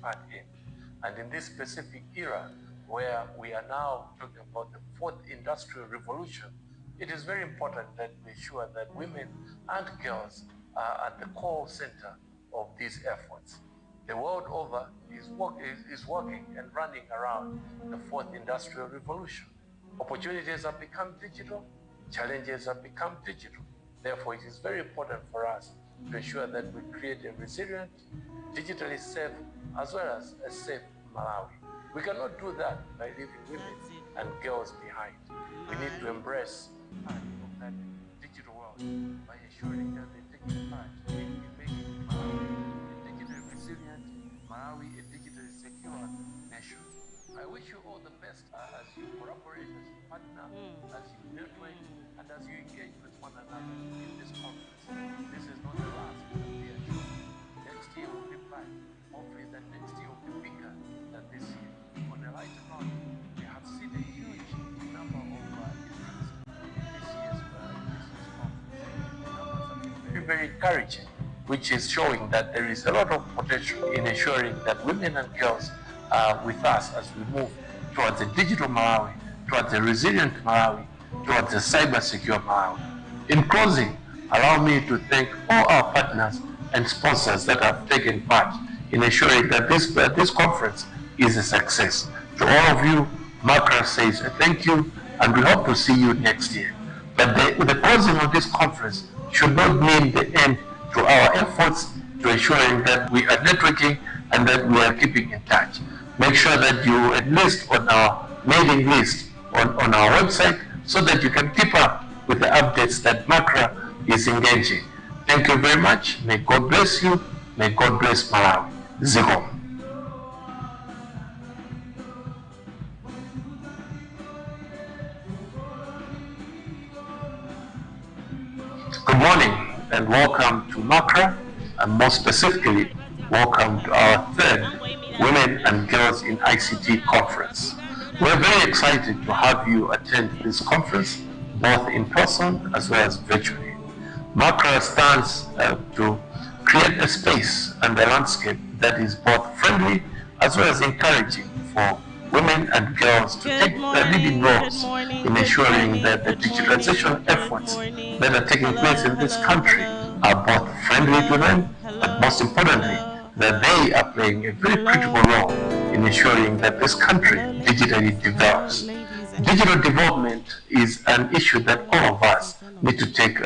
part in. And in this specific era, where we are now talking about the fourth industrial revolution, it is very important that we ensure that women and girls are at the core center of these efforts. The world over is working and running around the fourth industrial revolution. Opportunities have become digital, challenges have become digital. Therefore, it is very important for us to ensure that we create a resilient, digitally safe, as well as a safe Malawi. We cannot do that by leaving women and girls behind. We need to embrace part of that digital world by ensuring that they take part in making Malawi a digitally resilient, Malawi a digitally secure nation. I wish you all the best as you collaborate, as you partner, as you network, and as you engage with one another in this conference. This is not the last, be assured. Next year we'll be back. Hopefully that next year will be bigger than this year. On a lighter note, we have seen a huge number of interest in this year's conference. The numbers have been very, very encouraging, which is showing that there is a lot of potential in ensuring that women and girls are with us as we move towards a digital Malawi, towards a resilient Malawi, towards a cyber-secure Malawi. In closing, allow me to thank all our partners and sponsors that have taken part in ensuring that this conference is a success. To all of you, Macra says thank you, and we hope to see you next year. But the closing of this conference should not mean the end to our efforts to ensuring that we are networking and that we are keeping in touch. Make sure that you enlist on our mailing list on our website so that you can keep up with the updates that Macra is engaging. Thank you very much. May God bless you. May God bless Malawi. Zero. Good morning and welcome to Macra, and more specifically, welcome to our third Women and Girls in ICT conference. We're very excited to have you attend this conference, both in person as well as virtually. Macra stands to create a space and a landscape that is both friendly as well as encouraging for women and girls to take their leading roles in ensuring that the digitalization efforts that are taking place in this country are both friendly to them, but most importantly, that they are playing a very critical role in ensuring that this country digitally develops. Digital development is an issue that all of us need to take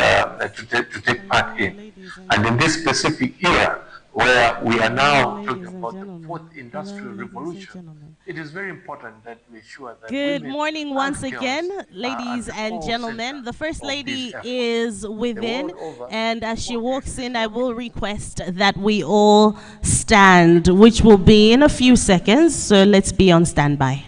part in. And in this specific era, where we are now talking about the fourth industrial revolution, it is very important that we ensure that good morning once again, ladies and gentlemen. The First Lady is within, and as she walks in, I will request that we all stand, which will be in a few seconds, so let's be on standby.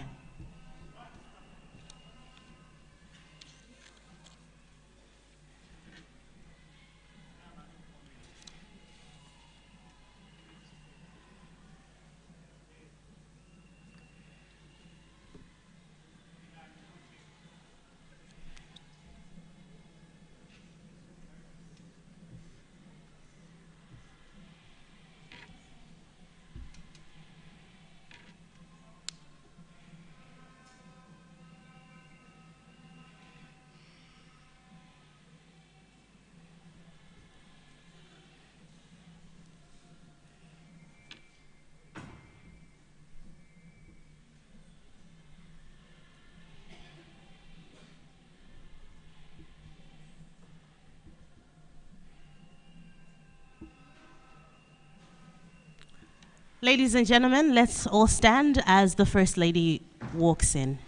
Ladies and gentlemen, let's all stand as the First Lady walks in.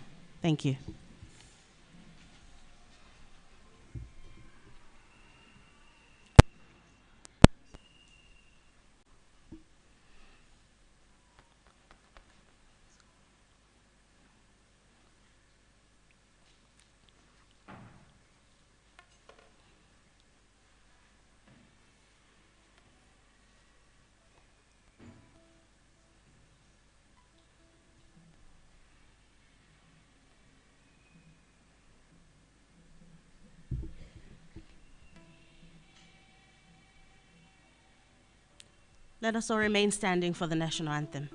Thank you. Let us all remain standing for the national anthem.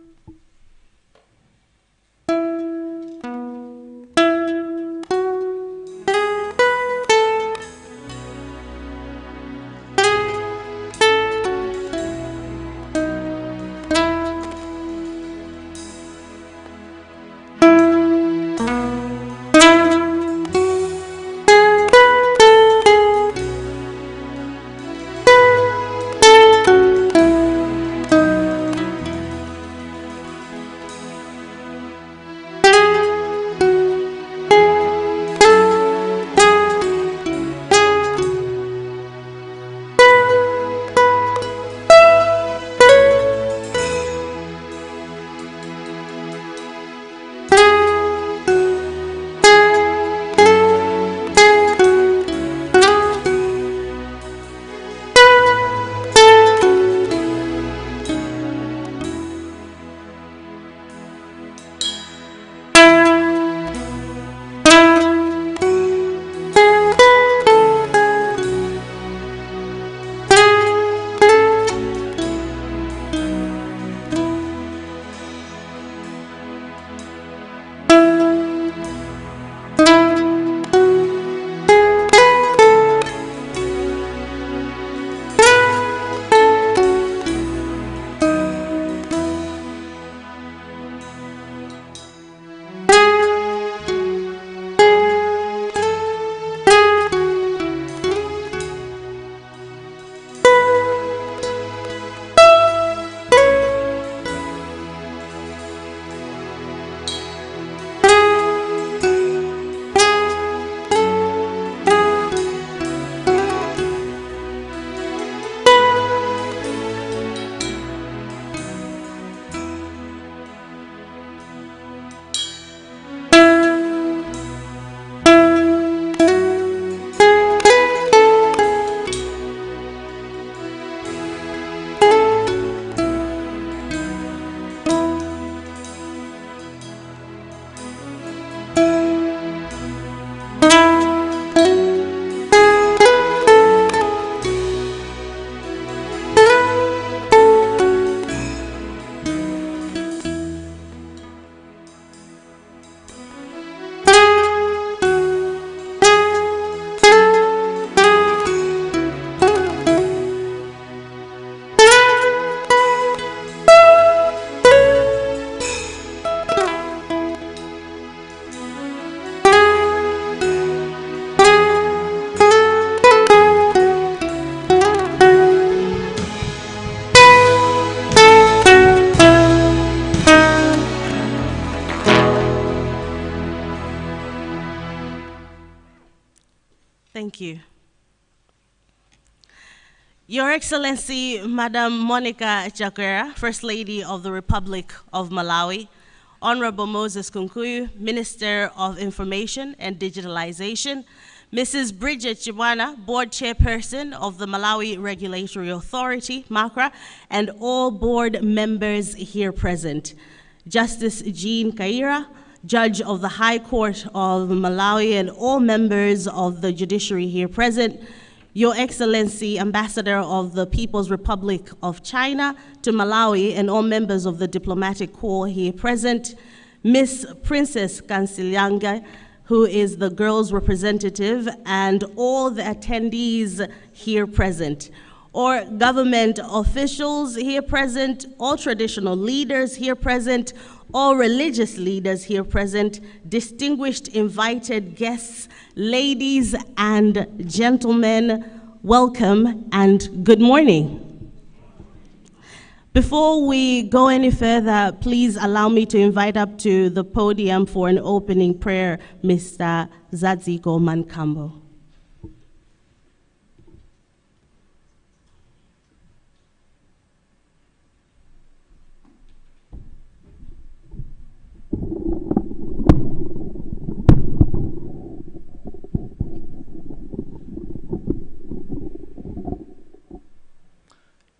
Thank you. Your Excellency, Madam Monica Chakwera, First Lady of the Republic of Malawi, Honorable Moses Kunkuyu, Minister of Information and Digitalization, Mrs. Bridget Chibwana, Board Chairperson of the Malawi Regulatory Authority, MACRA, and all board members here present. Justice Jean Kaira, Judge of the High Court of Malawi, and all members of the judiciary here present. Your Excellency, Ambassador of the People's Republic of China to Malawi, and all members of the diplomatic corps here present. Miss Princess Kansilyanga, who is the girls' representative, and all the attendees here present. Or government officials here present, all traditional leaders here present, all religious leaders here present, distinguished invited guests, ladies and gentlemen, welcome and good morning. Before we go any further, please allow me to invite up to the podium for an opening prayer, Mr. Zadziko Mankambo.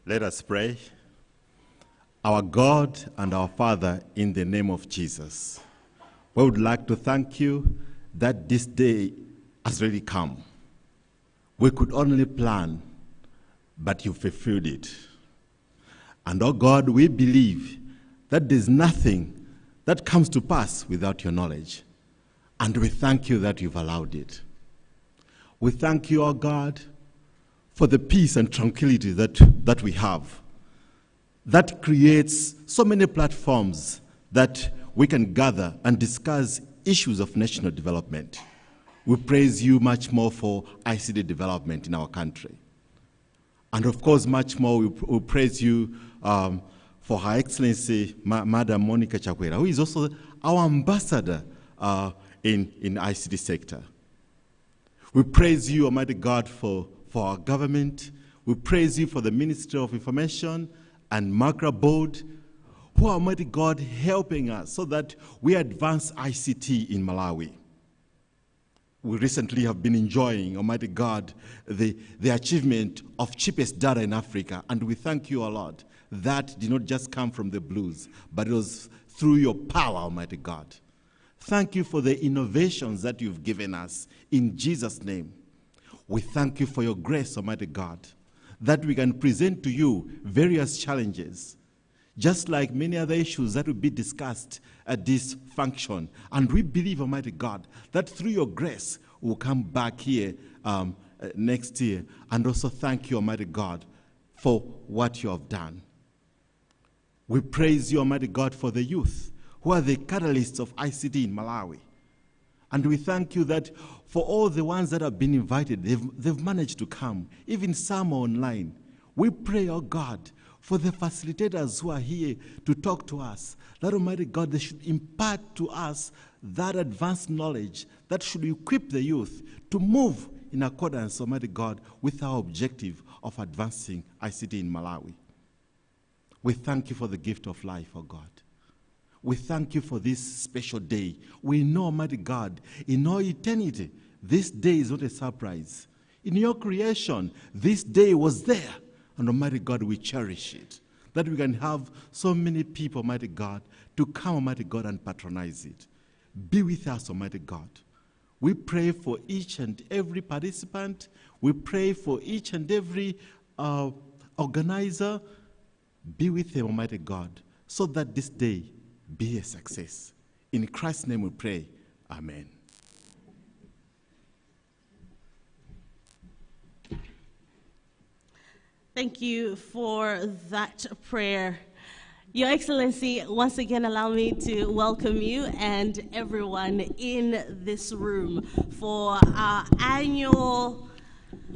Let us pray. Our God and our Father, in the name of Jesus, we would like to thank you that this day has really come. We could only plan, but you fulfilled it. And oh God, we believe that there's nothing that comes to pass without your knowledge. And we thank you that you've allowed it. We thank you, oh God, for the peace and tranquility that we have. That creates so many platforms that we can gather and discuss issues of national development. We praise you much more for ICT development in our country. And of course, much more we praise you for Her Excellency, Madam Monica Chakwera, who is also our ambassador in ICT sector. We praise you, Almighty God, for our government. We praise you for the Ministry of Information and MACRA board, who are, Almighty God, helping us so that we advance ICT in Malawi. We recently have been enjoying, Almighty God, the achievement of cheapest data in Africa, and we thank you a lot. That did not just come from the blues, but it was through your power, Almighty God. Thank you for the innovations that you've given us in Jesus' name. We thank you for your grace, Almighty God, that we can present to you various challenges, just like many other issues that will be discussed at this function. And we believe, Almighty God, that through your grace, we'll come back here next year. And also thank you, Almighty God, for what you have done. We praise you, Almighty God, for the youth, who are the catalysts of ICT in Malawi. And we thank you that for all the ones that have been invited, they've managed to come, even some are online. We pray, oh God, for the facilitators who are here to talk to us, that Almighty God, they should impart to us that advanced knowledge that should equip the youth to move in accordance, Almighty God, with our objective of advancing ICT in Malawi. We thank you for the gift of life, oh God. We thank you for this special day. We know, Almighty God, in all eternity, this day is not a surprise. In your creation, this day was there. And Almighty God, we cherish it. That we can have so many people, Almighty God, to come, Almighty God, and patronize it. Be with us, Almighty God. We pray for each and every participant. We pray for each and every organizer. Be with them, Almighty God, so that this day be a success. In Christ's name we pray. Amen. Thank you for that prayer. Your Excellency, once again, allow me to welcome you and everyone in this room for our annual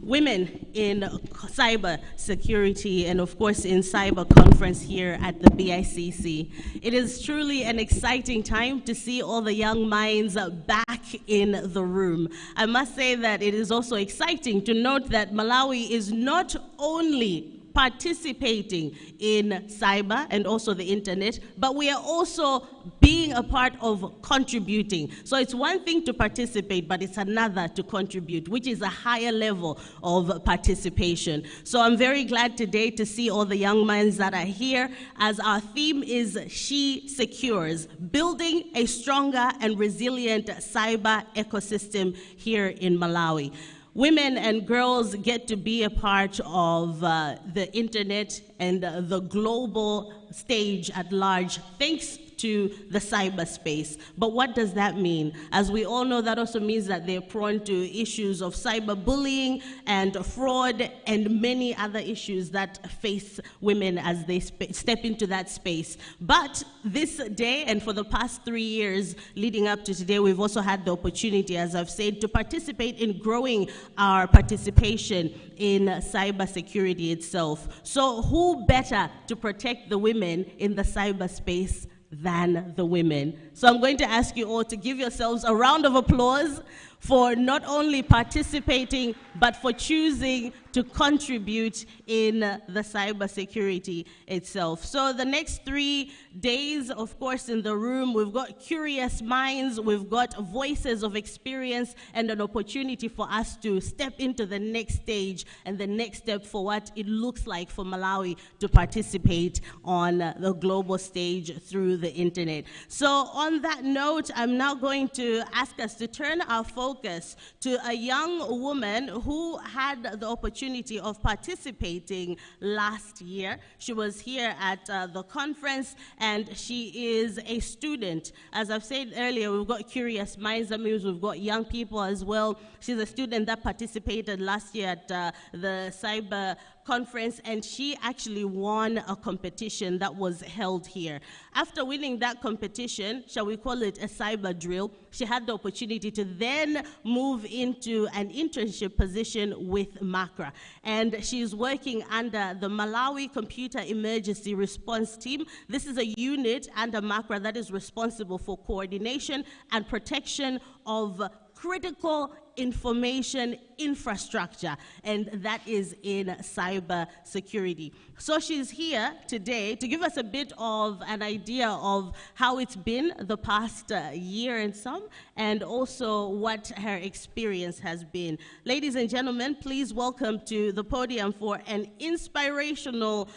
women in cyber security and of course in cyber conference here at the BICC. It is truly an exciting time to see all the young minds back in the room. I must say that it is also exciting to note that Malawi is not only participating in cyber and also the internet, but we are also being a part of contributing. So it's one thing to participate, but it's another to contribute, which is a higher level of participation. So I'm very glad today to see all the young minds that are here, as our theme is She Secures, building a stronger and resilient cyber ecosystem here in Malawi. Women and girls get to be a part of the internet and the global stage at large, thanks to the cyberspace. But what does that mean? As we all know, that also means that they're prone to issues of cyberbullying and fraud and many other issues that face women as they step into that space. But this day, and for the past 3 years leading up to today, we've also had the opportunity, as I've said, to participate in growing our participation in cybersecurity itself. So who better to protect the women in the cyberspace than the women? So I'm going to ask you all to give yourselves a round of applause for not only participating, but for choosing to contribute in the cybersecurity itself. So the next 3 days, of course, in the room, we've got curious minds, we've got voices of experience, and an opportunity for us to step into the next stage and the next step for what it looks like for Malawi to participate on the global stage through the internet. So on that note, I'm now going to ask us to turn our focus to a young woman who had the opportunity of participating last year. She was here at the conference, and she is a student. As I've said earlier, we've got curious minds. That means we've got young people as well. She's a student that participated last year at the cyber conference, and she actually won a competition that was held here. After winning that competition, shall we call it a cyber drill, she had the opportunity to then move into an internship position with MACRA. And she's working under the Malawi Computer Emergency Response Team. This is a unit under MACRA that is responsible for coordination and protection of critical information infrastructure, and that is in cyber security. So she's here today to give us a bit of an idea of how it's been the past year and some, and also what her experience has been. Ladies and gentlemen, please welcome to the podium for an inspirational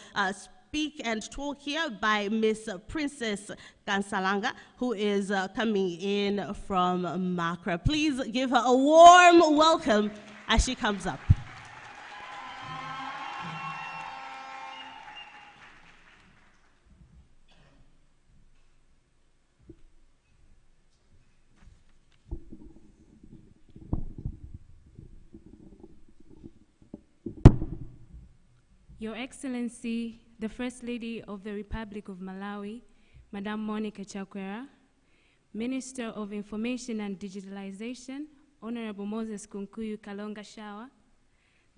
speak and talk here by Miss Princess Kansalanga, who is coming in from MACRA. Please give her a warm welcome as she comes up. Your Excellency, the First Lady of the Republic of Malawi, Madam Monica Chakwera, Minister of Information and Digitalization, Honorable Moses Kunkuyu Kalonga Shawa,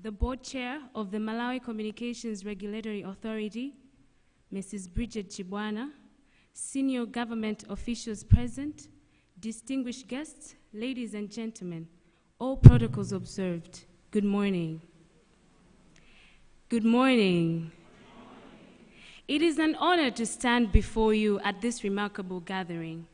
the Board Chair of the Malawi Communications Regulatory Authority, Mrs. Bridget Chibwana, senior government officials present, distinguished guests, ladies and gentlemen, all protocols observed, good morning. Good morning. It is an honor to stand before you at this remarkable gathering.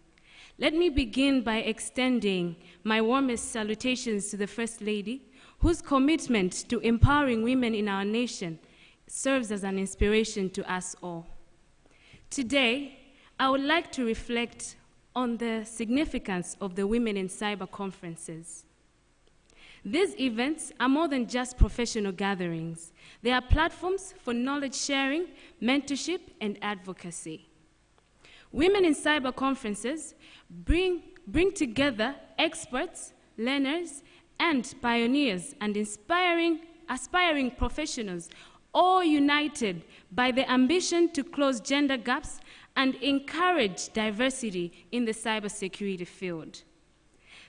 Let me begin by extending my warmest salutations to the First Lady, whose commitment to empowering women in our nation serves as an inspiration to us all. Today, I would like to reflect on the significance of the Women in Cyber conferences. These events are more than just professional gatherings. They are platforms for knowledge sharing, mentorship, and advocacy. Women in Cyber conferences bring together experts, learners, and pioneers and aspiring professionals, all united by the ambition to close gender gaps and encourage diversity in the cybersecurity field.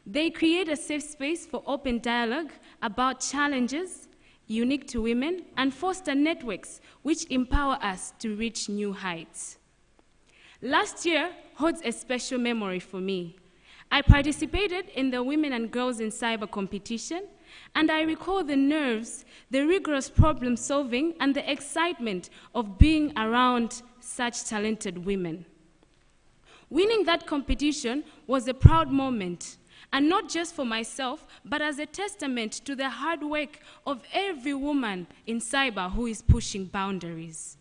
They create a safe space for open dialogue about challenges, unique to women, and foster networks which empower us to reach new heights. Last year holds a special memory for me. I participated in the Women and Girls in Cyber competition, and I recall the nerves, the rigorous problem solving, and the excitement of being around such talented women. Winning that competition was a proud moment, and not just for myself, but as a testament to the hard work of every woman in cyber who is pushing boundaries.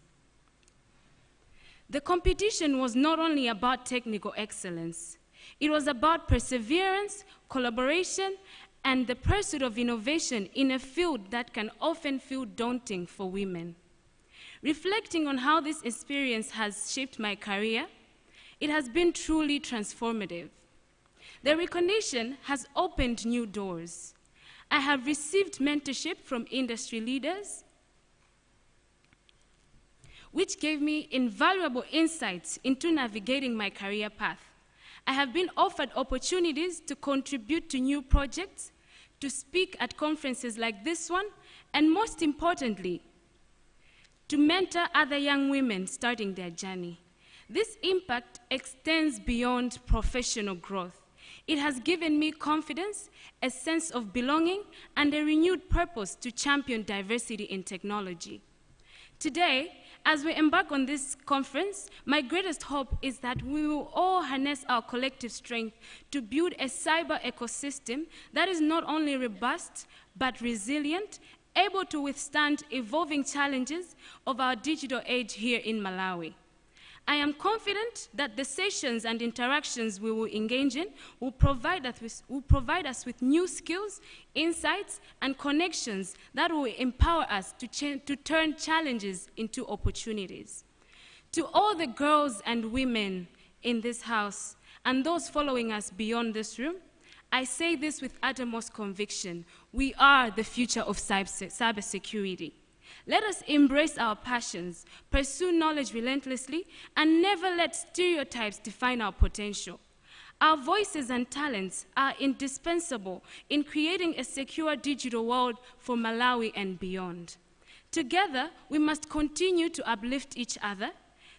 The competition was not only about technical excellence, it was about perseverance, collaboration, and the pursuit of innovation in a field that can often feel daunting for women. Reflecting on how this experience has shaped my career, it has been truly transformative. The recognition has opened new doors. I have received mentorship from industry leaders, which gave me invaluable insights into navigating my career path. I have been offered opportunities to contribute to new projects, to speak at conferences like this one, and most importantly, to mentor other young women starting their journey. This impact extends beyond professional growth. It has given me confidence, a sense of belonging, and a renewed purpose to champion diversity in technology. Today, as we embark on this conference, my greatest hope is that we will all harness our collective strength to build a cyber ecosystem that is not only robust, but resilient, able to withstand evolving challenges of our digital age here in Malawi. I am confident that the sessions and interactions we will engage in will provide us with new skills, insights, and connections that will empower us to turn challenges into opportunities. To all the girls and women in this house and those following us beyond this room, I say this with uttermost conviction. We are the future of cybersecurity. Let us embrace our passions, pursue knowledge relentlessly, and never let stereotypes define our potential. Our voices and talents are indispensable in creating a secure digital world for Malawi and beyond. Together, we must continue to uplift each other,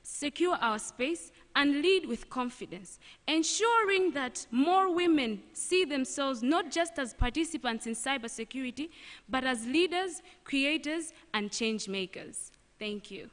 secure our space, and lead with confidence, ensuring that more women see themselves not just as participants in cybersecurity, but as leaders, creators, and change makers. Thank you.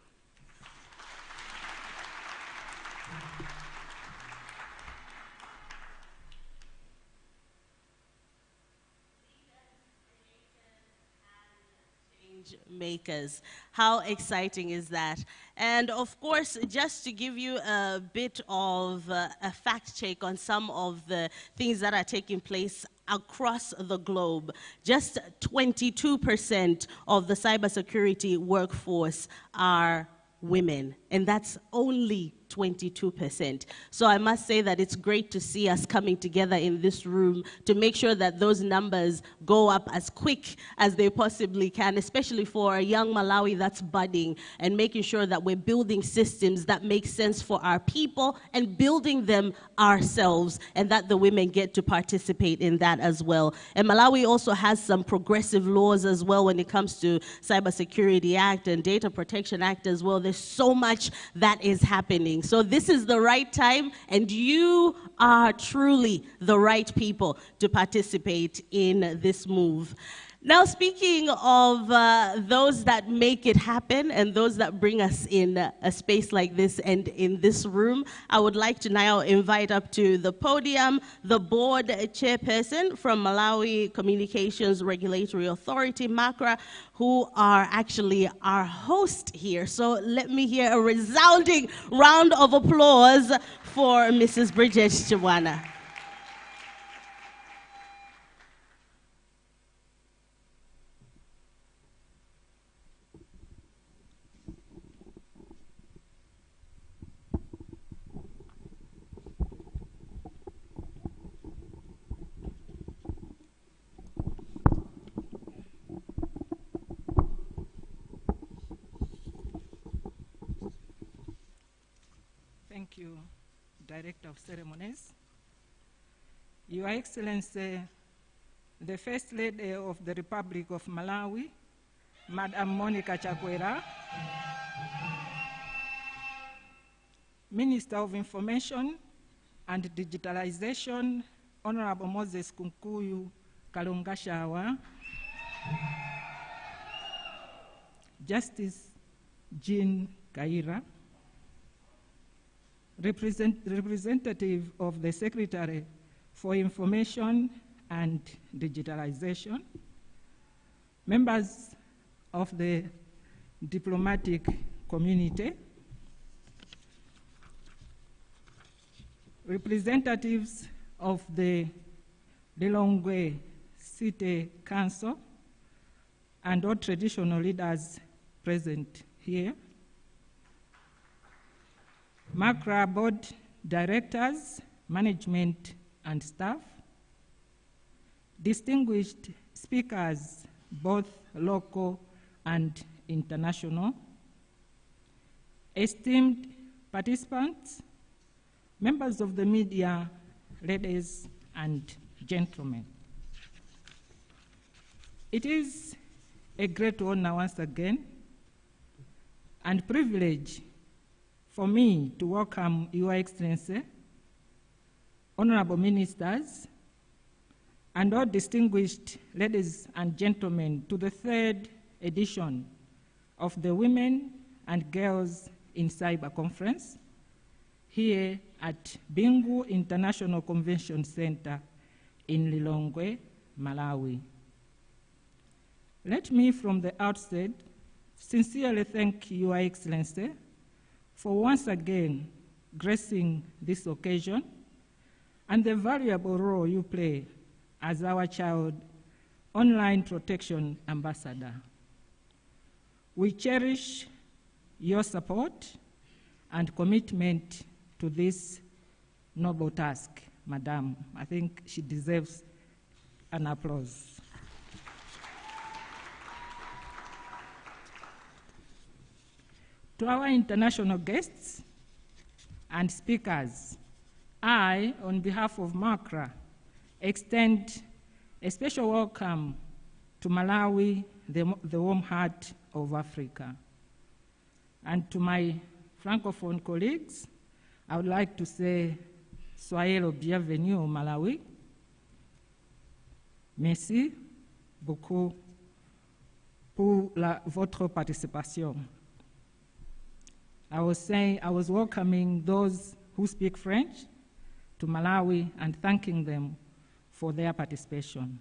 Makers. How exciting is that? And of course, just to give you a bit of a fact check on some of the things that are taking place across the globe, just 22% of the cybersecurity workforce are women, and that's only 22%. So I must say that it's great to see us coming together in this room to make sure that those numbers go up as quick as they possibly can, especially for a young Malawi that's budding, and making sure that we're building systems that make sense for our people and building them ourselves, and that the women get to participate in that as well. And Malawi also has some progressive laws as well when it comes to Cybersecurity Act and Data Protection Act as well. There's so much that is happening. So this is the right time, and you are truly the right people to participate in this move. Now, speaking of those that make it happen and those that bring us in a space like this and in this room, I would like to now invite up to the podium the board chairperson from Malawi Communications Regulatory Authority, MACRA, who are actually our host here. So let me hear a resounding round of applause for Mrs. Bridget Chibwana. Thank you, Director of Ceremonies. Your Excellency, the First Lady of the Republic of Malawi, Madam Monica Chakwera, Minister of Information and Digitalization, Honorable Moses Kunkuyu Kalongashawa, Justice Jean Kaira, representative of the Secretary for Information and Digitalization, members of the diplomatic community, representatives of the Lilongwe City Council, and all traditional leaders present here, MACRA board directors, management, and staff, distinguished speakers, both local and international, esteemed participants, members of the media, ladies and gentlemen. It is a great honor once again and privilege for me to welcome Your Excellency, honorable ministers, and all distinguished ladies and gentlemen to the 3rd edition of the Women and Girls in Cyber Conference here at Bingu International Convention Center in Lilongwe, Malawi. Let me from the outset sincerely thank Your Excellency for once again gracing this occasion and the valuable role you play as our child online protection ambassador. We cherish your support and commitment to this noble task, Madam. I think she deserves an applause. To our international guests and speakers, I, on behalf of MACRA, extend a special welcome to Malawi, the warm heart of Africa. And to my Francophone colleagues, I would like to say, soyez le bienvenu au Malawi. Merci beaucoup pour votre participation. I was welcoming those who speak French to Malawi and thanking them for their participation.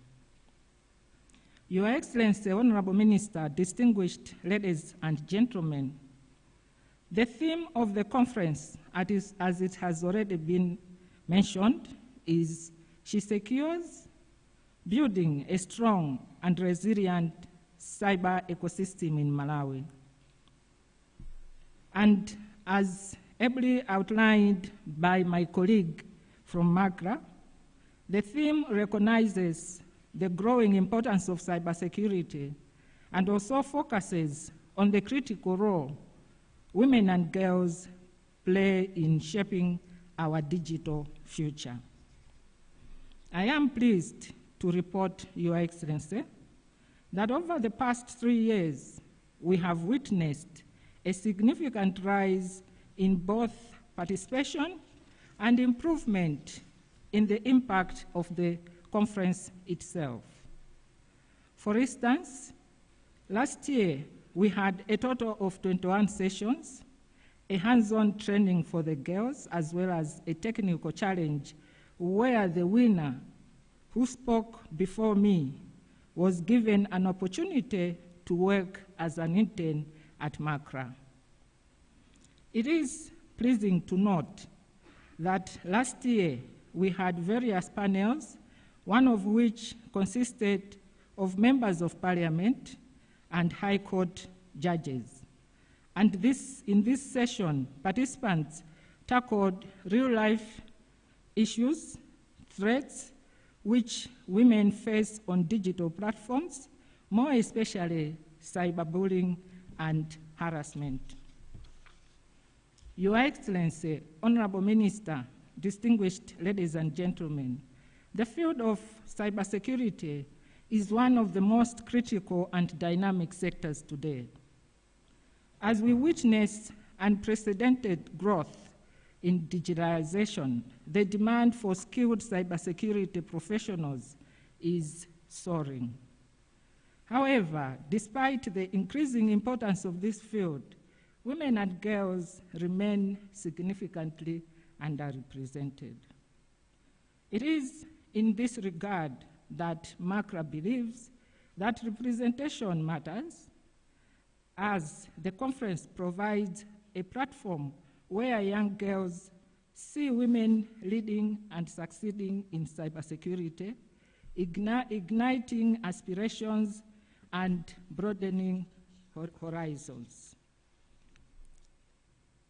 Your Excellency, Honorable Minister, distinguished ladies and gentlemen, the theme of the conference, as it has already been mentioned, is She Secures Building a Strong and Resilient Cyber Ecosystem in Malawi. And as ably outlined by my colleague from MACRA, the theme recognizes the growing importance of cybersecurity and also focuses on the critical role women and girls play in shaping our digital future. I am pleased to report, Your Excellency, that over the past 3 years, we have witnessed a significant rise in both participation and improvement in the impact of the conference itself. For instance, last year, we had a total of 21 sessions, a hands-on training for the girls, as well as a technical challenge where the winner, who spoke before me, was given an opportunity to work as an intern at MACRA. It is pleasing to note that last year we had various panels, one of which consisted of members of parliament and high court judges. And in this session, participants tackled real-life issues, threats, which women face on digital platforms, more especially cyberbullying and harassment. Your Excellency, Honorable Minister, distinguished ladies and gentlemen, the field of cybersecurity is one of the most critical and dynamic sectors today. As we witness unprecedented growth in digitalization, the demand for skilled cybersecurity professionals is soaring. However, despite the increasing importance of this field, women and girls remain significantly underrepresented. It is in this regard that MACRA believes that representation matters, as the conference provides a platform where young girls see women leading and succeeding in cybersecurity, igniting aspirations and broadening horizons.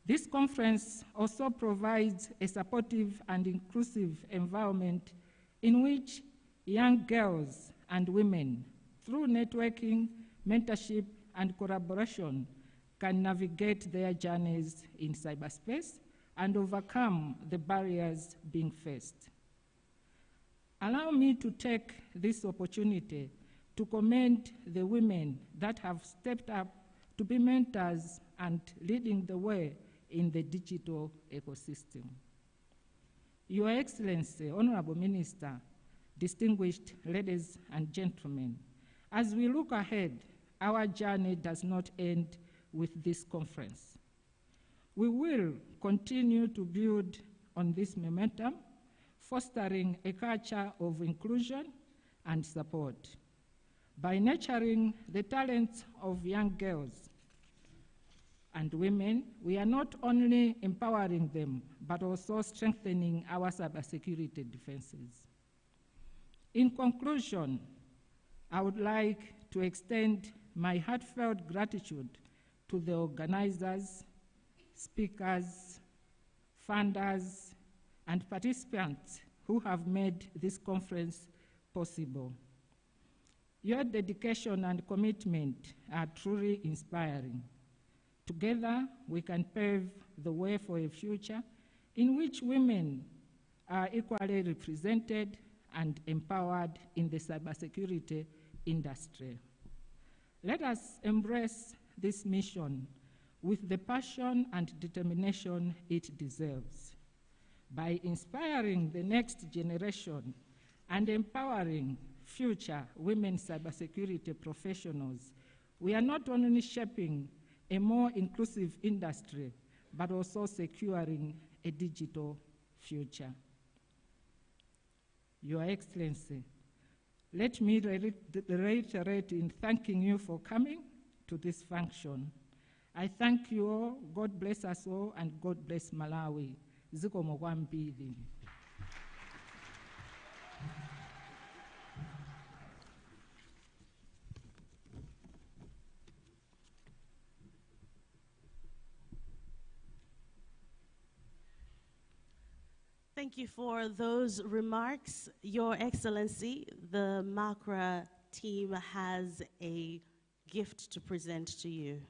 This conference also provides a supportive and inclusive environment in which young girls and women, through networking, mentorship, and collaboration, can navigate their journeys in cyberspace and overcome the barriers being faced. Allow me to take this opportunity to commend the women that have stepped up to be mentors and leading the way in the digital ecosystem. Your Excellency, Honorable Minister, distinguished ladies and gentlemen, as we look ahead, our journey does not end with this conference. We will continue to build on this momentum, fostering a culture of inclusion and support. By nurturing the talents of young girls and women, we are not only empowering them, but also strengthening our cybersecurity defenses. In conclusion, I would like to extend my heartfelt gratitude to the organizers, speakers, funders, and participants who have made this conference possible. Your dedication and commitment are truly inspiring. Together, we can pave the way for a future in which women are equally represented and empowered in the cybersecurity industry. Let us embrace this mission with the passion and determination it deserves. By inspiring the next generation and empowering future women cybersecurity professionals, we are not only shaping a more inclusive industry, but also securing a digital future. Your Excellency, let me reiterate in thanking you for coming to this function. I thank you all, God bless us all, and God bless Malawi. Zikomo kwambiri. Thank you for those remarks. Your Excellency, the MACRA team has a gift to present to you.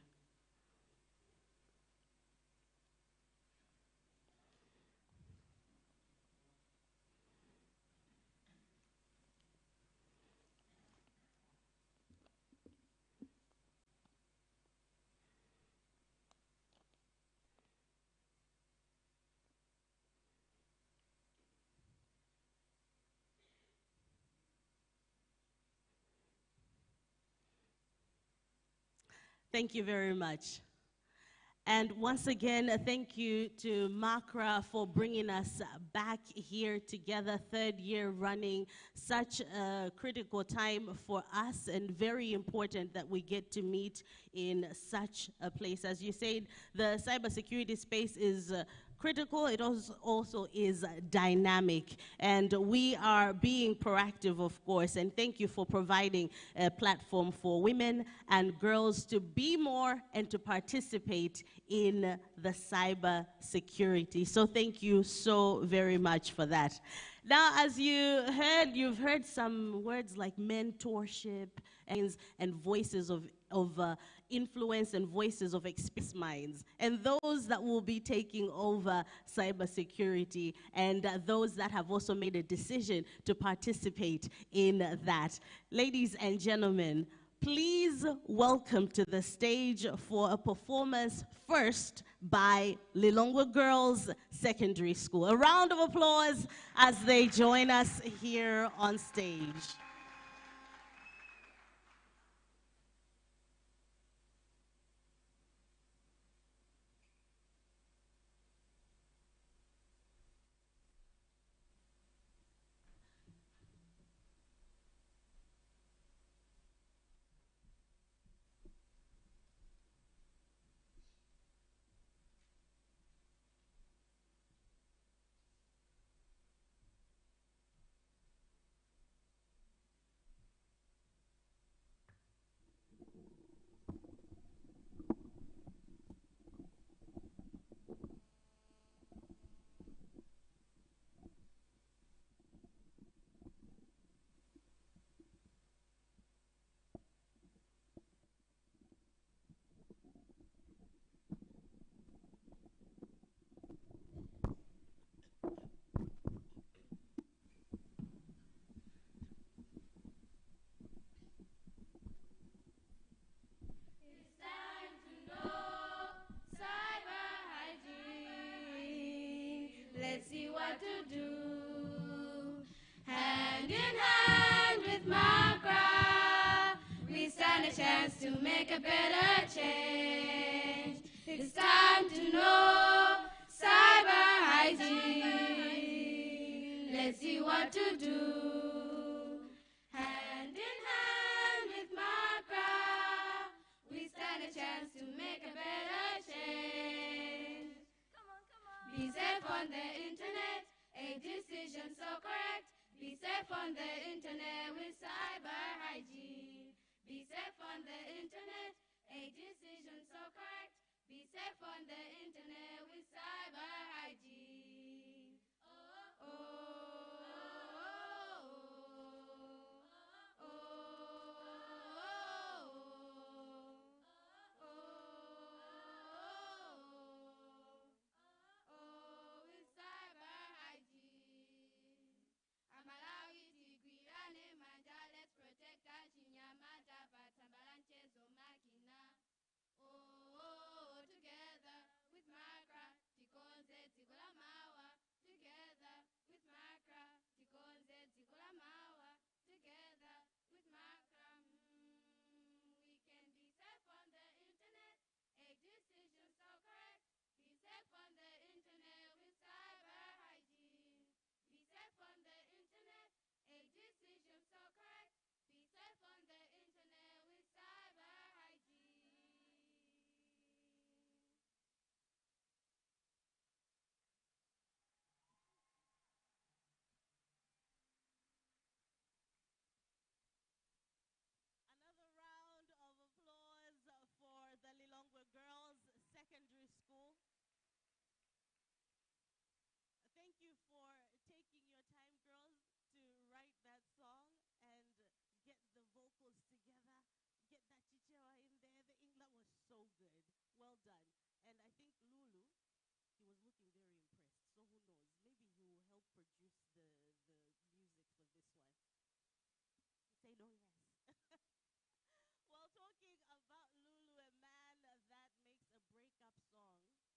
Thank you very much. And once again, thank you to MACRA for bringing us back here together, third year running, such a critical time for us and very important that we get to meet in such a place. As you said, the cybersecurity space is critical. It also is dynamic, and we are being proactive, of course, and thank you for providing a platform for women and girls to be more and to participate in the cyber security. So thank you so very much for that. Now, as you've heard some words like mentorship and voices of influence and voices of express minds, and those that will be taking over cybersecurity, and those that have also made a decision to participate in that. Ladies and gentlemen, please welcome to the stage for a performance first by Lilongwe Girls Secondary School. A round of applause as they join us here on stage. Let's see what to do. Hand in hand with Makra, we stand a chance to make a better change. It's time to know cyber hygiene. Let's see what to do. Hand in hand with Makra, we stand a chance to make a better change. Be safe on the internet, a decision so correct. Be safe on the internet with cyber hygiene. Be safe on the internet, a decision so correct. Be safe on the internet with cyber hygiene. Oh, oh, oh, oh, Girls Secondary School. Thank you for taking your time, girls, to write that song and get the vocals together, get that chichewa in there. The English was so good. Well done. And I think Lulu, he was looking very impressed. So who knows? Maybe you will help produce the music for this one. Say no, yes. Well, talking about Lulu, a man that makes a breakup song sound like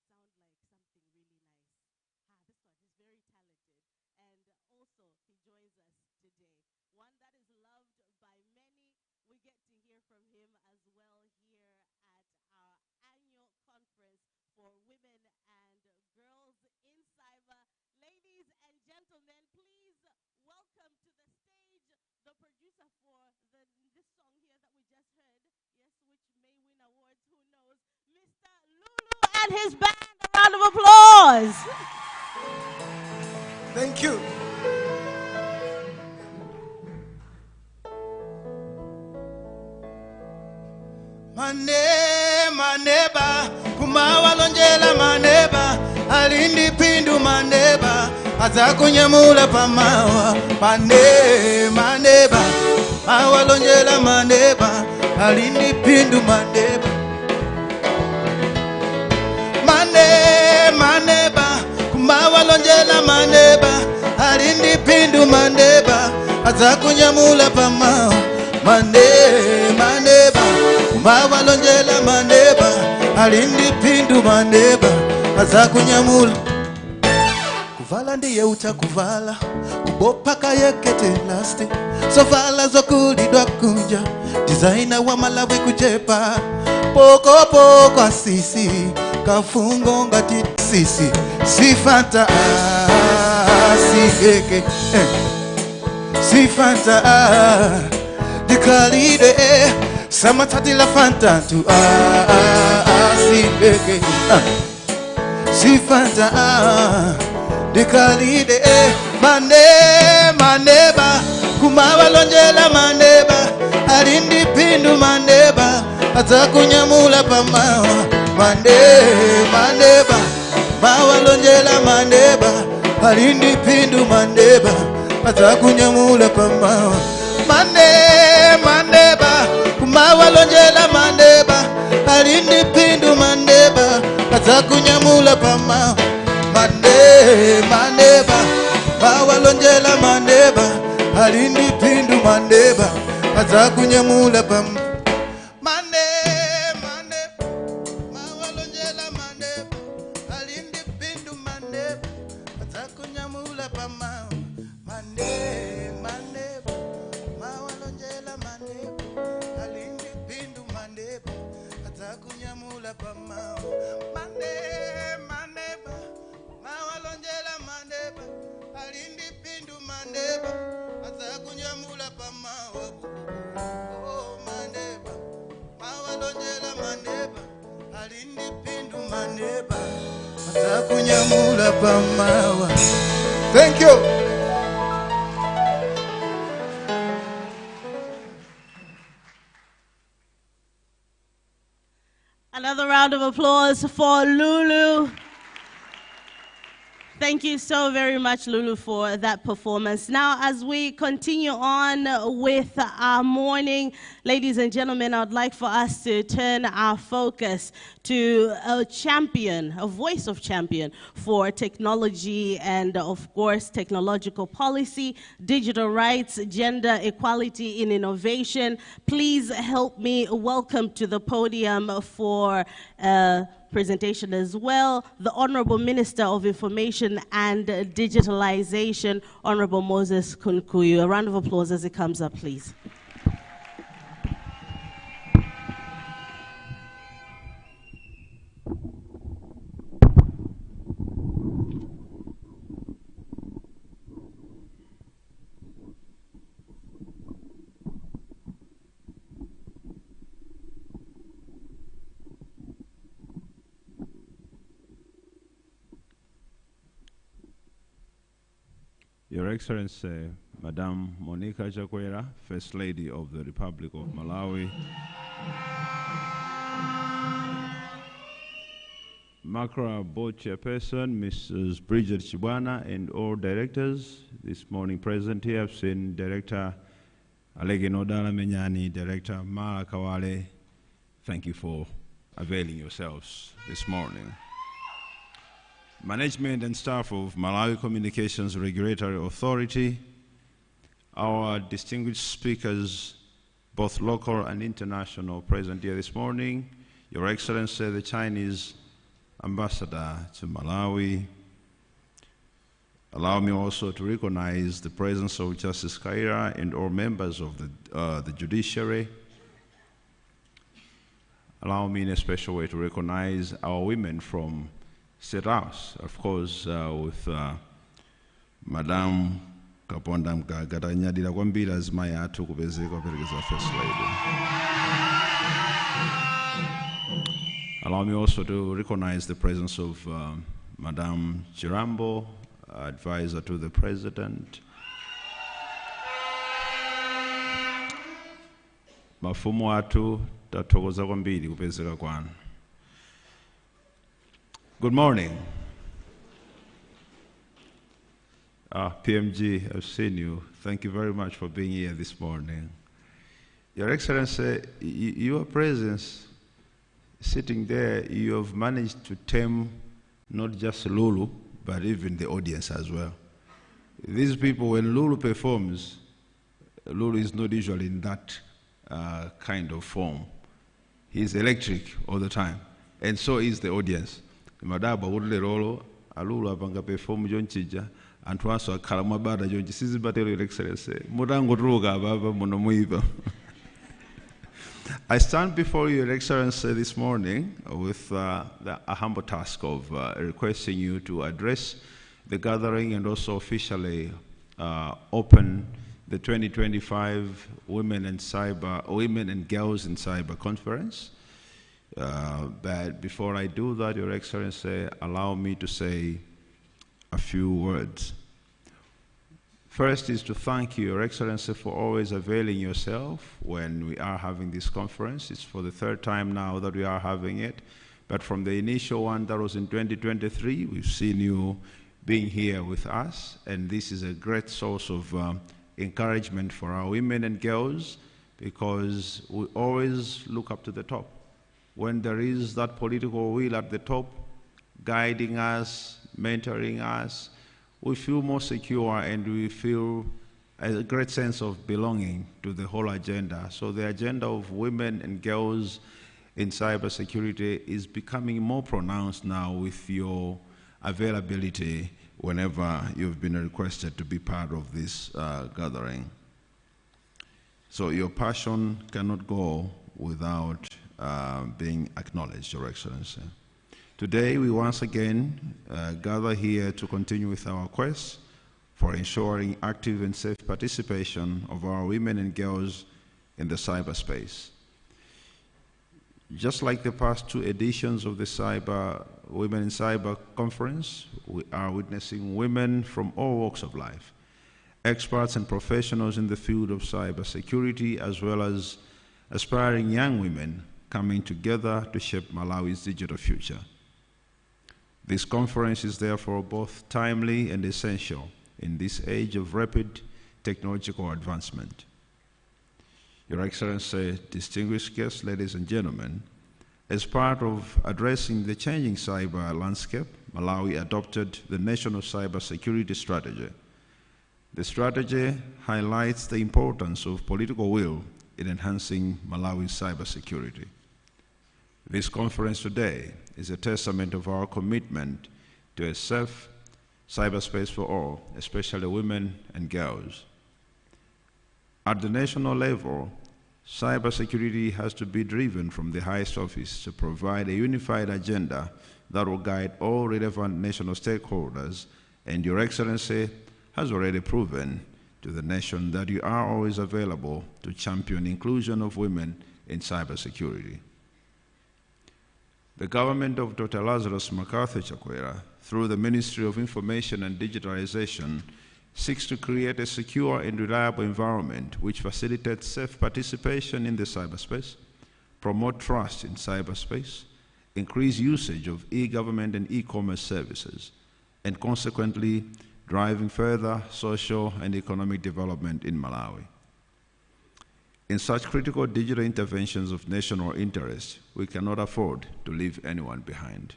something really nice. This one is very talented. And also, he joins us today. One that is loved by many. We get to hear from him as well here at our annual conference for women and girls in cyber. Ladies and gentlemen, please welcome to the stage the producer for this song here that we just heard, yes, which may win awards, who knows, Mr. Lulu and his band. A round of applause. Thank you. Maneba, kumawalonjela maneba, alindi pindu maneba, azakunyamula pamawa, maneba, mawalonjela maneba, alindi pindu maneba. maneba kumawalonjela maneba alindi pindu maneba azakunyamula pamao maneba kumawalonjela maneba alindi pindu maneba azakunyamula kuvala ndiye utakuvala kubopaka yekete lasti sovala zokulidwa kunja designer wa Malawi kujepa poko poko asisi kafungo ngati sisi sifanta siheke sifanta dikalide samatati la fanta tu siheke sifanta dikalide maneba kumawalonjela maneba alindi pindu maneba atakunyamula pamawa maneba mawalonjela maneba alindi pindu maneba atakunyamula pamawa maneba kumawalonjela maneba alindi pindu maneba atakunyamula pamawa maneba mawalonjela maneba alindi pindu maneba atakunyamula pamawa Thank you. Another round of applause for Lulu. Thank you so very much, Lulu, for that performance. Now, as we continue on with our morning, ladies and gentlemen, I'd like for us to turn our focus to a champion, a voice of champion for technology and, of course, technological policy, digital rights, gender equality in innovation. Please help me welcome to the podium for presentation as well, the Honorable Minister of Information and Digitalization, Honorable Moses Kunkuyu. A round of applause as he comes up, please. Your Excellency, Madam Monica Chakwera, First Lady of the Republic of Malawi, Makra Board Chairperson, Mrs. Bridget Chibwana, and all directors this morning present here. I've seen Director Alege Nodala Menyani, Director Mara Kawale. Thank you for availing yourselves this morning. Management and staff of Malawi Communications Regulatory Authority, our distinguished speakers, both local and international, present here this morning, Your Excellency, the Chinese Ambassador to Malawi. Allow me also to recognize the presence of Justice Kaira and all members of the judiciary. Allow me in a special way to recognize our women from State House, of course, with Madam Kaponda Mkagatanyadila Kwambira as Maya Tukubezeko Perigeza First Lady. Allow me also to recognize the presence of Madam Chirambo, advisor to the President. Mafumu atu tatokoza kwambiri kupezeka kwanu. Good morning. PMG, I've seen you. Thank you very much for being here this morning. Your Excellency, your presence, sitting there, you have managed to tame not just Lulu, but even the audience as well. These people, when Lulu performs, Lulu is not usually in that kind of form. He's electric all the time, and so is the audience. Madaba udle rolo, Lulu apanga perform jonchija, and twaso akalama bada jonchi sisi batero excellence. Mudango droga baba monomuiva. I stand before you, Your Excellency, this morning with a humble task of requesting you to address the gathering and also officially open the 2025 Women and Girls in Cyber Conference. But before I do that, Your Excellency, allow me to say a few words. First is to thank you, Your Excellency, for always availing yourself when we are having this conference. It's for the third time now that we are having it. But from the initial one that was in 2023, we've seen you being here with us. And this is a great source of encouragement for our women and girls, because we always look up to the top. When there is that political will at the top, guiding us, mentoring us, we feel more secure and we feel a great sense of belonging to the whole agenda. So the agenda of women and girls in cybersecurity is becoming more pronounced now with your availability whenever you've been requested to be part of this gathering. So your passion cannot go without being acknowledged, Your Excellency. Today, we once again gather here to continue with our quest for ensuring active and safe participation of our women and girls in the cyberspace. Just like the past two editions of the Women in Cyber Conference, we are witnessing women from all walks of life, experts and professionals in the field of cybersecurity, as well as aspiring young women coming together to shape Malawi's digital future. This conference is therefore both timely and essential in this age of rapid technological advancement. Your Excellency, distinguished guests, ladies and gentlemen, as part of addressing the changing cyber landscape, Malawi adopted the National Cybersecurity Strategy. The strategy highlights the importance of political will in enhancing Malawi's cybersecurity. This conference today is a testament of our commitment to a safe cyberspace for all, especially women and girls. At the national level, cybersecurity has to be driven from the highest office to provide a unified agenda that will guide all relevant national stakeholders, and Your Excellency has already proven to the nation that you are always available to champion inclusion of women in cybersecurity. The government of Dr. Lazarus MacArthur Chakwera, through the Ministry of Information and Digitalization, seeks to create a secure and reliable environment which facilitates safe participation in the cyberspace, promote trust in cyberspace, increase usage of e-government and e-commerce services, and consequently driving further social and economic development in Malawi. In such critical digital interventions of national interest, we cannot afford to leave anyone behind.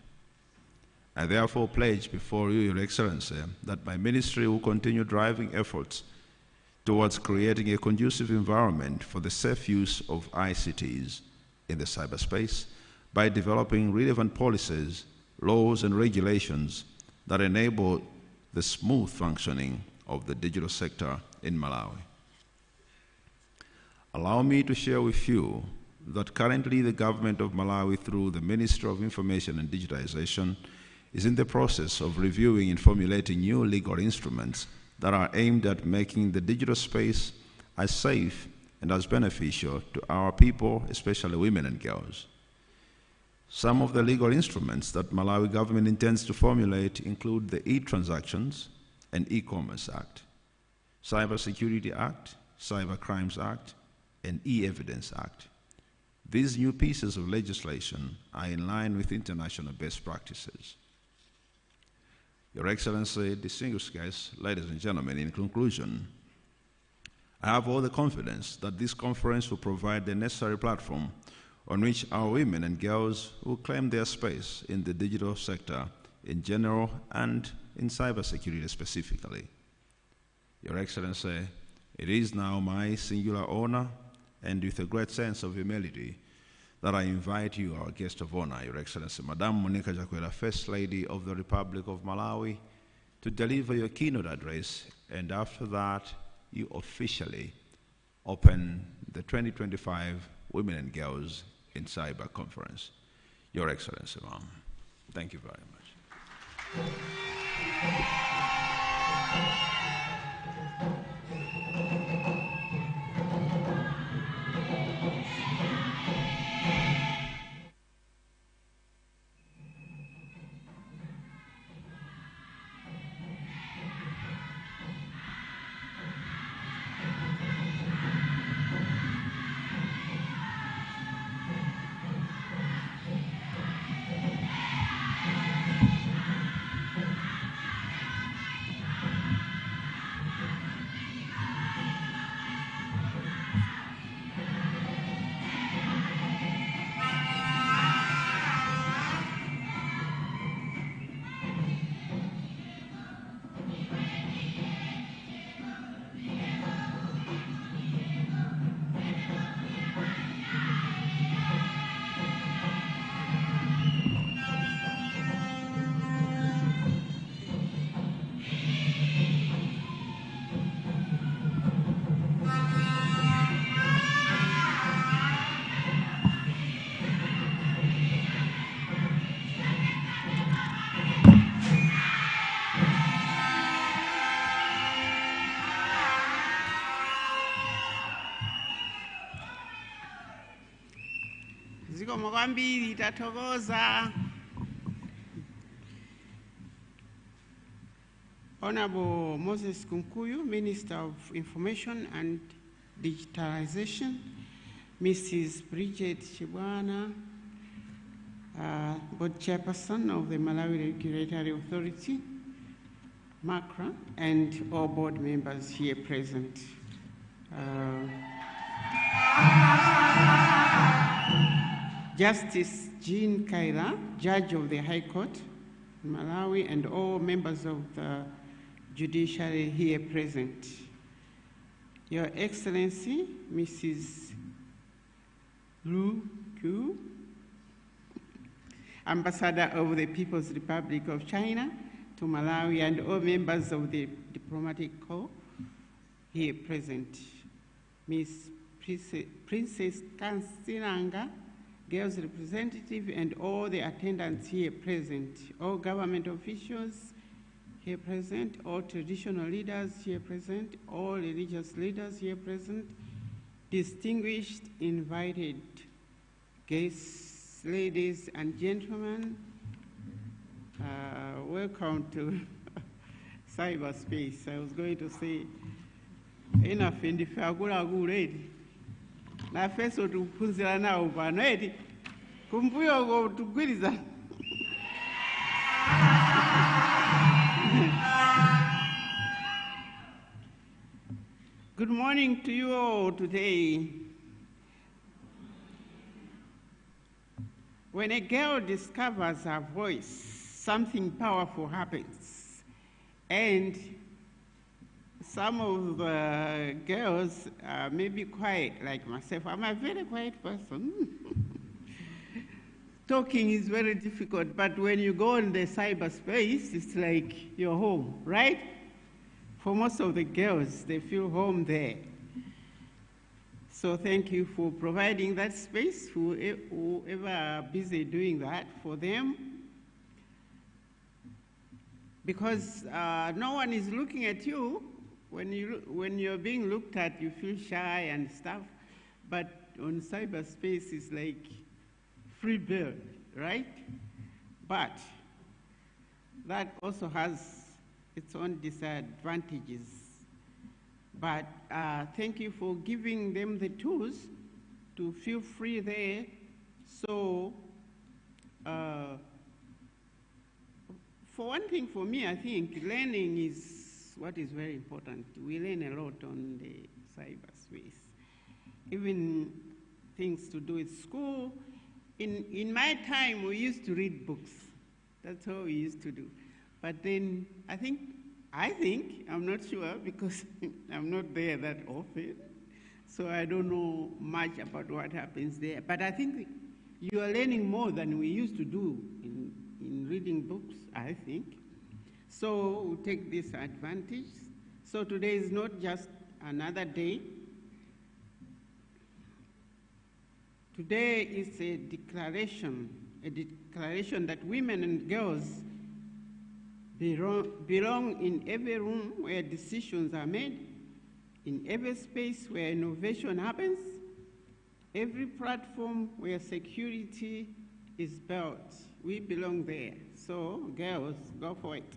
I therefore pledge before you, Your Excellency, that my ministry will continue driving efforts towards creating a conducive environment for the safe use of ICTs in the cyberspace by developing relevant policies, laws, and regulations that enable the smooth functioning of the digital sector in Malawi. Allow me to share with you that currently the government of Malawi, through the Ministry of Information and Digitalization, is in the process of reviewing and formulating new legal instruments that are aimed at making the digital space as safe and as beneficial to our people, especially women and girls. Some of the legal instruments that Malawi government intends to formulate include the E-Transactions and E-Commerce Act, Cybersecurity Act, Cyber Crimes Act, and E-Evidence Act. These new pieces of legislation are in line with international best practices. Your Excellency, distinguished guests, ladies and gentlemen, in conclusion, I have all the confidence that this conference will provide the necessary platform on which our women and girls will claim their space in the digital sector in general and in cybersecurity specifically. Your Excellency, it is now my singular honor and with a great sense of humility that I invite you, our guest of honor, Your Excellency, Madam Monica Chakwera, First Lady of the Republic of Malawi, to deliver your keynote address, and after that, you officially open the 2025 Women and Girls in Cyber Conference. Your Excellency, ma'am. Thank you very much. Zikomo kwambiri tathokoza. Honorable Moses Kunkuyu, Minister of Information and Digitalization, Mrs. Bridget Chibwana, Board Chairperson of the Malawi Regulatory Authority, MACRA, and all board members here present. Justice Jean Kaila, Judge of the High Court in Malawi, and all members of the judiciary here present. Your Excellency, Mrs. Lu Q, Ambassador of the People's Republic of China to Malawi, and all members of the diplomatic corps here present. Ms. Princess Kansinanga, Girls Representative, and all the attendants here present, all government officials here present, all traditional leaders here present, all religious leaders here present, distinguished invited guests, ladies and gentlemen, welcome to cyberspace. I was going to say, enough in the Fagura na feso tupunzira nawo pano eti kumbuyo go tugwiriza. Good morning to you all today. When a girl discovers her voice, something powerful happens. And some of the girls may be quiet, like myself. I'm a very quiet person. Talking is very difficult, but when you go in the cyberspace, it's like you're home, right? For most of the girls, they feel home there. So thank you for providing that space, whoever are busy doing that for them. Because no one is looking at you. When you're being looked at, you feel shy and stuff, but on cyberspace, it's like free bird, right? But that also has its own disadvantages. But thank you for giving them the tools to feel free there. So for one thing, for me, I think learning is what is very important. We learn a lot on the cyberspace. Even things to do with school. In my time, we used to read books. That's how we used to do. But then I think, I'm not sure because I'm not there that often, so I don't know much about what happens there. But I think you are learning more than we used to do in reading books, I think. So we'll take this advantage. So today is not just another day. Today is a declaration that women and girls belong in every room where decisions are made, in every space where innovation happens, every platform where security is built. We belong there. So, girls, go for it.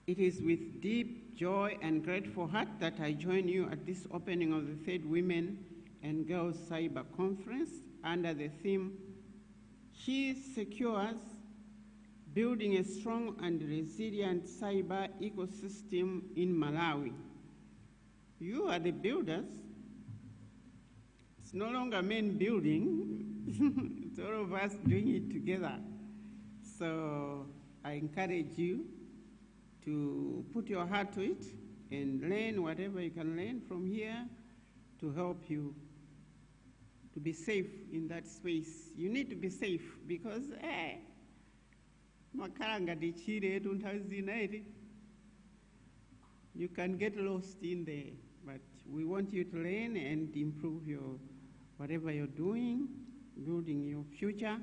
It is with deep joy and grateful heart that I join you at this opening of the third Women and Girls Cyber Conference under the theme, She Secures, Building a Strong and Resilient Cyber Ecosystem in Malawi. You are the builders. It's no longer men building. It's all of us doing it together. So I encourage you to put your heart to it and learn whatever you can learn from here to help you to be safe in that space. You need to be safe because, you can get lost in there, but we want you to learn and improve your whatever you're doing, building your future.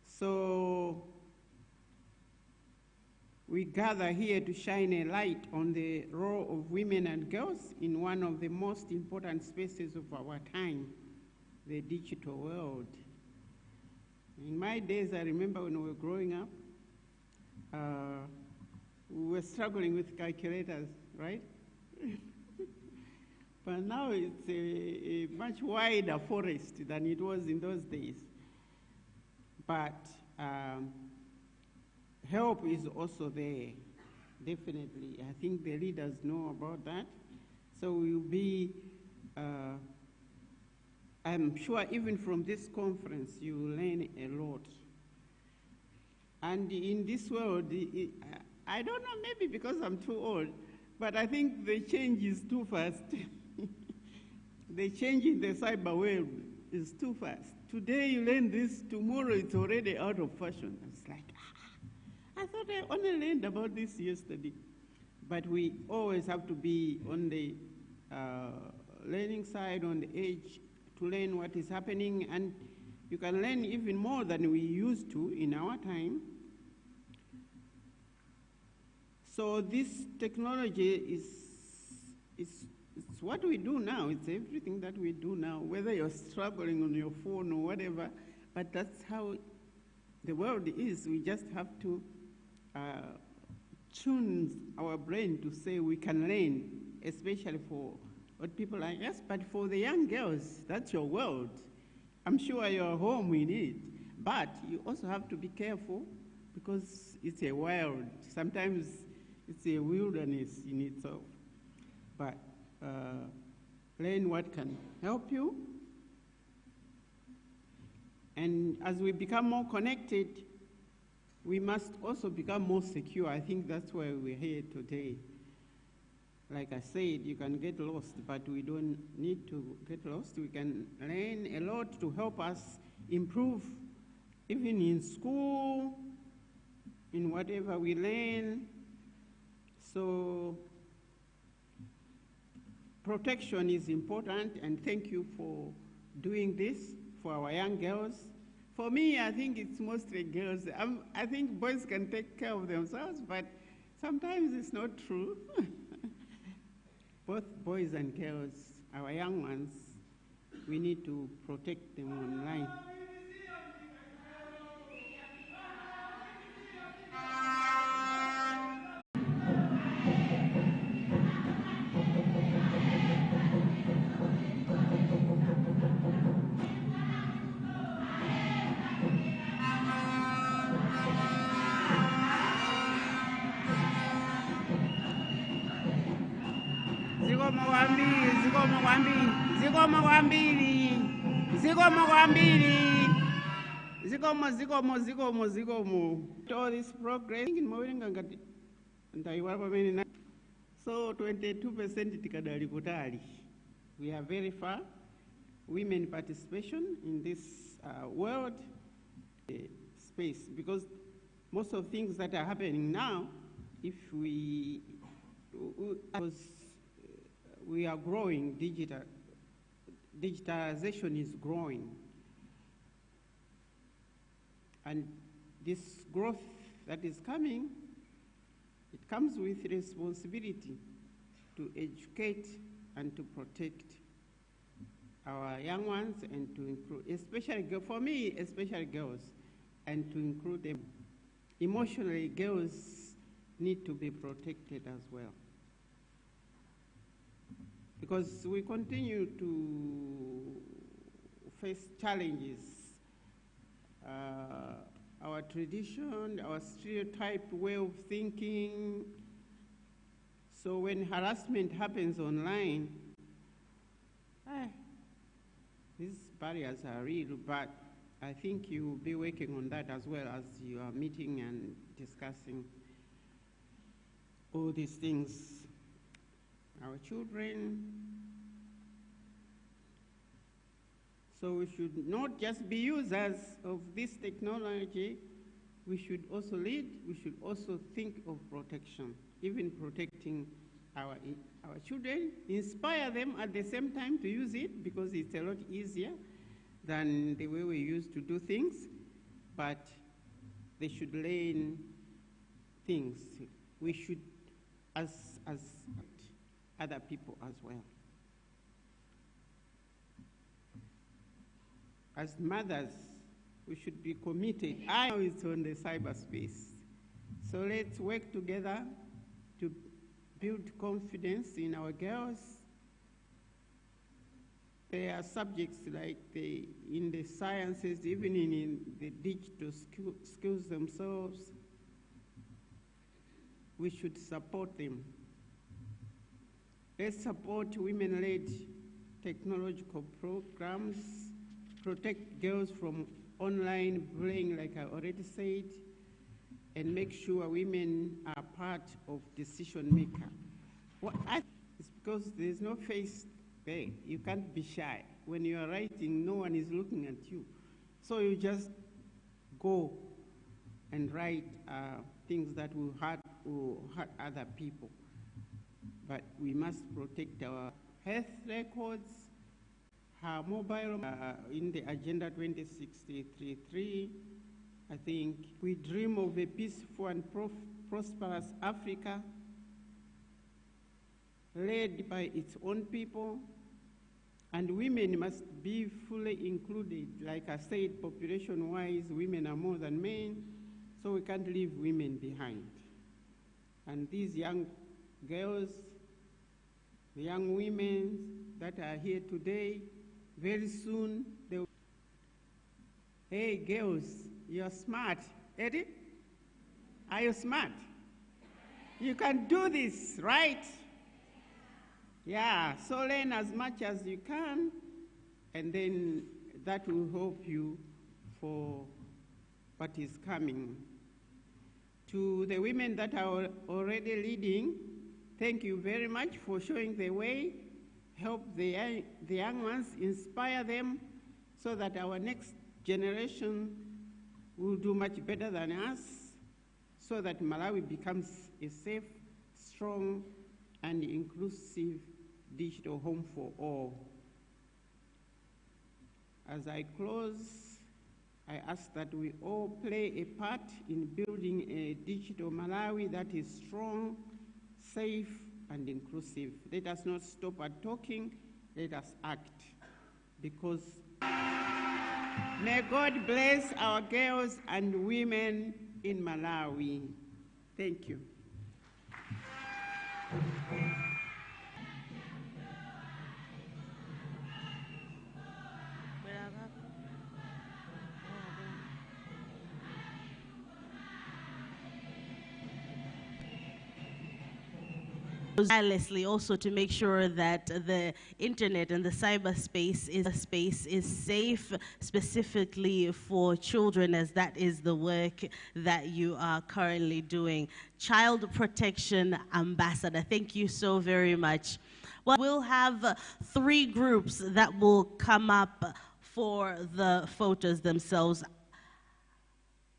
So we gather here to shine a light on the role of women and girls in one of the most important spaces of our time, the digital world. In my days, I remember when we were growing up, we were struggling with calculators, right? But now it's a much wider forest than it was in those days. But help is also there, definitely. I think the leaders know about that. So we'll be, I'm sure even from this conference, you will learn a lot. And in this world, I don't know, maybe because I'm too old, but I think the change is too fast. The change in the cyber world is too fast. Today you learn this, tomorrow it's already out of fashion. It's like, I thought I only learned about this yesterday. But we always have to be on the learning side, on the edge, to learn what is happening, and you can learn even more than we used to in our time. So this technology is what we do now. It's everything that we do now, whether you're struggling on your phone or whatever, but that's how the world is. We just have to tune our brain to say we can learn, especially for what people like us, but for the young girls, that's your world. I'm sure you're home in it, but you also have to be careful because it's a wild. Sometimes it's a wilderness in itself. But learn what can help you. And as we become more connected, we must also become more secure. I think that's why we're here today. Like I said, you can get lost, but we don't need to get lost. We can learn a lot to help us improve, even in school, in whatever we learn. So protection is important, and thank you for doing this for our young girls. For me, I think it's mostly girls. I think boys can take care of themselves, but sometimes it's not true. Both boys and girls, our young ones, we need to protect them online. Zikomo kwambili. All this progress in Mawinga so 22% tikadali kutali. We are very far. Women participation in this world space, because most of things that are happening now, if we are growing, digitalization is growing, and this growth that is coming, it comes with responsibility to educate and to protect our young ones, and to include, especially for me, especially girls, and to include them. Emotionally, girls need to be protected as well, because we continue to face challenges. Our tradition, our stereotype way of thinking. So when harassment happens online, these barriers are real, but I think you will be working on that as well as you are meeting and discussing all these things. Our children. So we should not just be users of this technology, we should also lead, we should also think of protection, even protecting our children, inspire them at the same time to use it, because it's a lot easier than the way we used to do things, but they should learn things. We should, as other people as well. As mothers, we should be committed. I know it's on the cyberspace. So let's work together to build confidence in our girls. There are subjects like in the sciences, even in the digital skills themselves. We should support them. Let's support women-led technological programs, protect girls from online bullying, like I already said, and make sure women are part of decision maker. It's because there's no face there. You can't be shy. When you are writing, no one is looking at you. So you just go and write things that will hurt other people. But we must protect our health records, her mobile, in the Agenda 2063, I think we dream of a peaceful and prosperous Africa led by its own people, and women must be fully included. Like I said, population-wise, women are more than men, so we can't leave women behind. And these young girls, the young women that are here today, very soon they will. Hey girls, you're smart. Eddie? Are you smart? You can do this, right? Yeah, so learn as much as you can, and then that will help you for what is coming. To the women that are already leading, thank you very much for showing the way. Help the young ones, inspire them, so that our next generation will do much better than us, so that Malawi becomes a safe, strong, and inclusive digital home for all. As I close, I ask that we all play a part in building a digital Malawi that is strong, safe, and inclusive. Let us not stop at talking, let us act. Because may God bless our girls and women in Malawi. Thank you. tirelessly also to make sure that the internet and the cyberspace is safe, specifically for children, as that is the work that you are currently doing. Child Protection Ambassador, thank you so very much. Well, we'll have 3 groups that will come up for the photos themselves.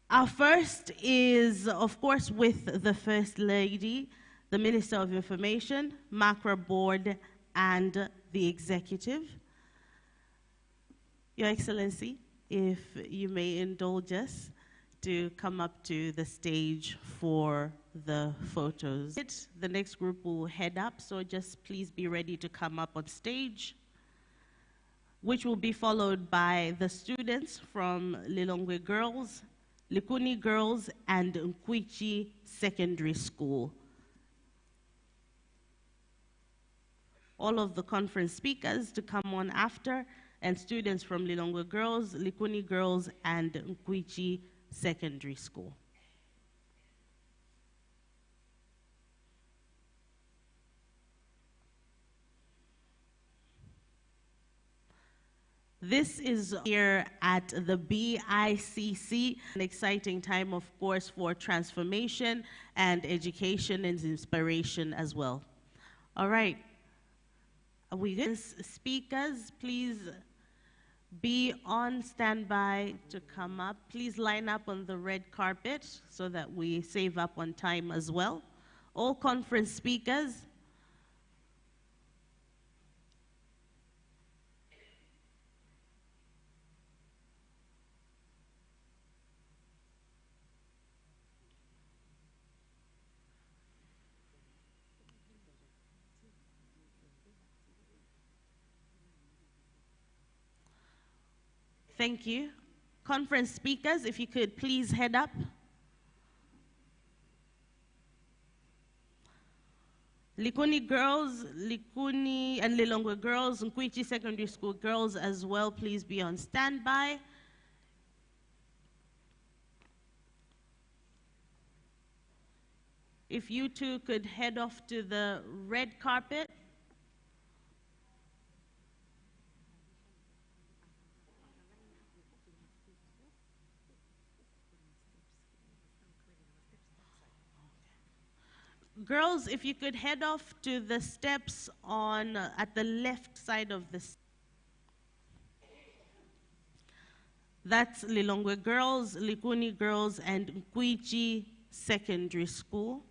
Our first is, of course, with the First Lady, the Minister of Information, MACRA Board, and the Executive. Your Excellency, if you may indulge us to come up to the stage for the photos. The next group will head up, so just please be ready to come up on stage, which will be followed by the students from Lilongwe Girls, Likuni Girls, and Nkwichi Secondary School. All of the conference speakers to come on after, and students from Lilongwe Girls, Likuni Girls, and Nkwichi Secondary School. This is here at the BICC, an exciting time, of course, for transformation and education and inspiration as well. All right. Are we good? Speakers, please be on standby to come up. Please line up on the red carpet so that we save up on time as well. All conference speakers, thank you. Conference speakers, if you could please head up. Likuni Girls, Likuni and Lilongwe Girls, Nkwichi Secondary School Girls as well, please be on standby. If you two could head off to the red carpet. Girls, if you could head off to the steps on at the left side of the. That's Lilongwe Girls, Likuni Girls, and Nkwichi Secondary School.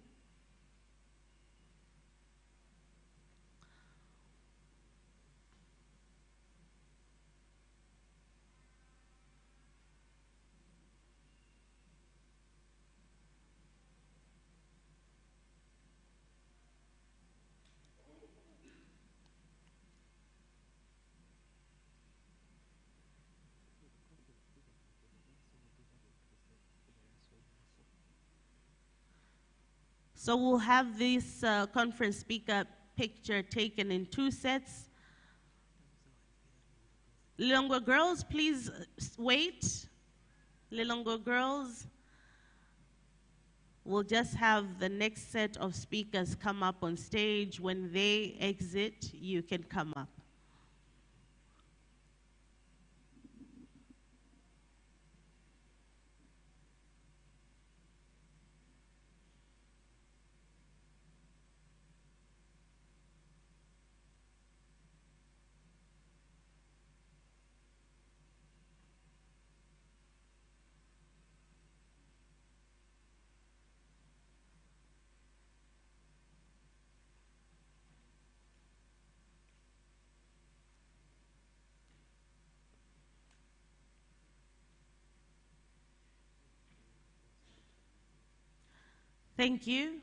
So we'll have this conference speaker picture taken in 2 sets. Lilongwe Girls, please wait. Lilongwe Girls, we'll just have the next set of speakers come up on stage. When they exit, you can come up. Thank you.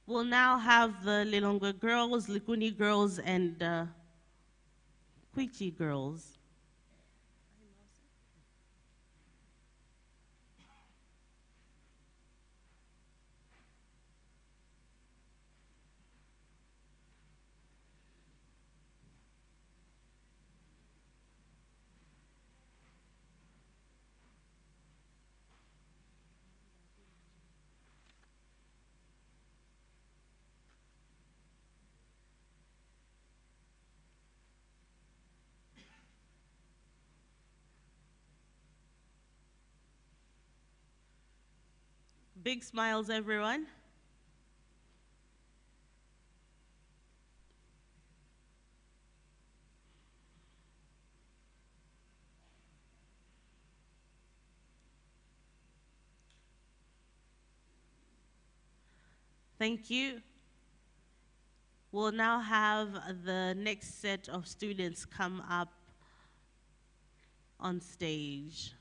We'll now have the Lilongwe Girls, Likuni Girls, and Nkwichi Girls. Big smiles, everyone. Thank you. We'll now have the next set of students come up on stage.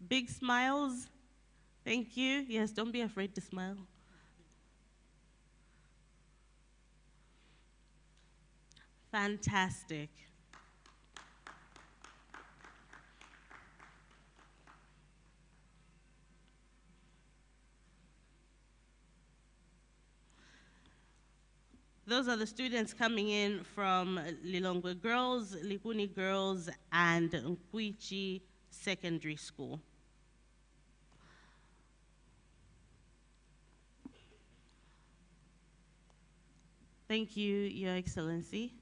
Big smiles. Thank you. Yes, don't be afraid to smile. Fantastic. Those are the students coming in from Lilongwe Girls, Likuni Girls, and Nkwichi Secondary School. Thank you, Your Excellency.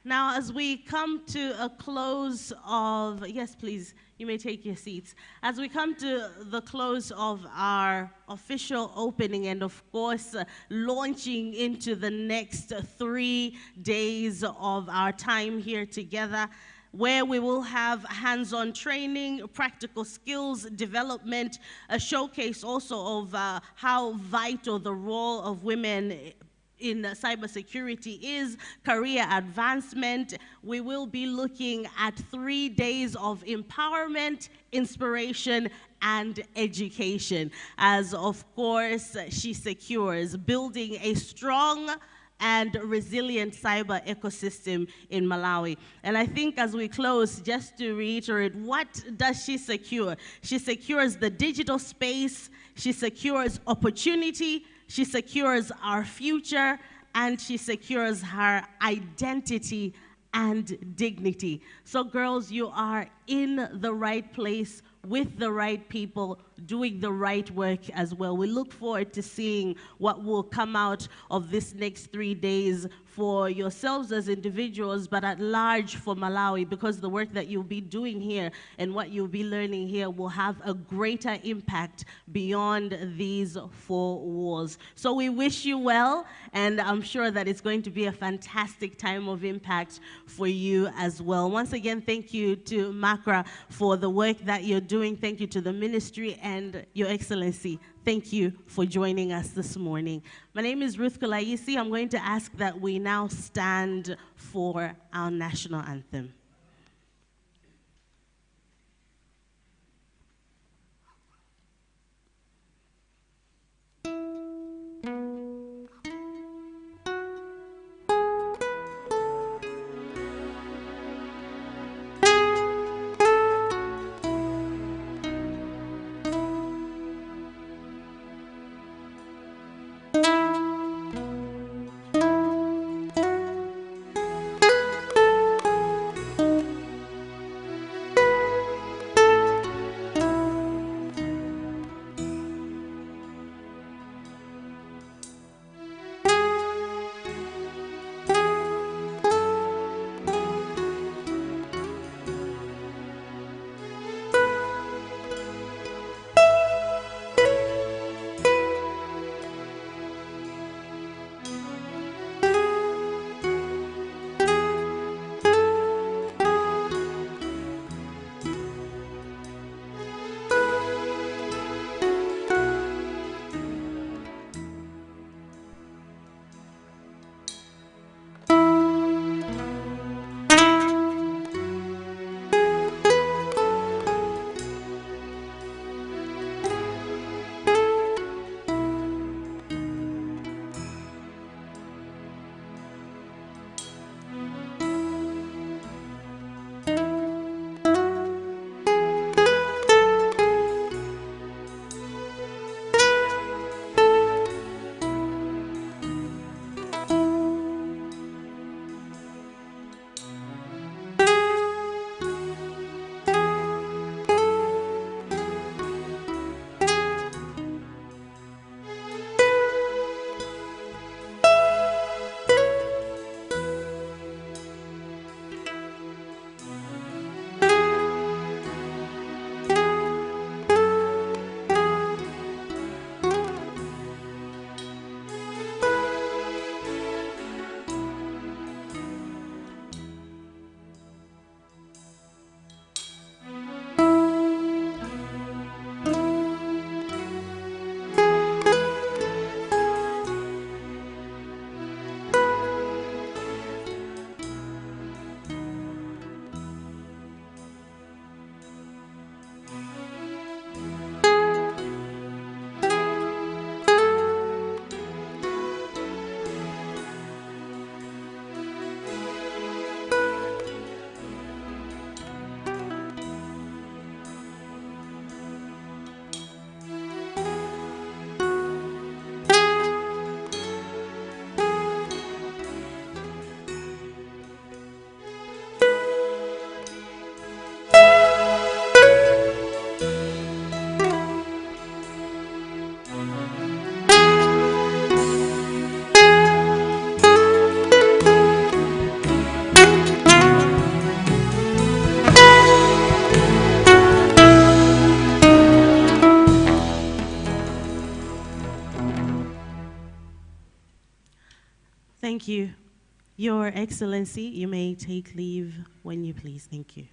Now, as we come to a close of, yes, please, you may take your seats. As we come to the close of our official opening and, of course, launching into the next 3 days of our time here together, where we will have hands-on training, practical skills development, a showcase also of how vital the role of women in cybersecurity is, career advancement. We will be looking at 3 days of empowerment, inspiration, and education, as of course she secures building a strong and resilient cyber ecosystem in Malawi. And I think as we close, just to reiterate, what does she secure? She secures the digital space, she secures opportunity, she secures our future, and she secures her identity and dignity. So girls, you are in the right place with the right people, doing the right work as well. We look forward to seeing what will come out of this next 3 days for yourselves as individuals, but at large for Malawi, because the work that you'll be doing here and what you'll be learning here will have a greater impact beyond these 4 walls. So we wish you well, and I'm sure that it's going to be a fantastic time of impact for you as well. Once again, thank you to Makra for the work that you're doing. Thank you to the ministry and Your Excellency. Thank you for joining us this morning. My name is Ruth Kulaisi. I'm going to ask that we now stand for our national anthem. Thank you. Your Excellency, you may take leave when you please. Thank you.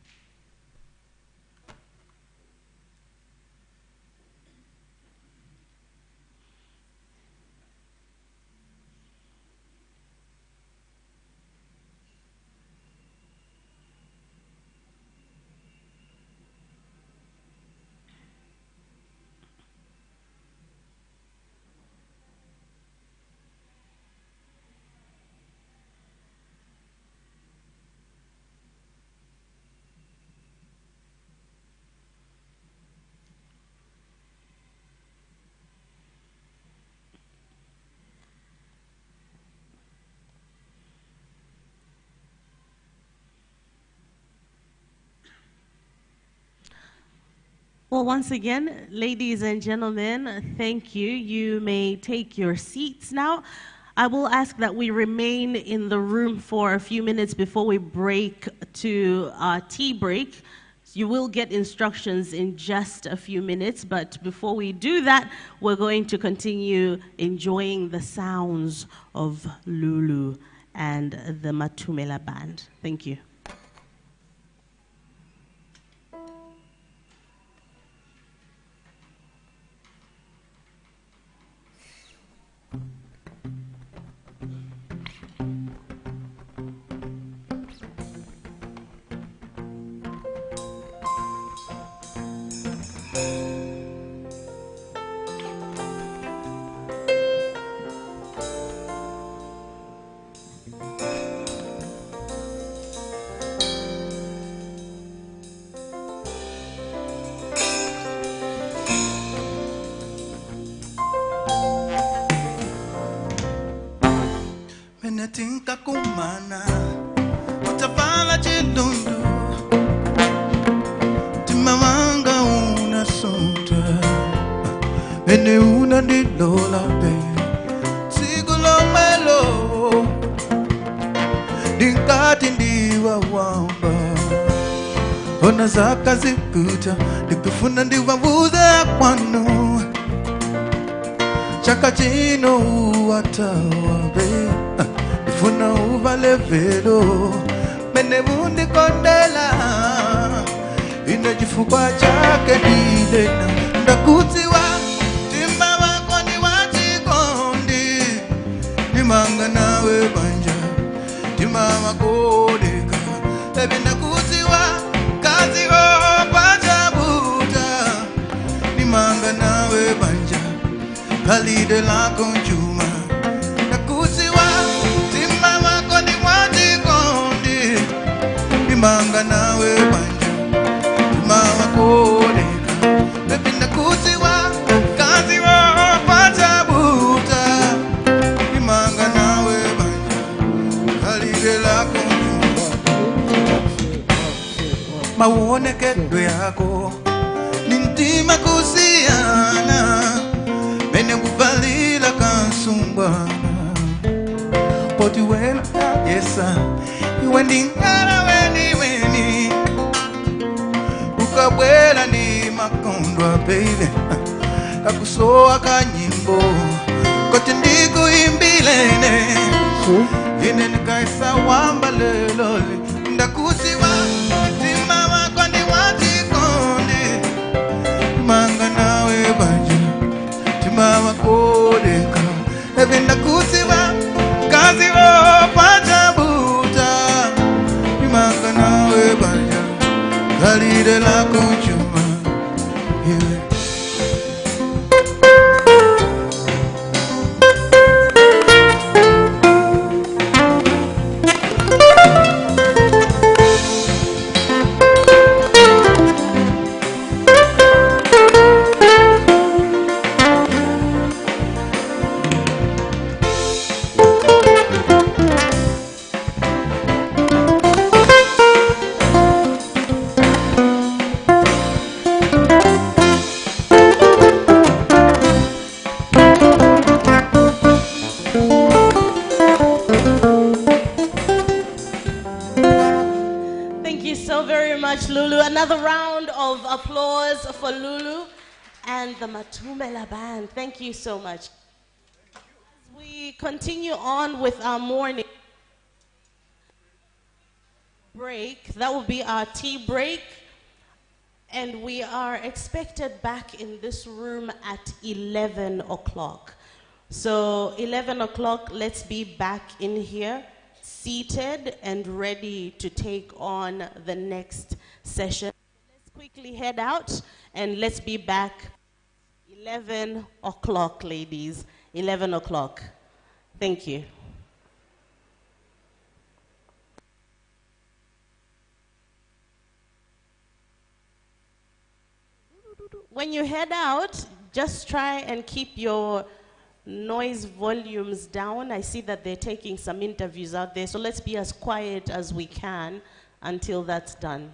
Well, once again, ladies and gentlemen, thank you. You may take your seats now. I will ask that we remain in the room for a few minutes before we break to our tea break. You will get instructions in just a few minutes, but before we do that, we're going to continue enjoying the sounds of Lulu and the Matumela Band. Thank you. Menetinka kumana utapala chidundu timamanga una sonta mene una dilola be sigulo melo dinkati ndiwa wamba ona zaka zikuta dikufuna ndiwa wuza kwanu chakachino watawa be funa uvalevelo mene bundi kondela inajifukwa chake dilena ndakutiwa timba wako ni wachikondi nimanga nawe banja timba wakodeka ebi ndakutiwa kazi pachabuta nimanga nawe banja kalide la konjuma ndakutiwa manga nawe banja mama koleka bebinda kuziwa kazi wa pachabuta manga nawe banja kalile lako mauone kedo yako nintima kusiana mene kuvalila kansumbana poti wena yesa iwendingara weni ukabwela ni makondwa baby kakusoa kanyimbo kote ndiku imbilene ine nikaisa wamba leloli ndakusiwa tima wako ni wachikondi manga nawe banja tima wako deka ebi ndakusiwa kazi pachabuta imanga nawe banja kalide la konjuma yeah. Another round of applause for Lulu and the Matumela Band. Thank you so much. As we We continue on with our morning break. That will be our tea break. And we are expected back in this room at 11 o'clock. So 11 o'clock, let's be back in here, seated and ready to take on the next session. Let's quickly head out and let's be back 11 o'clock, ladies. 11 o'clock. Thank you. When you head out, just try and keep your noise volumes down. I see that they're taking some interviews out there, so let's be as quiet as we can until that's done.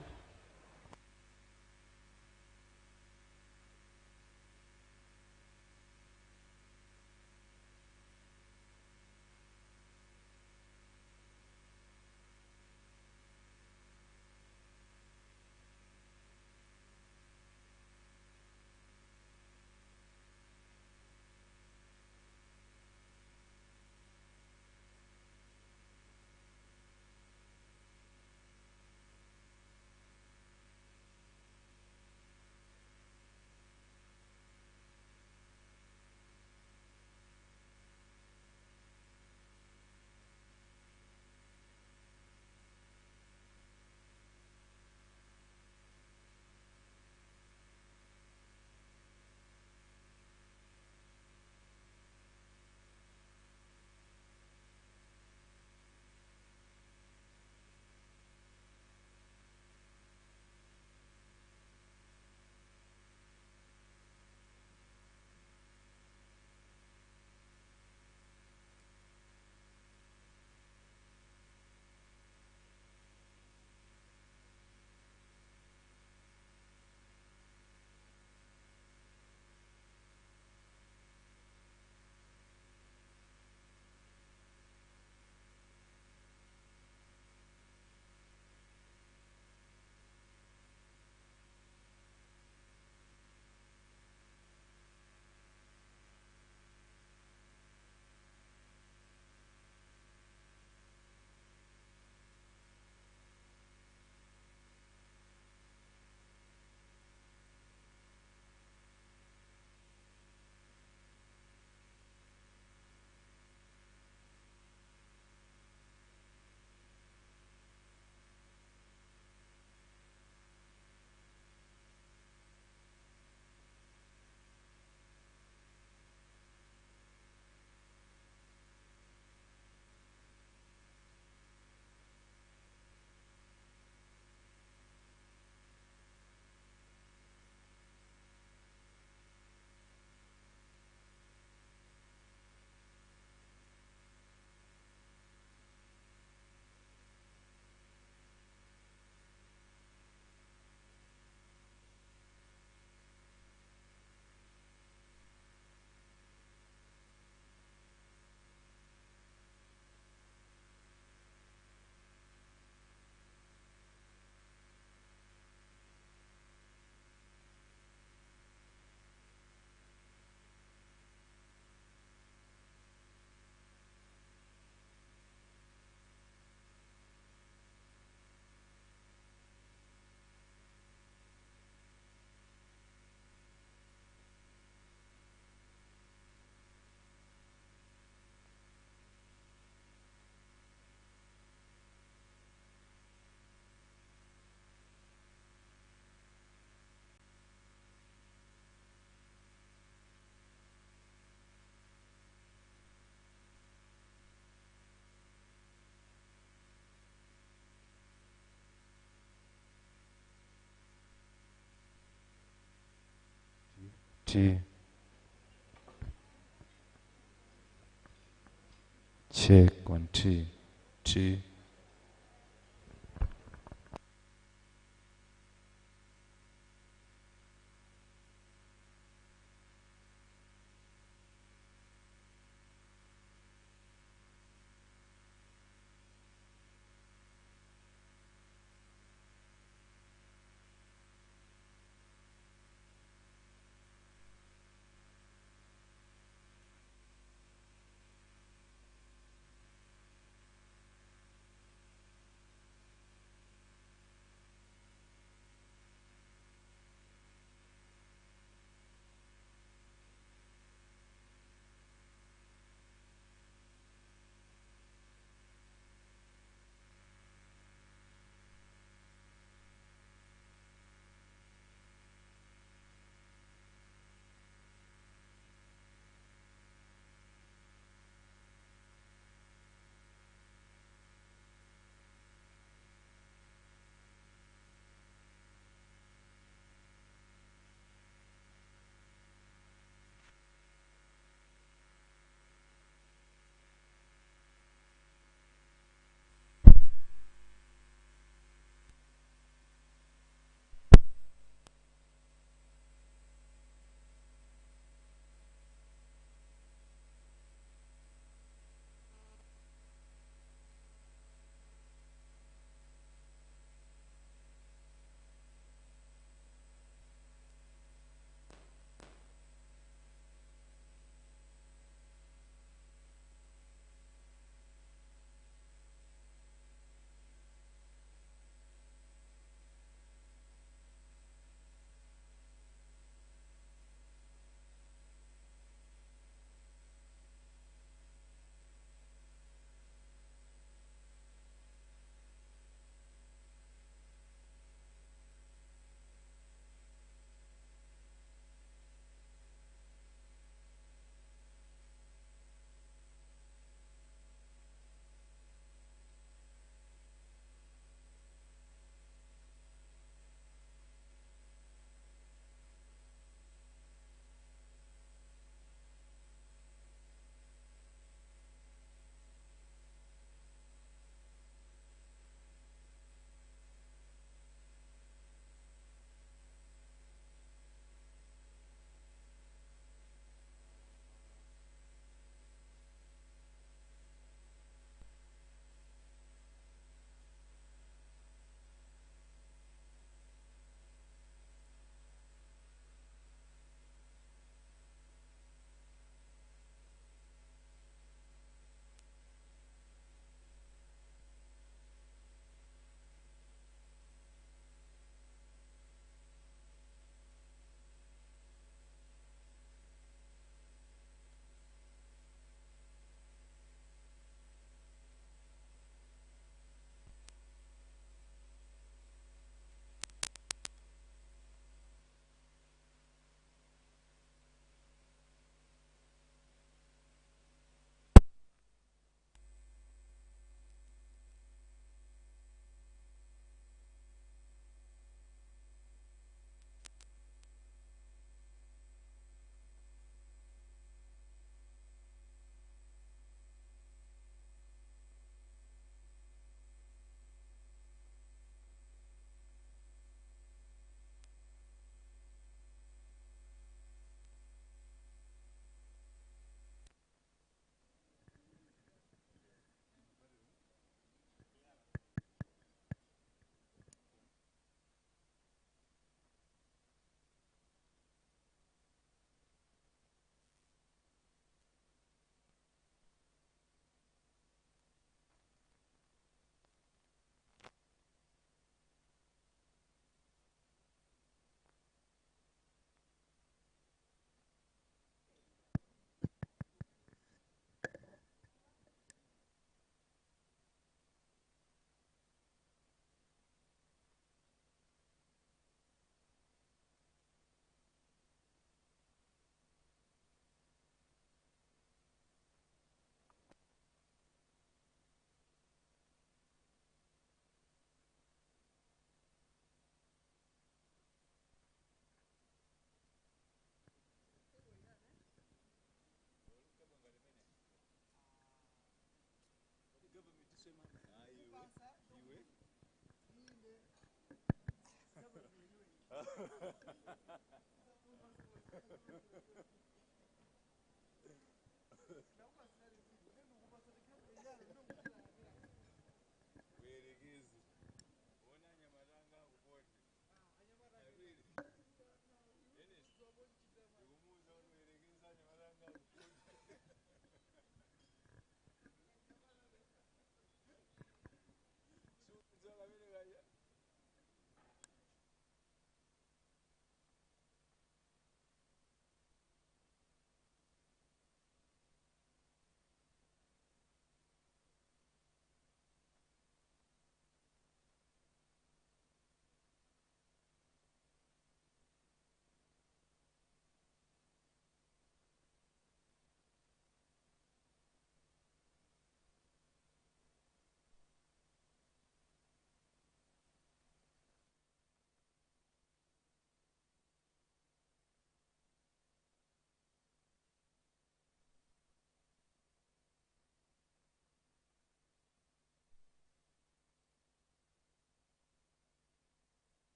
T. Check 1 2 2.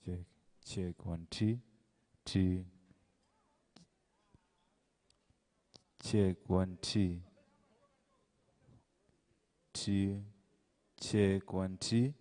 Check, check, 1, 2, 2. Check, 1, 2. 2. Check, 1, 2.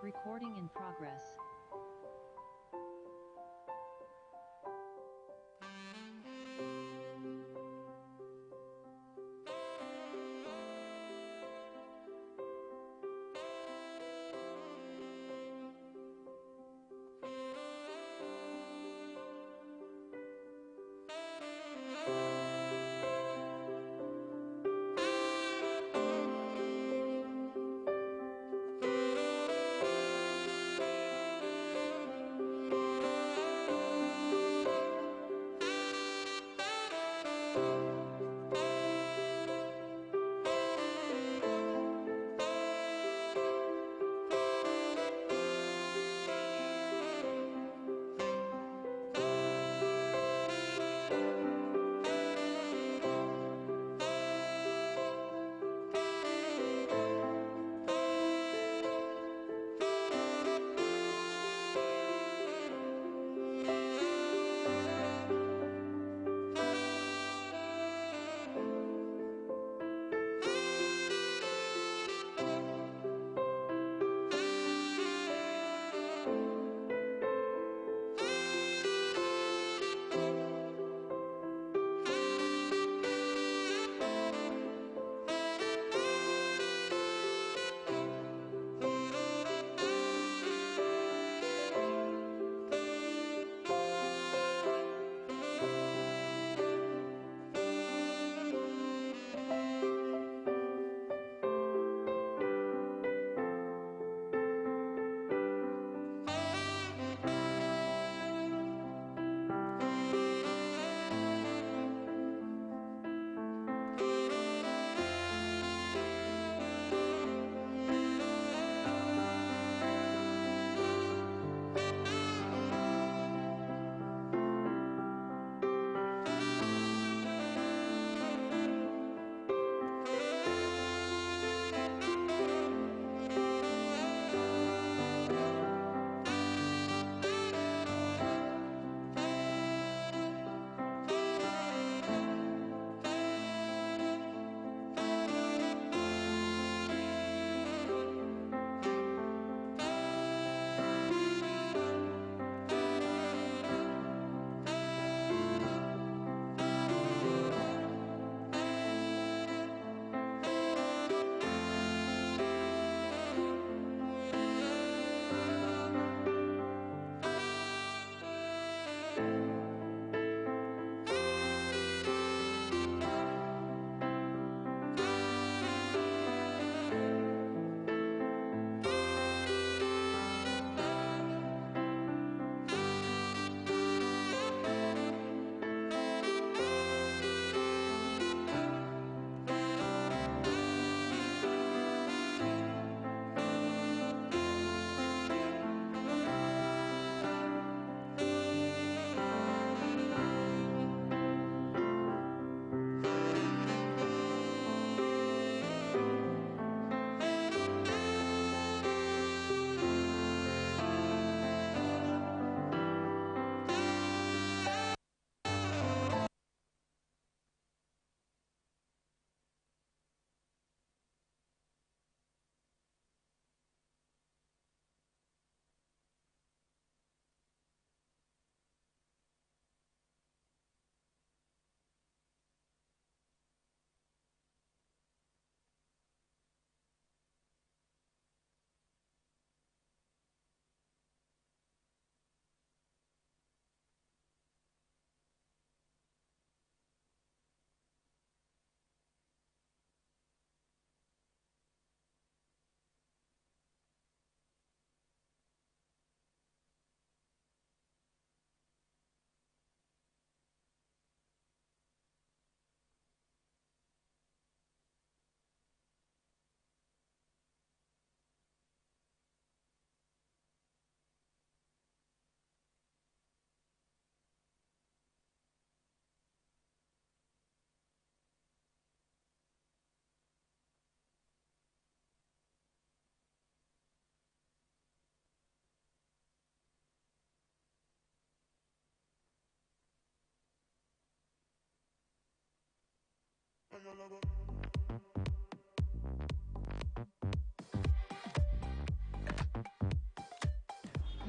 Recording in progress.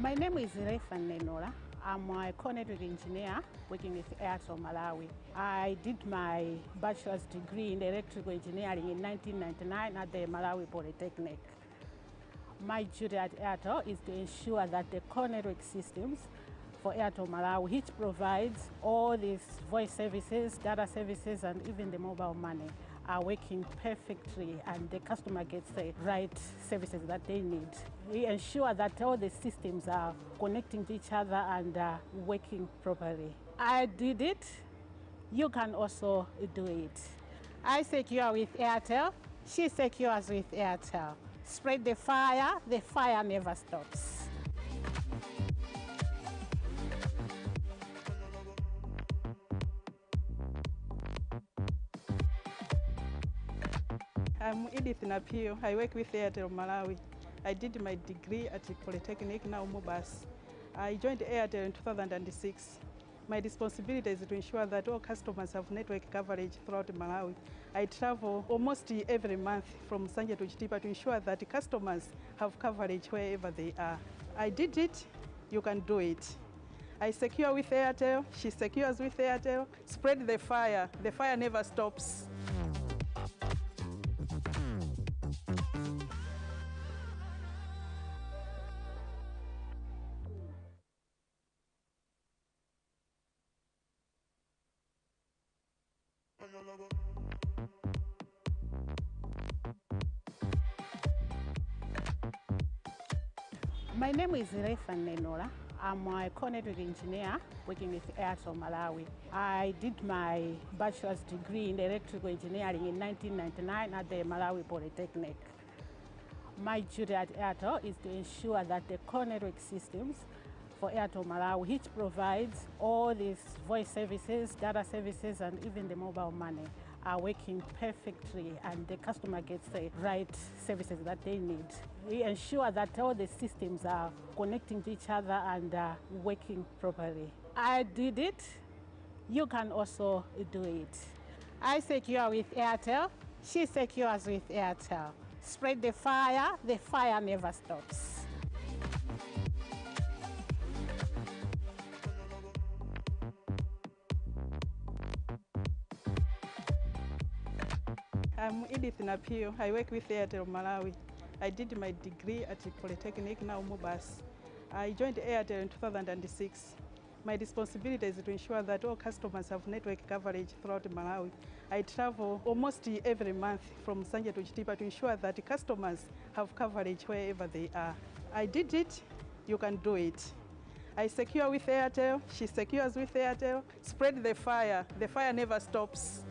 My name is Nenola. I'm a co-network engineer working with Airtel Malawi. I did my bachelor's degree in electrical engineering in 1999 at the Malawi Polytechnic. My duty at Airtel is to ensure that the core network systems for Airtel Malawi, which provides all these voice services, data services, and even the mobile money, are working perfectly and the customer gets the right services that they need. We ensure that all the systems are connecting to each other and working properly. I did it. You can also do it. I secure with Airtel. She secures with Airtel. Spread the fire never stops. I'm Edith Napio. I work with Airtel Malawi. I did my degree at the Polytechnic, now Mobas. I joined Airtel in 2006. My responsibility is to ensure that all customers have network coverage throughout Malawi. I travel almost every month from Sanje to Chitipa to ensure that customers have coverage wherever they are. I did it, you can do it. I secure with Airtel, she secures with Airtel. Spread the fire never stops. My name is Nenola. I'm a co-network engineer working with Airtel Malawi. I did my bachelor's degree in electrical engineering in 1999 at the Malawi Polytechnic. My duty at Airtel is to ensure that the core network systems for Airtel Malawi, which provides all these voice services, data services, and even the mobile money, are working perfectly and the customer gets the right services that they need. We ensure that all the systems are connecting to each other and working properly. I did it. You can also do it. I secure with Airtel. She secures with Airtel. Spread the fire never stops. I'm Edith Napio. I work with Airtel Malawi. I did my degree at the Polytechnic, now Mobas. I joined Airtel in 2006. My responsibility is to ensure that all customers have network coverage throughout Malawi. I travel almost every month from Sanje to Chitipa to ensure that customers have coverage wherever they are. I did it, you can do it. I secure with Airtel, she secures with Airtel. Spread the fire never stops.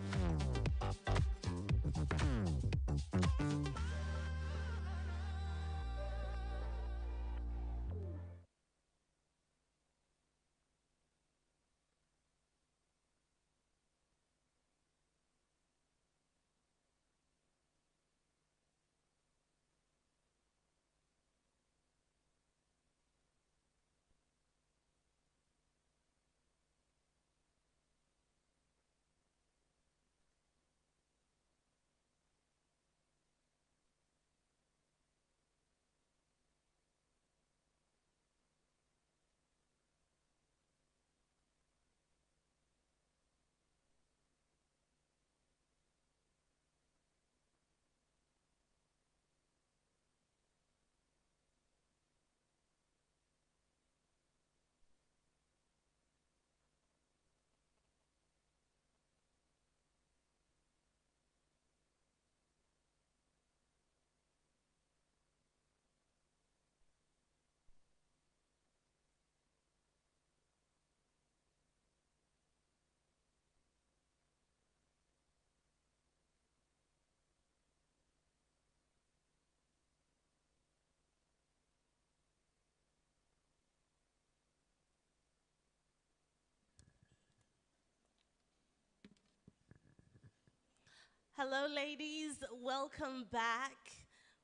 Hello, ladies. Welcome back.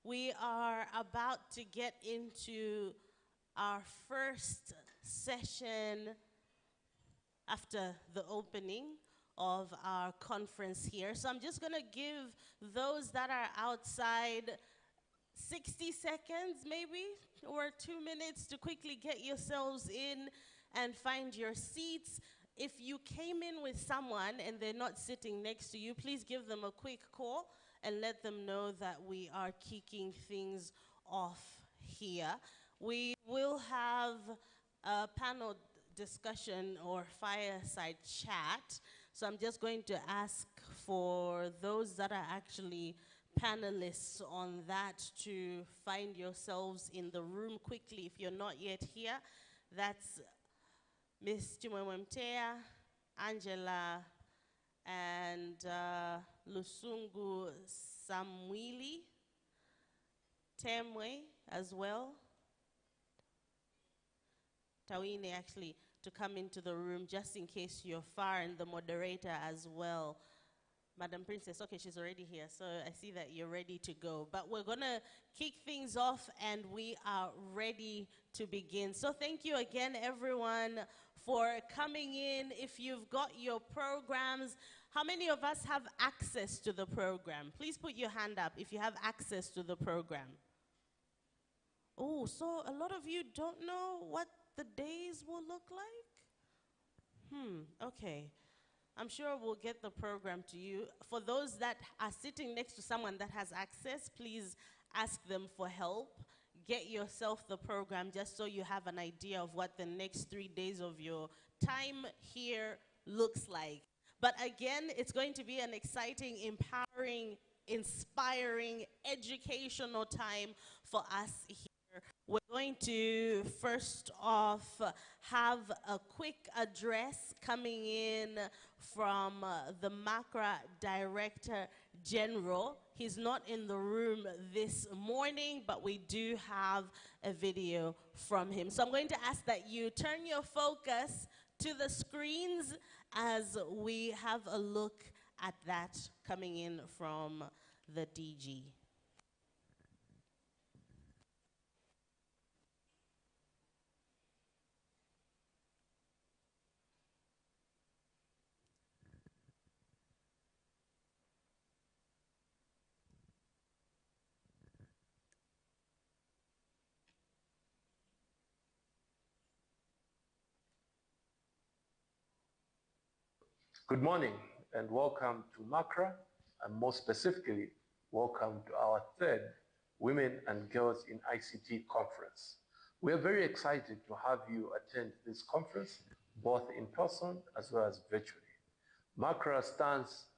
We are about to get into our first session after the opening of our conference here. So I'm just going to give those that are outside 60 seconds maybe, or 2 minutes to quickly get yourselves in and find your seats. If you came in with someone and they're not sitting next to you, please give them a quick call and let them know that we are kicking things off here. We will have a panel discussion or fireside chat. So I'm just going to ask for those that are actually panelists on that to find yourselves in the room quickly if you're not yet here. That's Ms. Chimwemwemtea, Angela, and Lusungu Samwili, Temwe as well. Tawine actually to come into the room just in case you're far, and the moderator as well. Madam Princess, okay, she's already here, so I see that you're ready to go. But we're gonna kick things off and we are ready to begin. So thank you again, everyone, for coming in. If you've got your programs, how many of us have access to the program? Please put your hand up if you have access to the program. Oh, so a lot of you don't know what the days will look like? Okay. I'm sure we'll get the program to you. For those that are sitting next to someone that has access, please ask them for help. Get yourself the program just so you have an idea of what the next 3 days of your time here looks like. But again, it's going to be an exciting, empowering, inspiring, educational time for us here. We're going to first off have a quick address coming in from the MACRA Director General. He's not in the room this morning, but we do have a video from him. So I'm going to ask that you turn your focus to the screens as we have a look at that coming in from the DG. Good morning and welcome to MACRA, and more specifically, welcome to our third Women and Girls in ICT conference. We are very excited to have you attend this conference, both in person as well as virtually. MACRA stands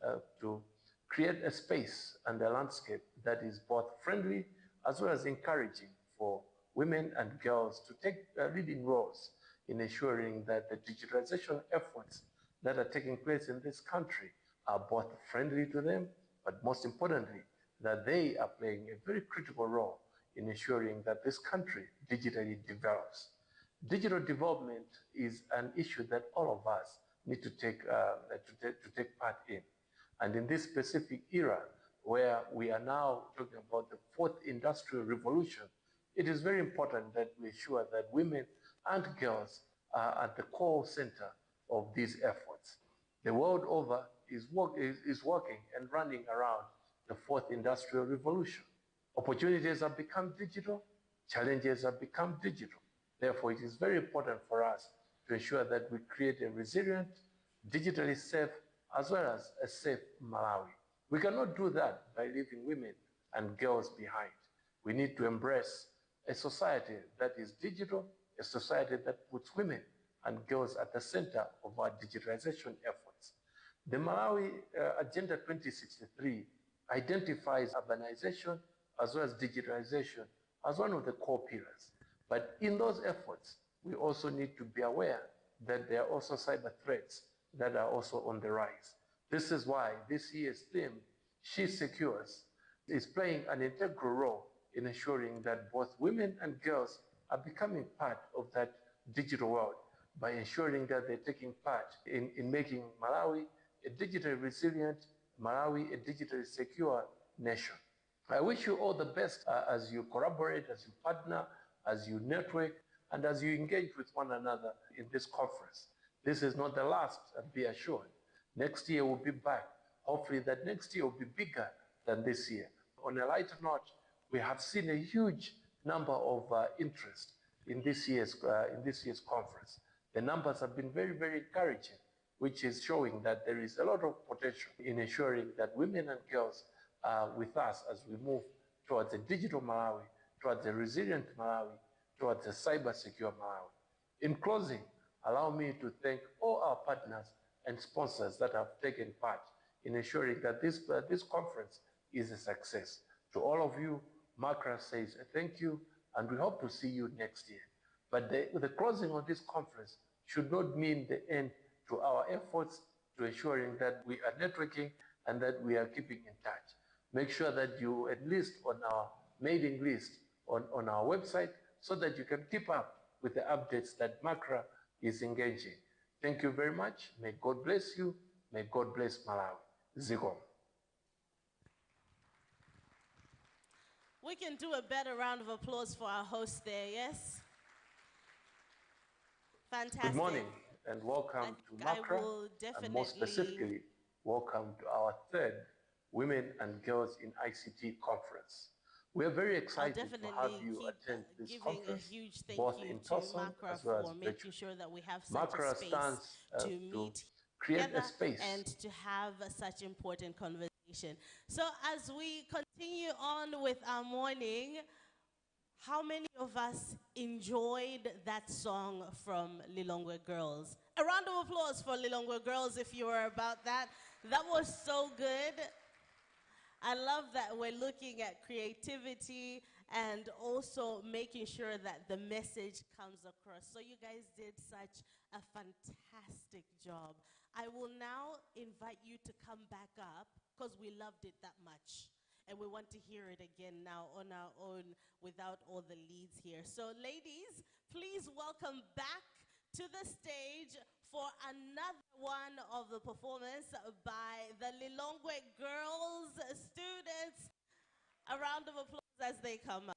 to create a space and a landscape that is both friendly as well as encouraging for women and girls to take leading roles in ensuring that the digitalization efforts that are taking place in this country are both friendly to them, but most importantly, that they are playing a very critical role in ensuring that this country digitally develops. Digital development is an issue that all of us need to take part in. And in this specific era, where we are now talking about the fourth industrial revolution, it is very important that we ensure that women and girls are at the core center of these efforts. The world over is working and running around the fourth industrial revolution. Opportunities have become digital, challenges have become digital. Therefore, it is very important for us to ensure that we create a resilient, digitally safe, as well as a safe Malawi. We cannot do that by leaving women and girls behind. We need to embrace a society that is digital, a society that puts women and girls at the center of our digitalization efforts. The Malawi Agenda 2063 identifies urbanization as well as digitalization as one of the core pillars. But in those efforts, we also need to be aware that there are also cyber threats that are also on the rise. This is why this year's theme, She Secures, is playing an integral role in ensuring that both women and girls are becoming part of that digital world, by ensuring that they're taking part in making Malawi a digitally resilient, Malawi a digitally secure nation. I wish you all the best as you collaborate, as you partner, as you network, and as you engage with one another in this conference. This is not the last, be assured. Next year we'll be back. Hopefully that next year will be bigger than this year. On a lighter note, We have seen a huge number of interest in this year's conference. The numbers have been very, very encouraging, which is showing that there is a lot of potential in ensuring that women and girls are with us as we move towards a digital Malawi, towards a resilient Malawi, towards a cyber-secure Malawi. In closing, allow me to thank all our partners and sponsors that have taken part in ensuring that this conference is a success. To all of you, Makra says thank you, and we hope to see you next year. But the closing of this conference should not mean the end to our efforts to ensuring that we are networking and that we are keeping in touch. Make sure that you enlist on our mailing list on our website so that you can keep up with the updates that Makra is engaging. Thank you very much. May God bless you. May God bless Malawi. Ziko. We can do a better round of applause for our host there, yes? Fantastic. Good morning and welcome to Makra, and more specifically, welcome to our third Women and Girls in ICT conference. We are very excited to have you attend this conference, both in person as well as virtually. Sure that we have such Makra a space stands to meet create a space and to have such important conversation. So as we continue on with our morning, how many of us enjoyed that song from Lilongwe Girls? A round of applause for Lilongwe Girls if you were about that. That was so good. I love that we're looking at creativity and also making sure that the message comes across. So you guys did such a fantastic job. I will now invite you to come back up because we loved it that much. And we want to hear it again now on our own without all the leads here. So ladies, please welcome back to the stage for another one of the performance by the Lilongwe Girls students. A round of applause as they come up.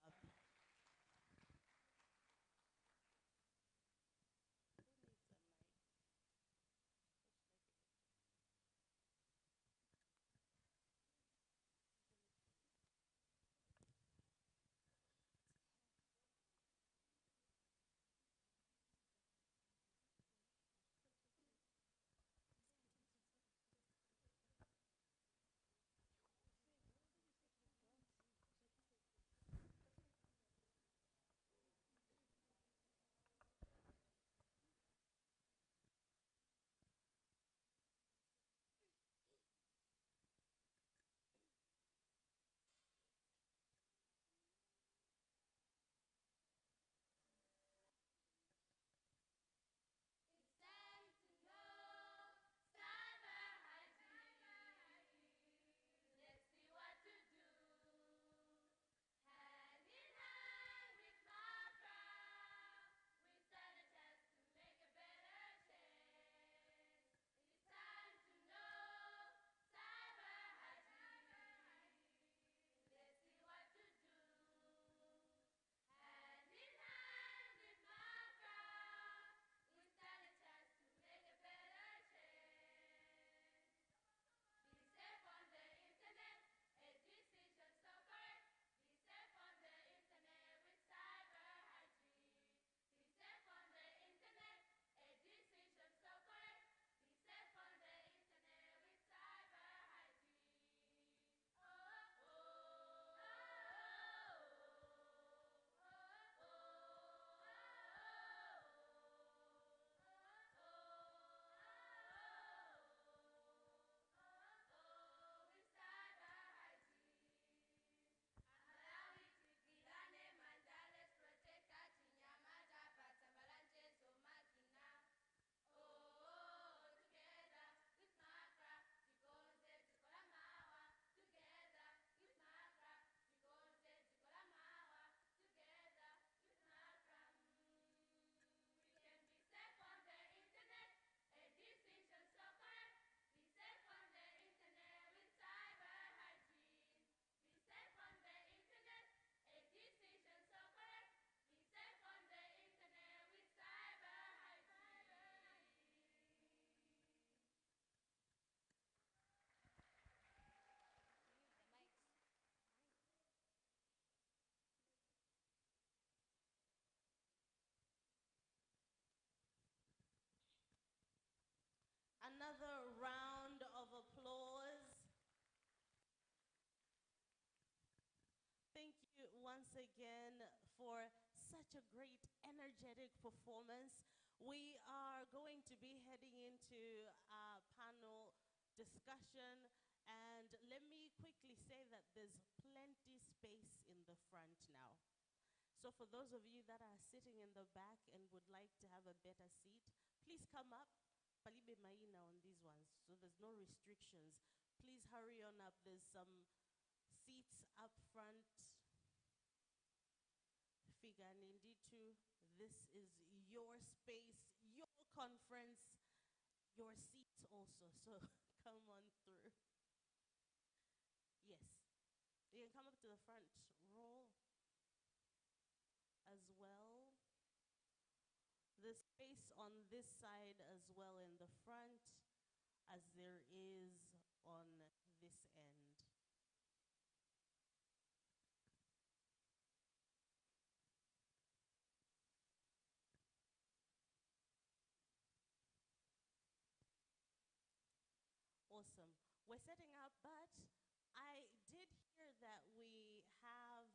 once again for such a great, energetic performance. We are going to be heading into our panel discussion, and let me quickly say that there's plenty space in the front now. So for those of you that are sitting in the back and would like to have a better seat, please come up. Palibe maina on these ones, so there's no restrictions. Please hurry on up. There's some seats up front. Figure indeed too. This is your space, your conference, your seats also. So come on through. Yes, you can come up to the front row as well. The space on this side as well in the front as there is on this end. Awesome. We're setting up, but I did hear that we have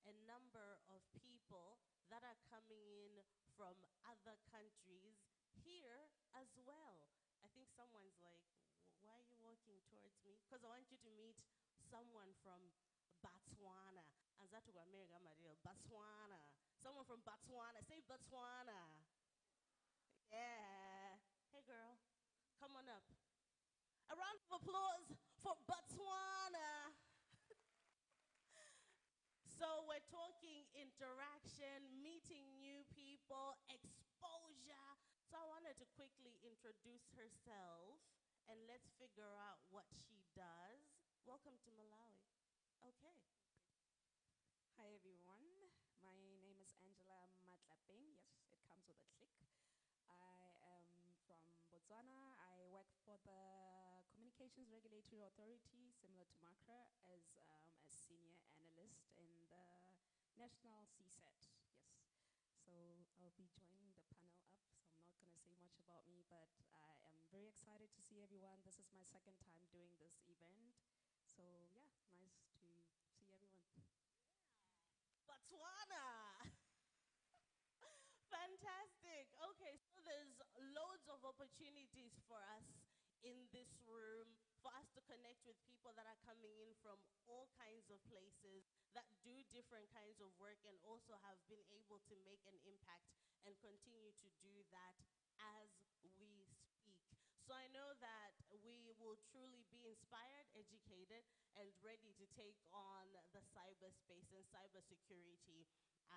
a number of people that are coming in from other countries here as well. I think someone's like, why are you walking towards me? Because I want you to meet someone from Botswana. And that's what America, Botswana. Someone from Botswana. Say Botswana. Yeah. Hey, girl. Come on up. A round of applause for Botswana. So we're talking interaction, meeting new people, exposure. So I wanted to quickly introduce herself, and let's figure out what she does. Welcome to Malawi. Okay. Hi, everyone. My name is Angela Matlapeng. Yes, it comes with a click. I am from Botswana. I work for the Communications Regulatory Authority, similar to MACRA, as a senior analyst in the National CSAT. Yes. So I'll be joining the panel up, so I'm not going to say much about me, but I am very excited to see everyone. This is my second time doing this event. So yeah, nice to see everyone. Yeah. Botswana! Fantastic. Okay, so there's loads of opportunities for us in this room, for us to connect with people that are coming in from all kinds of places that do different kinds of work and also have been able to make an impact and continue to do that as we speak. So I know that we will truly be inspired, educated, and ready to take on the cyberspace and cybersecurity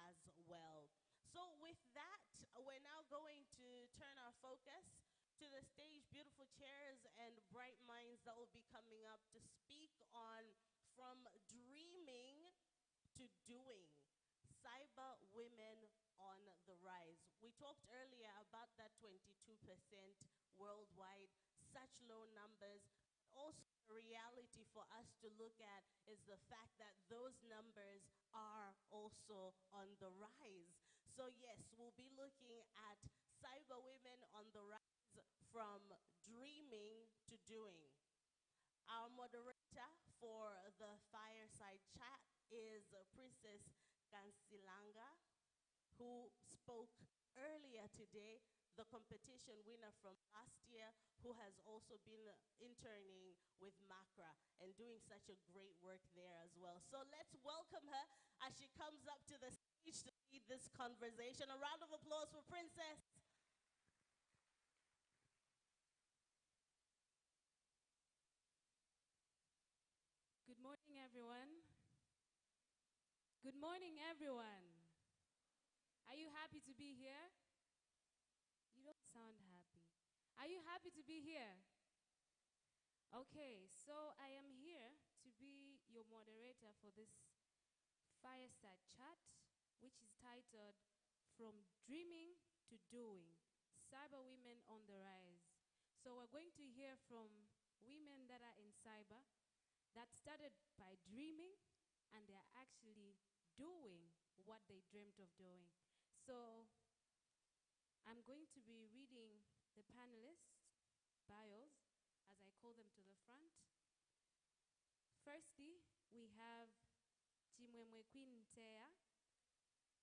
as well. So with that, we're now going to turn our focus to the stage, beautiful chairs and bright minds that will be coming up to speak on from dreaming to doing, cyber women on the rise. We talked earlier about that 22% worldwide, such low numbers. Also, the reality for us to look at is the fact that those numbers are also on the rise. So yes, we'll be looking at cyber women on the rise from dreaming to doing. Our moderator for the Fireside chat is Princess Kansilanga, who spoke earlier today, the competition winner from last year, who has also been interning with MACRA and doing such a great work there as well. So let's welcome her as she comes up to the stage to lead this conversation. A round of applause for Princess. Good morning, everyone. Good morning, everyone. Are you happy to be here? You don't sound happy. Are you happy to be here? Okay, so I am here to be your moderator for this Fireside chat, which is titled From Dreaming to Doing, Cyber Women on the Rise. So we're going to hear from women that are in cyber that started by dreaming and they're actually doing what they dreamt of doing. So I'm going to be reading the panelists' bios as I call them to the front. Firstly, we have Chimwemwe Queen Ntea,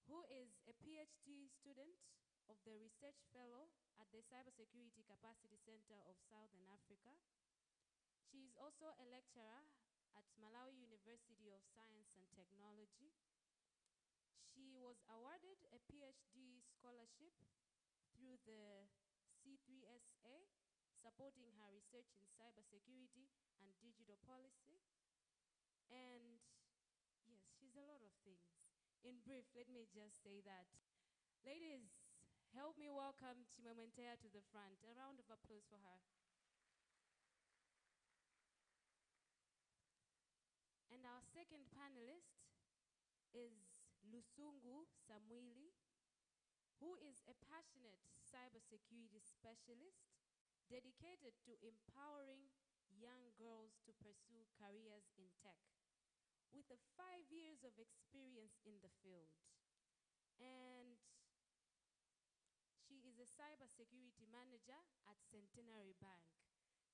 who is a PhD student of the Research Fellow at the Cybersecurity Capacity Center of Southern Africa. She is also a lecturer at Malawi University of Science and Technology. She was awarded a PhD scholarship through the C3SA, supporting her research in cybersecurity and digital policy. And yes, she's a lot of things. In brief, let me just say that. Ladies, help me welcome Chimwemwe Ntea to the front. A round of applause for her. And our second panelist is Lusungu Samwili, who is a passionate cybersecurity specialist dedicated to empowering young girls to pursue careers in tech, with 5 years of experience in the field. And she is a cybersecurity manager at Centenary Bank.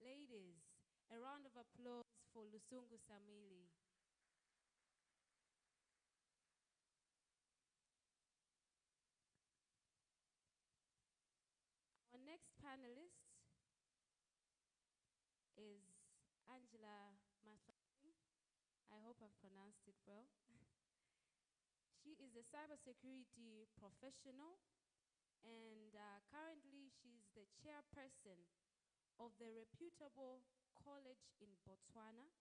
Ladies, a round of applause for Lusungu Samwili. Our next panelist is Angela Mathaping. I hope I've pronounced it well. She is a cybersecurity professional, and currently she's the chairperson of the reputable college in Botswana,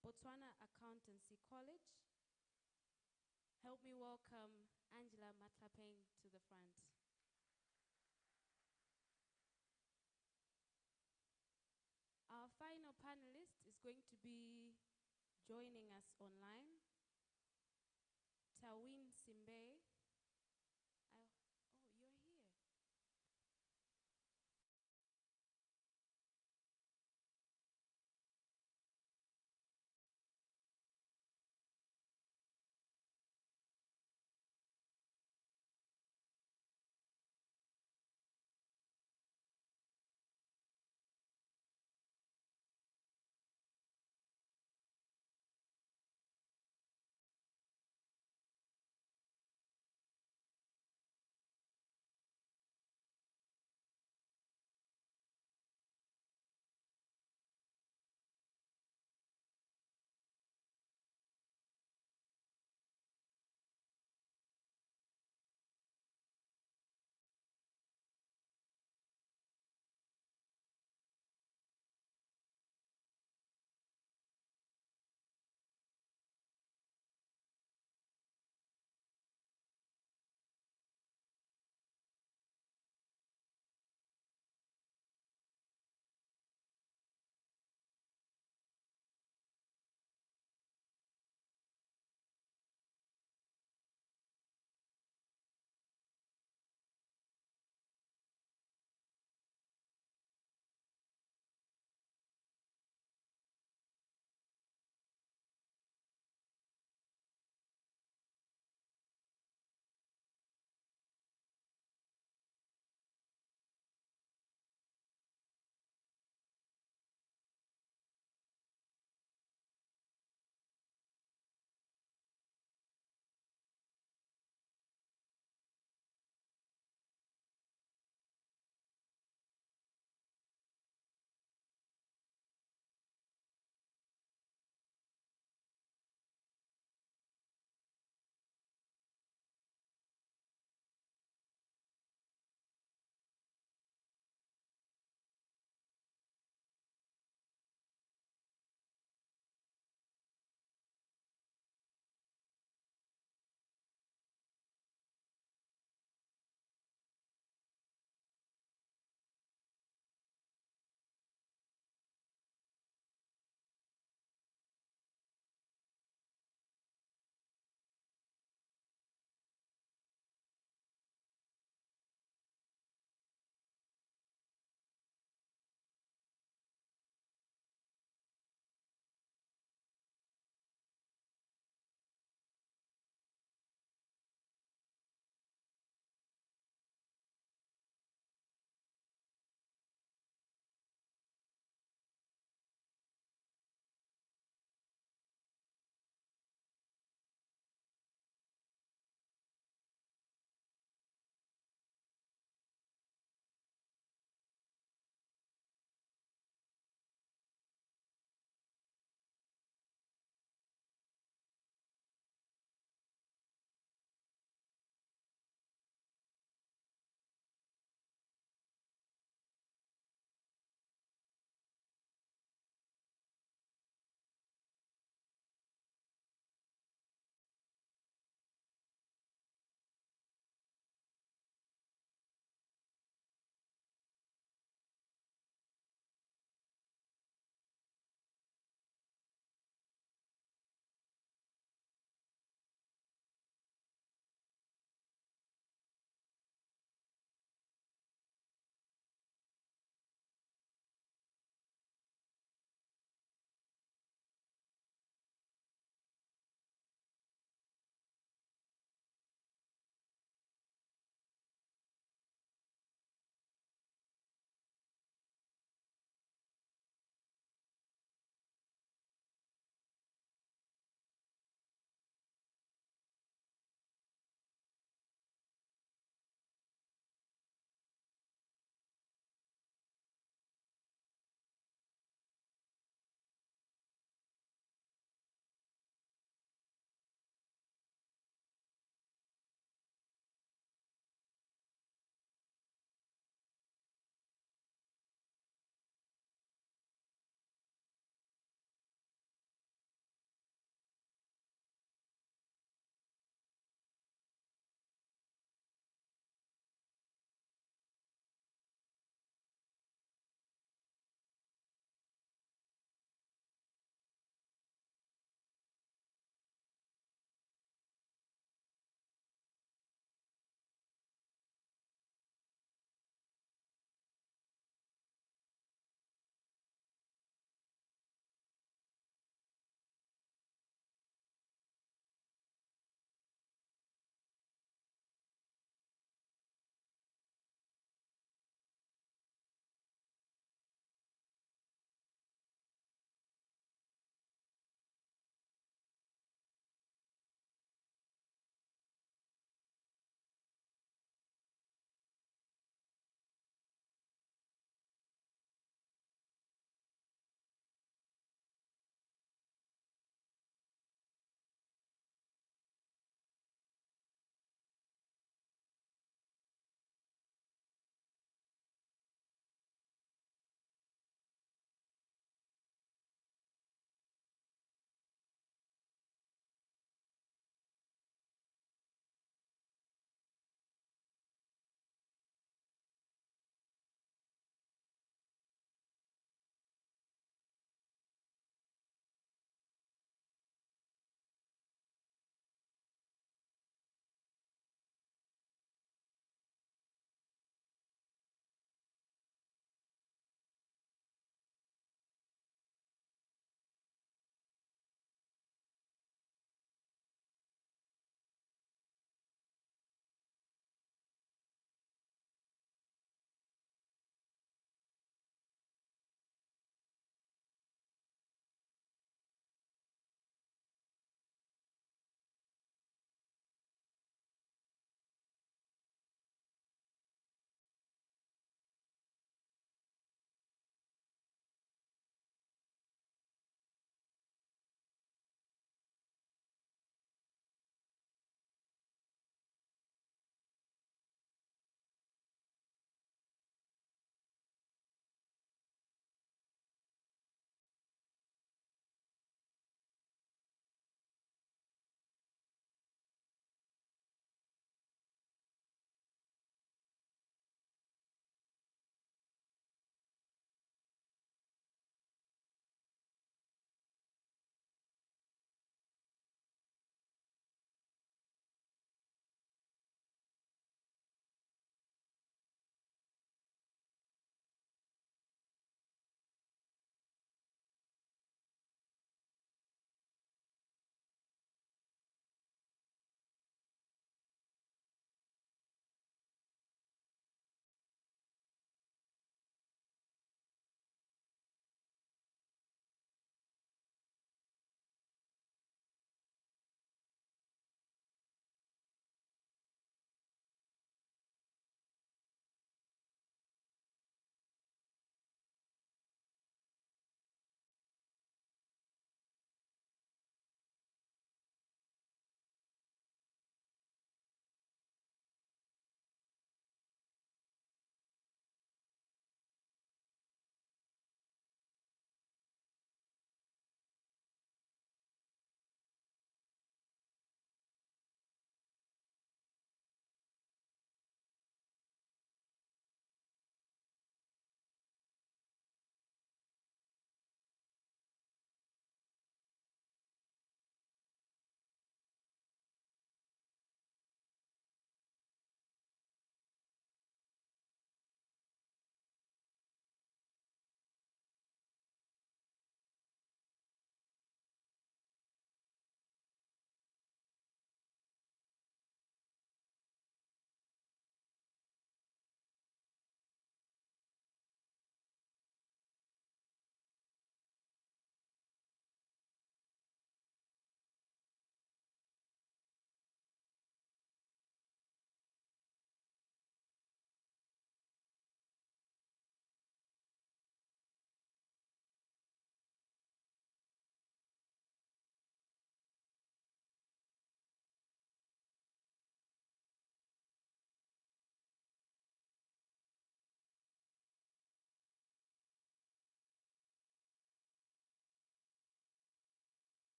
Botswana Accountancy College. Help me welcome Angela Mathaping to the front. Our final panelist is going to be joining us online, Tawin Simbe. Oh, you're here.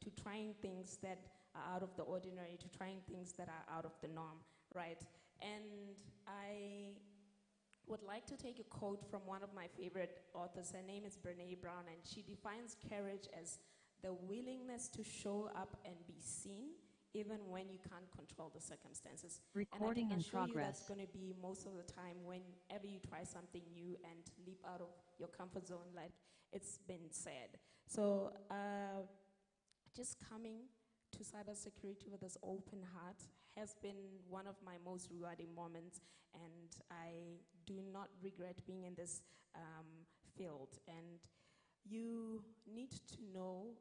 to trying things that are out of the ordinary, to trying things that are out of the norm, right? And I would like to take a quote from one of my favorite authors. Her name is Brené Brown, and she defines courage as the willingness to show up and be seen even when you can't control the circumstances. Recording and I in can assure you progress. that's going to be most of the time whenever you try something new and leap out of your comfort zone, like it's been said. So just coming to cybersecurity with this open heart has been one of my most rewarding moments, and I do not regret being in this field. And you need to know,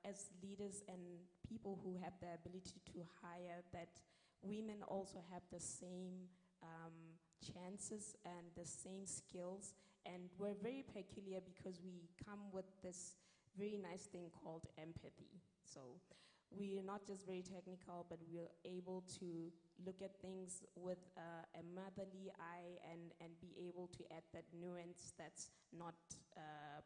as leaders and people who have the ability to hire, that women also have the same chances and the same skills. And we're very peculiar because we come with this very nice thing called empathy. So we're not just very technical, but we're able to look at things with a motherly eye and be able to add that nuance that's not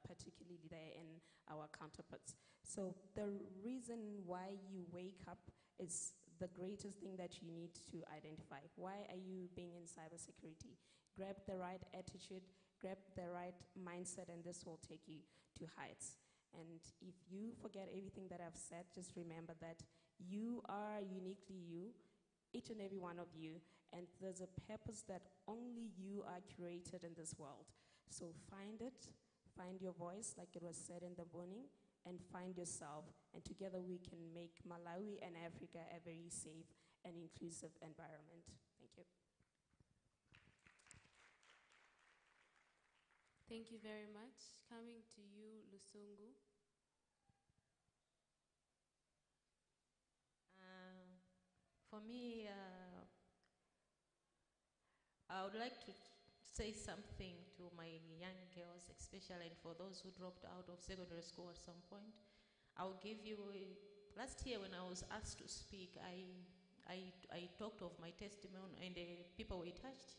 particularly there in our counterparts. So the reason why you wake up is the greatest thing that you need to identify. Why are you being in cybersecurity? Grab the right attitude, grab the right mindset, and this will take you to heights. And if you forget everything that I've said, just remember that you are uniquely you, each and every one of you, and there's a purpose that only you are curated in this world. So find it, find your voice, like it was said in the morning, and find yourself, and together we can make Malawi and Africa a very safe and inclusive environment. Thank you. Thank you very much. Coming to you, Lusungu. For me, I would like to say something to my young girls, especially, and for those who dropped out of secondary school at some point. I'll give you, last year when I was asked to speak, I talked of my testimony, and the people were touched.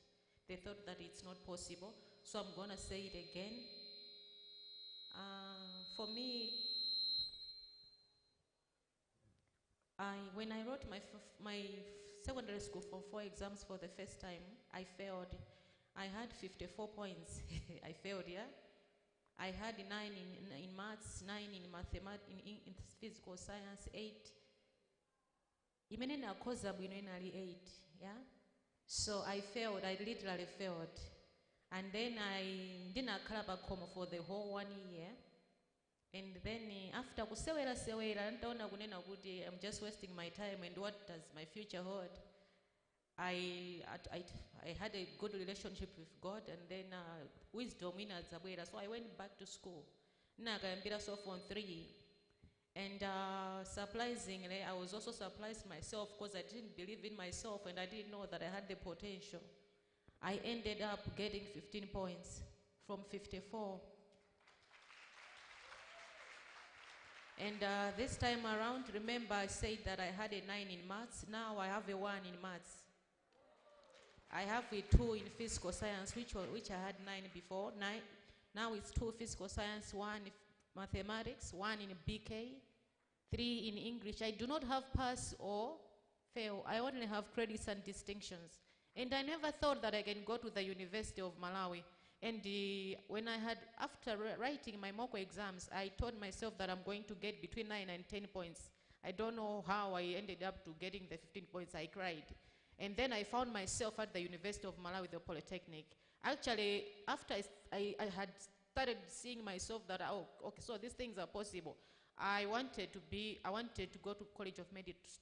They thought that it's not possible, so I'm going to say it again. For me, when I wrote my secondary school Form 4 exams for the first time, I failed. I had 54 points. I failed, yeah? I had 9 in maths, 9 in mathematics, in physical science, 8. Even I caused 8, yeah? So I failed, I literally failed. And then I didn't call for the whole 1 year. And then after I'm just wasting my time, and what does my future hold? I had a good relationship with God, and then wisdom in Zabwera. So I went back to school. So Form 3. And surprisingly, I was also surprised myself because I didn't believe in myself, and I didn't know that I had the potential. I ended up getting 15 points from 54. And this time around, remember I said that I had a 9 in maths. Now I have a 1 in maths. I have a 2 in physical science, which I had 9 before. Now it's 2 physical science, 1 mathematics, 1 in Bicc, 3 in English. I do not have pass or fail. I only have credits and distinctions. And I never thought that I can go to the University of Malawi. And when I had, after writing my mock exams, I told myself that I'm going to get between 9 and 10 points. I don't know how I ended up to getting the 15 points. I cried. And then I found myself at the University of Malawi, the Polytechnic. Actually, after I had started seeing myself that, oh, okay, so these things are possible. I wanted to go to College of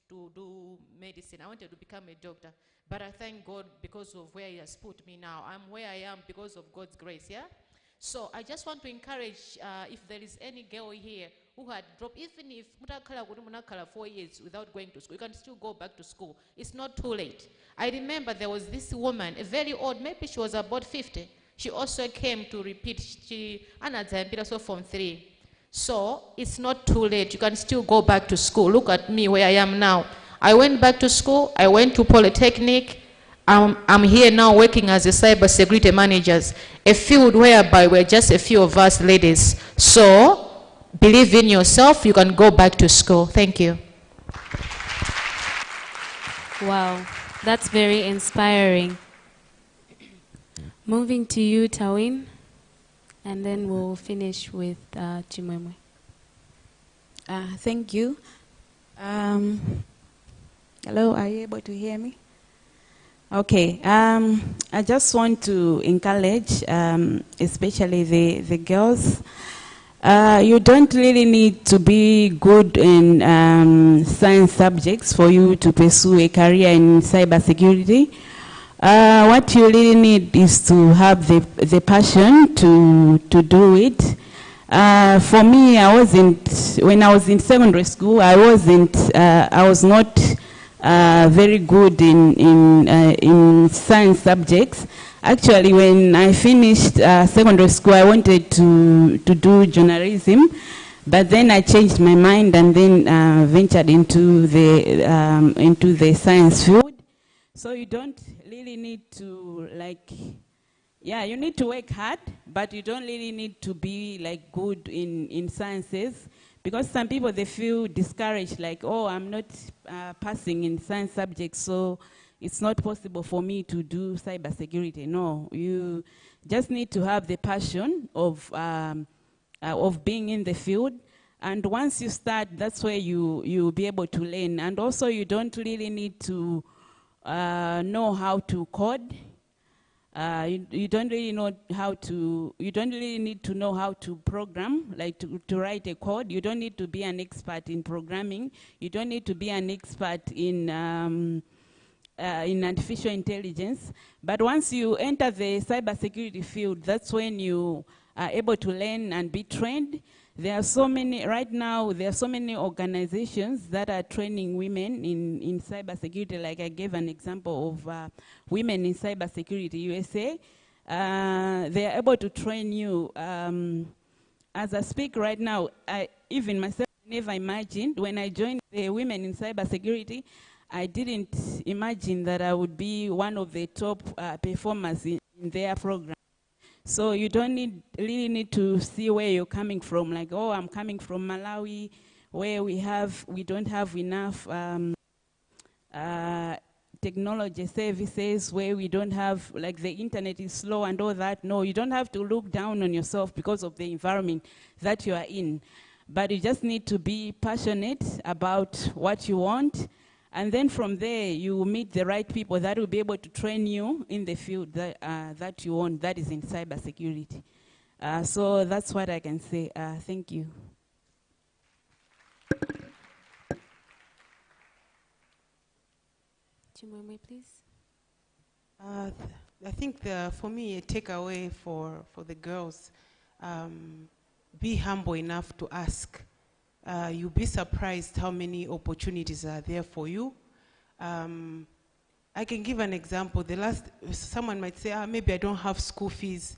to do medicine. I wanted to become a doctor. But I thank God because of where He has put me now. I'm where I am because of God's grace, yeah? So I just want to encourage, if there is any girl here who had dropped, even if munakala 4 years without going to school, you can still go back to school. It's not too late. I remember there was this woman, a very old, maybe she was about 50. She also came to repeat. She so Form 3. So it's not too late. You can still go back to school. Look at me where I am now. I went back to school. I went to Polytechnic. I'm here now working as a cybersecurity manager, a field whereby we're just a few of us ladies. So believe in yourself, you can go back to school. Thank you. Wow, that's very inspiring. Moving to you, Tawin, and then we'll finish with Chimwemwe. Thank you. Hello, are you able to hear me? Okay, I just want to encourage, especially the girls. You don't really need to be good in science subjects for you to pursue a career in cybersecurity. What you really need is to have the passion to do it. For me, when I was in secondary school, I was not very good in science subjects. Actually, when I finished secondary school, I wanted to do journalism, but then I changed my mind and then ventured into the science field. So you don't really need to you need to work hard, but you don't really need to be good in sciences, because some people, they feel discouraged, like, oh, I'm not passing in science subjects, so it's not possible for me to do cybersecurity. No, you just need to have the passion of being in the field. And once you start, that's where you'll be able to learn. And also, you don't really need to know how to code. You don't really need to know how to program, like to write a code. You don't need to be an expert in programming. You don't need to be an expert in artificial intelligence. But once you enter the cybersecurity field, that's when you are able to learn and be trained. Right now, there are so many organizations that are training women in cybersecurity. Like I gave an example of Women in Cybersecurity USA. They are able to train you. As I speak right now, even myself, I never imagined when I joined the Women in Cybersecurity, I didn't imagine that I would be one of the top performers in their program. So you don't really need to see where you're coming from, like, oh, I'm coming from Malawi, where we don't have enough technology services, where we don't have, like, the internet is slow and all that. No, you don't have to look down on yourself because of the environment that you are in. But you just need to be passionate about what you want. And then from there, you will meet the right people that will be able to train you in the field that you want, that is in cybersecurity. So that's what I can say. Thank you. Chimwemwe, please. I think for me, a takeaway for the girls, be humble enough to ask. You'll be surprised how many opportunities are there for you. I can give an example. Someone might say, maybe I don't have school fees.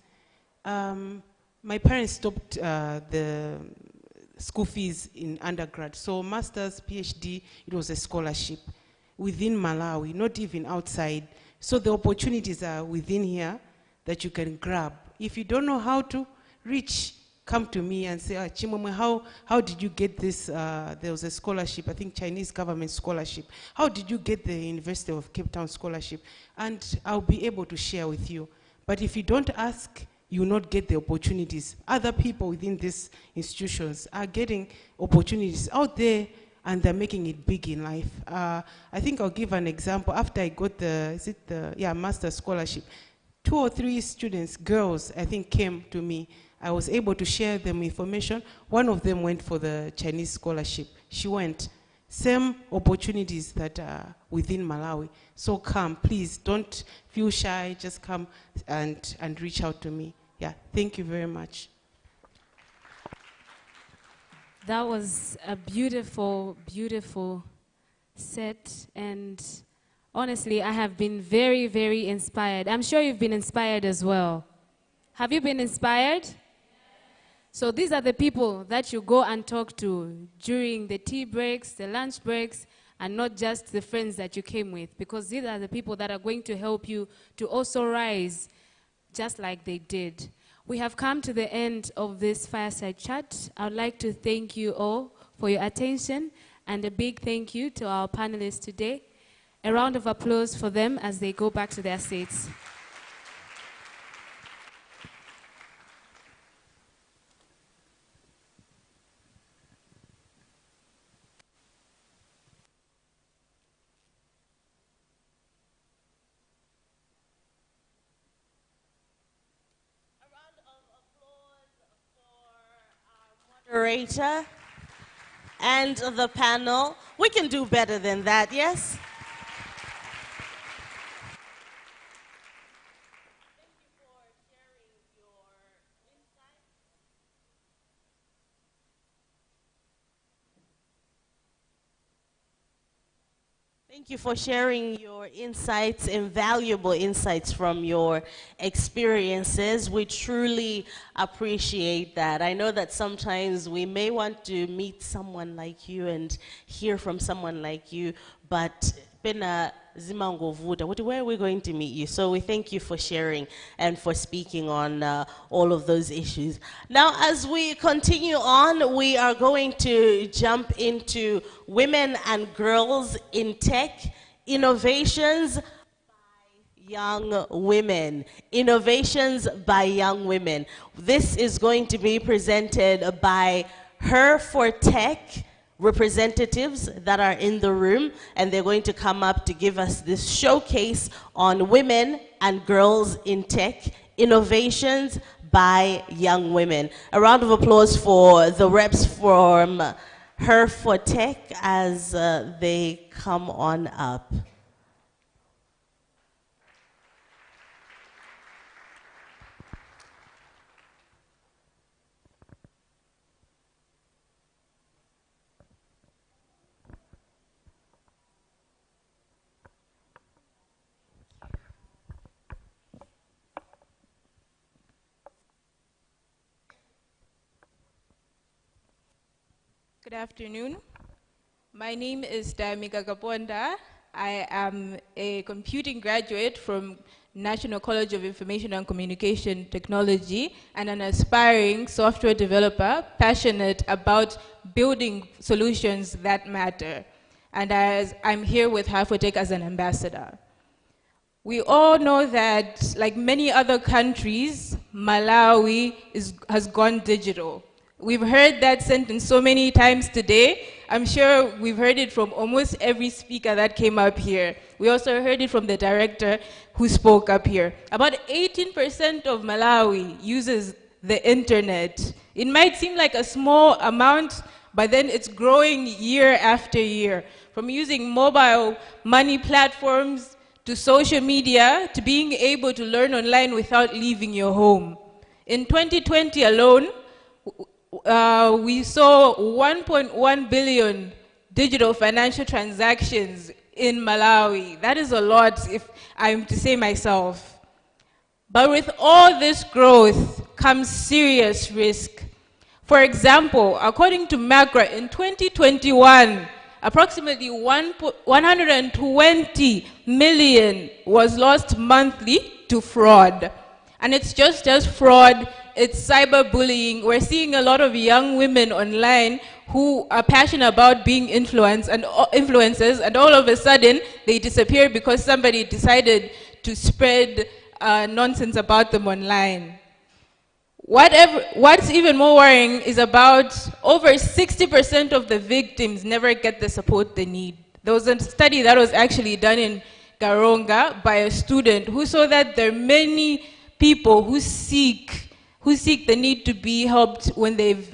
My parents stopped the school fees in undergrad. So master's, PhD, it was a scholarship within Malawi, not even outside. So the opportunities are within here that you can grab. If you don't know how to reach, come to me and say, Chimwemwe, how did you get this? There was a scholarship, I think Chinese government scholarship. How did you get the University of Cape Town scholarship? And I'll be able to share with you. But if you don't ask, you will not get the opportunities. Other people within these institutions are getting opportunities out there, and they're making it big in life. I think I'll give an example. After I got the master scholarship, 2 or 3 students, girls, I think, came to me. I was able to share them information. One of them went for the Chinese scholarship. She went. Same opportunities that are within Malawi. So come, please, don't feel shy. Just come and reach out to me. Yeah, thank you very much. That was a beautiful, beautiful set. And honestly, I have been very, very inspired. I'm sure you've been inspired as well. Have you been inspired? So these are the people that you go and talk to during the tea breaks, the lunch breaks, and not just the friends that you came with, because these are the people that are going to help you to also rise just like they did. We have come to the end of this fireside chat. I would like to thank you all for your attention, and a big thank you to our panelists today. A round of applause for them as they go back to their seats. Moderator and the panel. We can do better than that, yes? Thank you for sharing your insights, invaluable insights from your experiences. We truly appreciate that. I know that sometimes we may want to meet someone like you and hear from someone like you, but where are we going to meet you? So we thank you for sharing and for speaking on all of those issues. Now, as we continue on, we are going to jump into women and girls in tech, innovations by young women. Innovations by young women. This is going to be presented by Her for Tech representatives that are in the room, and they're going to come up to give us this showcase on women and girls in tech, innovations by young women. A round of applause for the reps from Her for Tech as they come on up. Good afternoon. My name is Damika Kaponda. I am a computing graduate from National College of Information and Communication Technology and an aspiring software developer passionate about building solutions that matter. And I'm here with Half4Tech as an ambassador. We all know that, like many other countries, Malawi has gone digital. We've heard that sentence so many times today. I'm sure we've heard it from almost every speaker that came up here. We also heard it from the director who spoke up here. About 18% of Malawi uses the internet. It might seem like a small amount, but then it's growing year after year. From using mobile money platforms to social media to being able to learn online without leaving your home. In 2020 alone, we saw 1.1 billion digital financial transactions in Malawi. That is a lot, if I'm to say myself. But with all this growth comes serious risk. For example, according to MACRA, in 2021, approximately 120 million was lost monthly to fraud. And it's just as fraud, it's cyberbullying. We're seeing a lot of young women online who are passionate about being influencers, and all of a sudden they disappear because somebody decided to spread nonsense about them online. What's even more worrying is about over 60% of the victims never get the support they need. There was a study that was actually done in Garonga by a student who saw that there are many people who seek the need to be helped when they've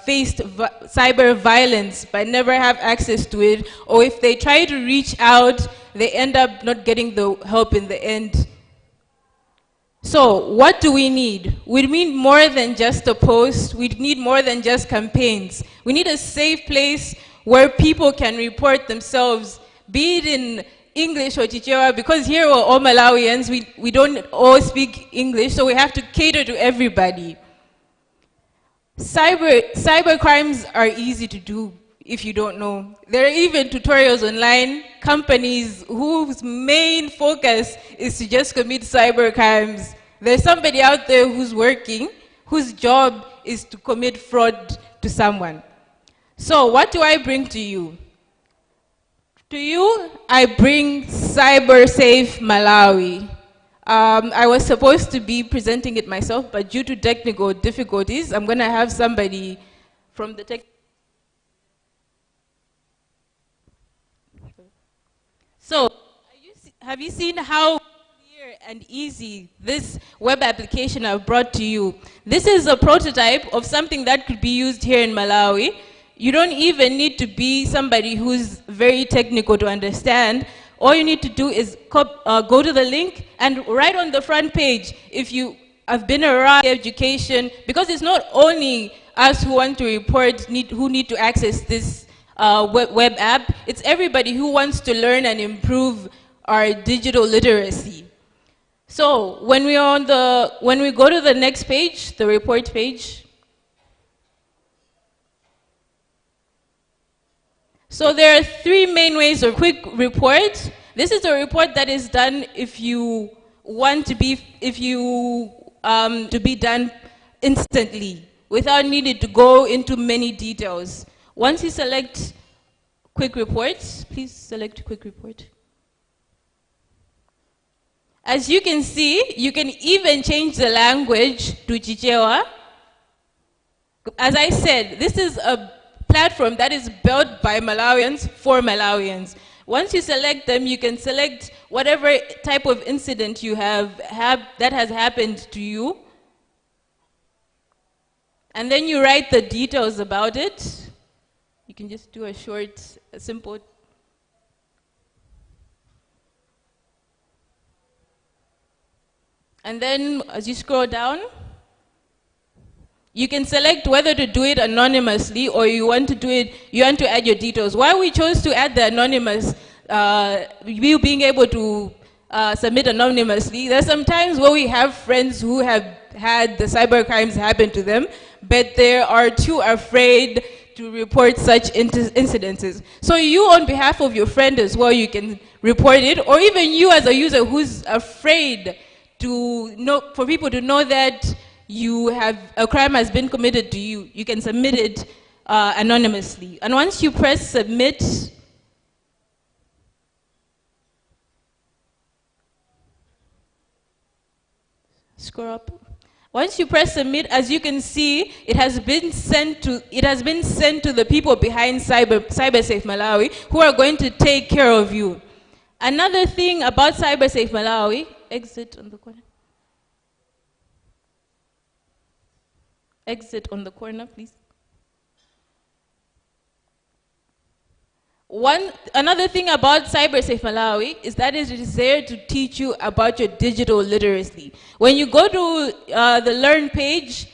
faced cyber violence but never have access to it, or if they try to reach out, they end up not getting the help in the end. So what do we need? We need more than just a post. We need more than just campaigns. We need a safe place where people can report themselves, be it in English or Chichewa, because here we're all Malawians, we don't all speak English, so we have to cater to everybody. Cyber crimes are easy to do if you don't know. There are even tutorials online, companies whose main focus is to just commit cyber crimes. There's somebody out there who's working, whose job is to commit fraud to someone. So what do I bring to you? To you, I bring CyberSafe Malawi. I was supposed to be presenting it myself, but due to technical difficulties, I'm going to have somebody from the tech. So, have you seen how clear and easy this web application I've brought to you? This is a prototype of something that could be used here in Malawi. You don't even need to be somebody who's very technical to understand. All you need to do is go to the link, and right on the front page, if you have been around education, because it's not only us who want to report who need to access this web app, it's everybody who wants to learn and improve our digital literacy. So when we go to the next page, the report page, so there are three main ways of quick report. This is a report that is done if you want to be done instantly without needing to go into many details. Once you select quick reports, please select quick report. As you can see, you can even change the language to Chichewa. As I said, this is a platform that is built by Malawians for Malawians. Once you select them, you can select whatever type of incident you have that has happened to you. And then you write the details about it. You can just do a short, simple. And then as you scroll down, you can select whether to do it anonymously or you want to add your details. Why we chose to add the anonymous, you being able to submit anonymously, there's some times where we have friends who have had the cyber crimes happen to them, but they are too afraid to report such incidences. So you, on behalf of your friend as well, you can report it, or even you as a user who's afraid for people to know that a crime has been committed to you, you can submit it anonymously. And once you press submit, scroll up. Once you press submit, as you can see, it has been sent to the people behind CyberSafe Malawi, who are going to take care of you. Another thing about CyberSafe Malawi, exit on the corner. Exit on the corner, please. Another thing about CyberSafe Malawi is that it is there to teach you about your digital literacy. When you go to the Learn page,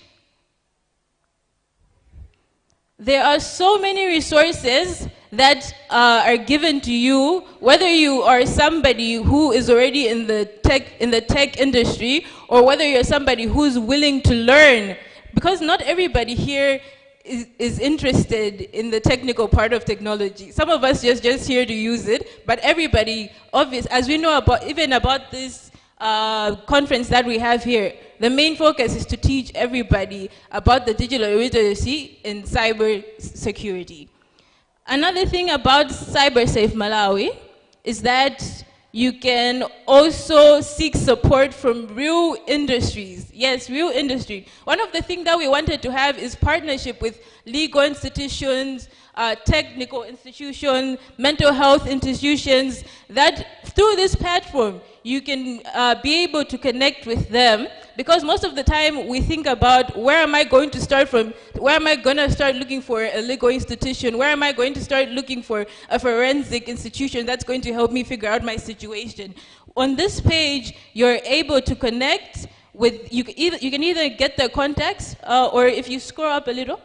there are so many resources that are given to you, whether you are somebody who is already in the tech industry, or whether you're somebody who's willing to learn, because not everybody here is interested in the technical part of technology. Some of us just here to use it, but everybody, as we know about this conference that we have here, the main focus is to teach everybody about the digital literacy in cybersecurity. Another thing about CyberSafe Malawi is that you can also seek support from real industries. Yes, real industry. One of the things that we wanted to have is partnership with legal institutions, technical institutions, mental health institutions, that through this platform, you can be able to connect with them, because most of the time we think about where am I going to start from, where am I going to start looking for a legal institution, where am I going to start looking for a forensic institution that's going to help me figure out my situation. On this page, you're able to connect with, you can either get their contacts, or if you scroll up a little,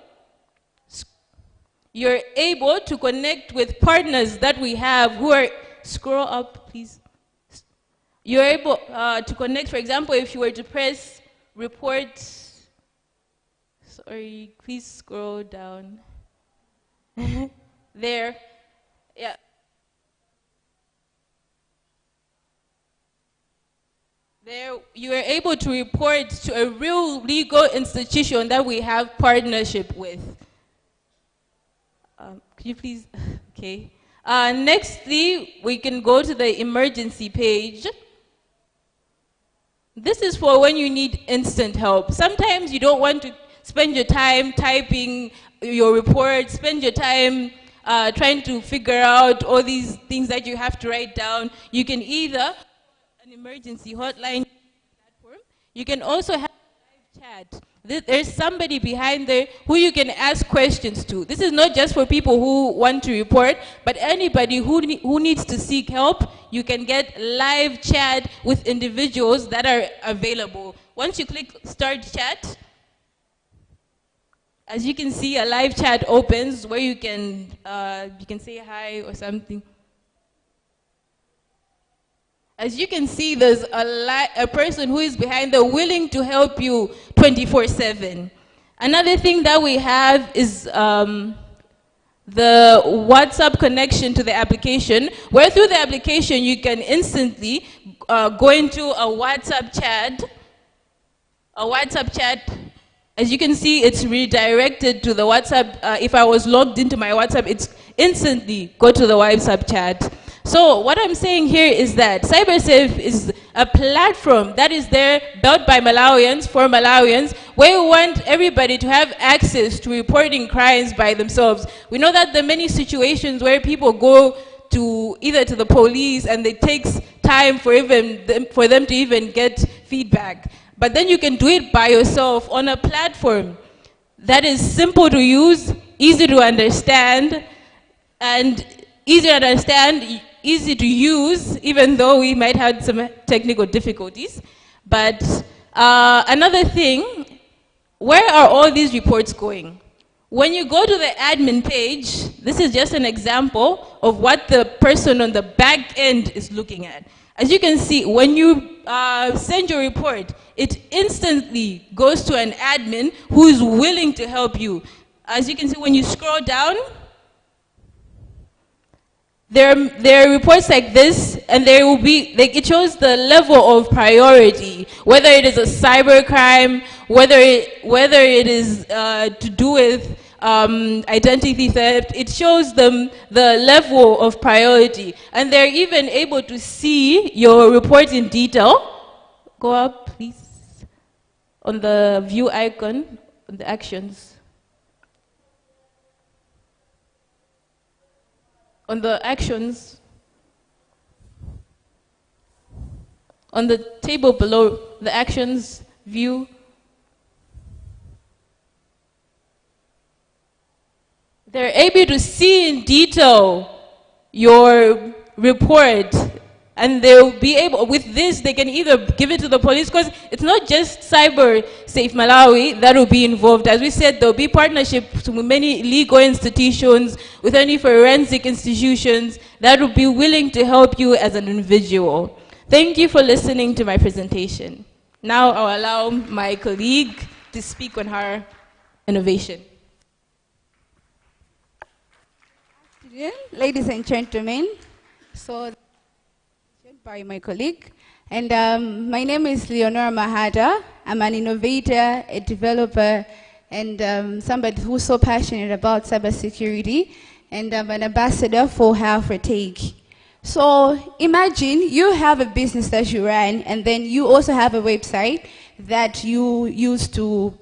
you're able to connect with partners that we have who are, scroll up please. You're able to connect, for example, if you were to press report, sorry, please scroll down. There, yeah. there you are able to report to a real legal institution that we have partnership with. Could you please, okay. Nextly, we can go to the emergency page. This is for when you need instant help. Sometimes you don't want to spend your time typing your report, spend your time trying to figure out all these things that you have to write down. You can either an emergency hotline platform. You can also have a live chat. There's somebody behind there who you can ask questions to. This is not just for people who want to report, but anybody who needs to seek help. You can get live chat with individuals that are available. Once you click start chat, as you can see, a live chat opens where you can say hi or something. As you can see, there's a person who is behind there willing to help you 24/7. Another thing that we have is the WhatsApp connection to the application, where through the application you can instantly go into a WhatsApp chat. As you can see, it's redirected to the WhatsApp. If I was logged into my WhatsApp, it's instantly go to the WhatsApp chat. So what I'm saying here is that CyberSafe is a platform that is there built by Malawians for Malawians, where we want everybody to have access to reporting crimes by themselves. We know that there are many situations where people go to either to the police and it takes time for them to even get feedback. But then you can do it by yourself on a platform that is simple to use, easy to understand, easy to use, even though we might have some technical difficulties. But another thing, where are all these reports going? When you go to the admin page, this is just an example of what the person on the back end is looking at. As you can see, when you send your report, it instantly goes to an admin who is willing to help you. As you can see, when you scroll down, there are reports like this, and there will be, it shows the level of priority, whether it is a cyber crime, whether it is to do with identity theft. It shows them the level of priority, and they're even able to see your report in detail. Go up, please, on the view icon, on the actions. On the actions, on the table below, the actions view, they're able to see in detail your report, and they'll be able, with this, they can either give it to the police, because it's not just CyberSafe Malawi that will be involved. As we said, there'll be partnerships with many legal institutions, with any forensic institutions that will be willing to help you as an individual. Thank you for listening to my presentation. Now I'll allow my colleague to speak on her innovation. Ladies and gentlemen, so by my colleague, and my name is Leonora Mahada. I'm an innovator, a developer, and somebody who's so passionate about cybersecurity, and I'm an ambassador for Health for Take. So imagine you have a business that you run, and then you also have a website that you use to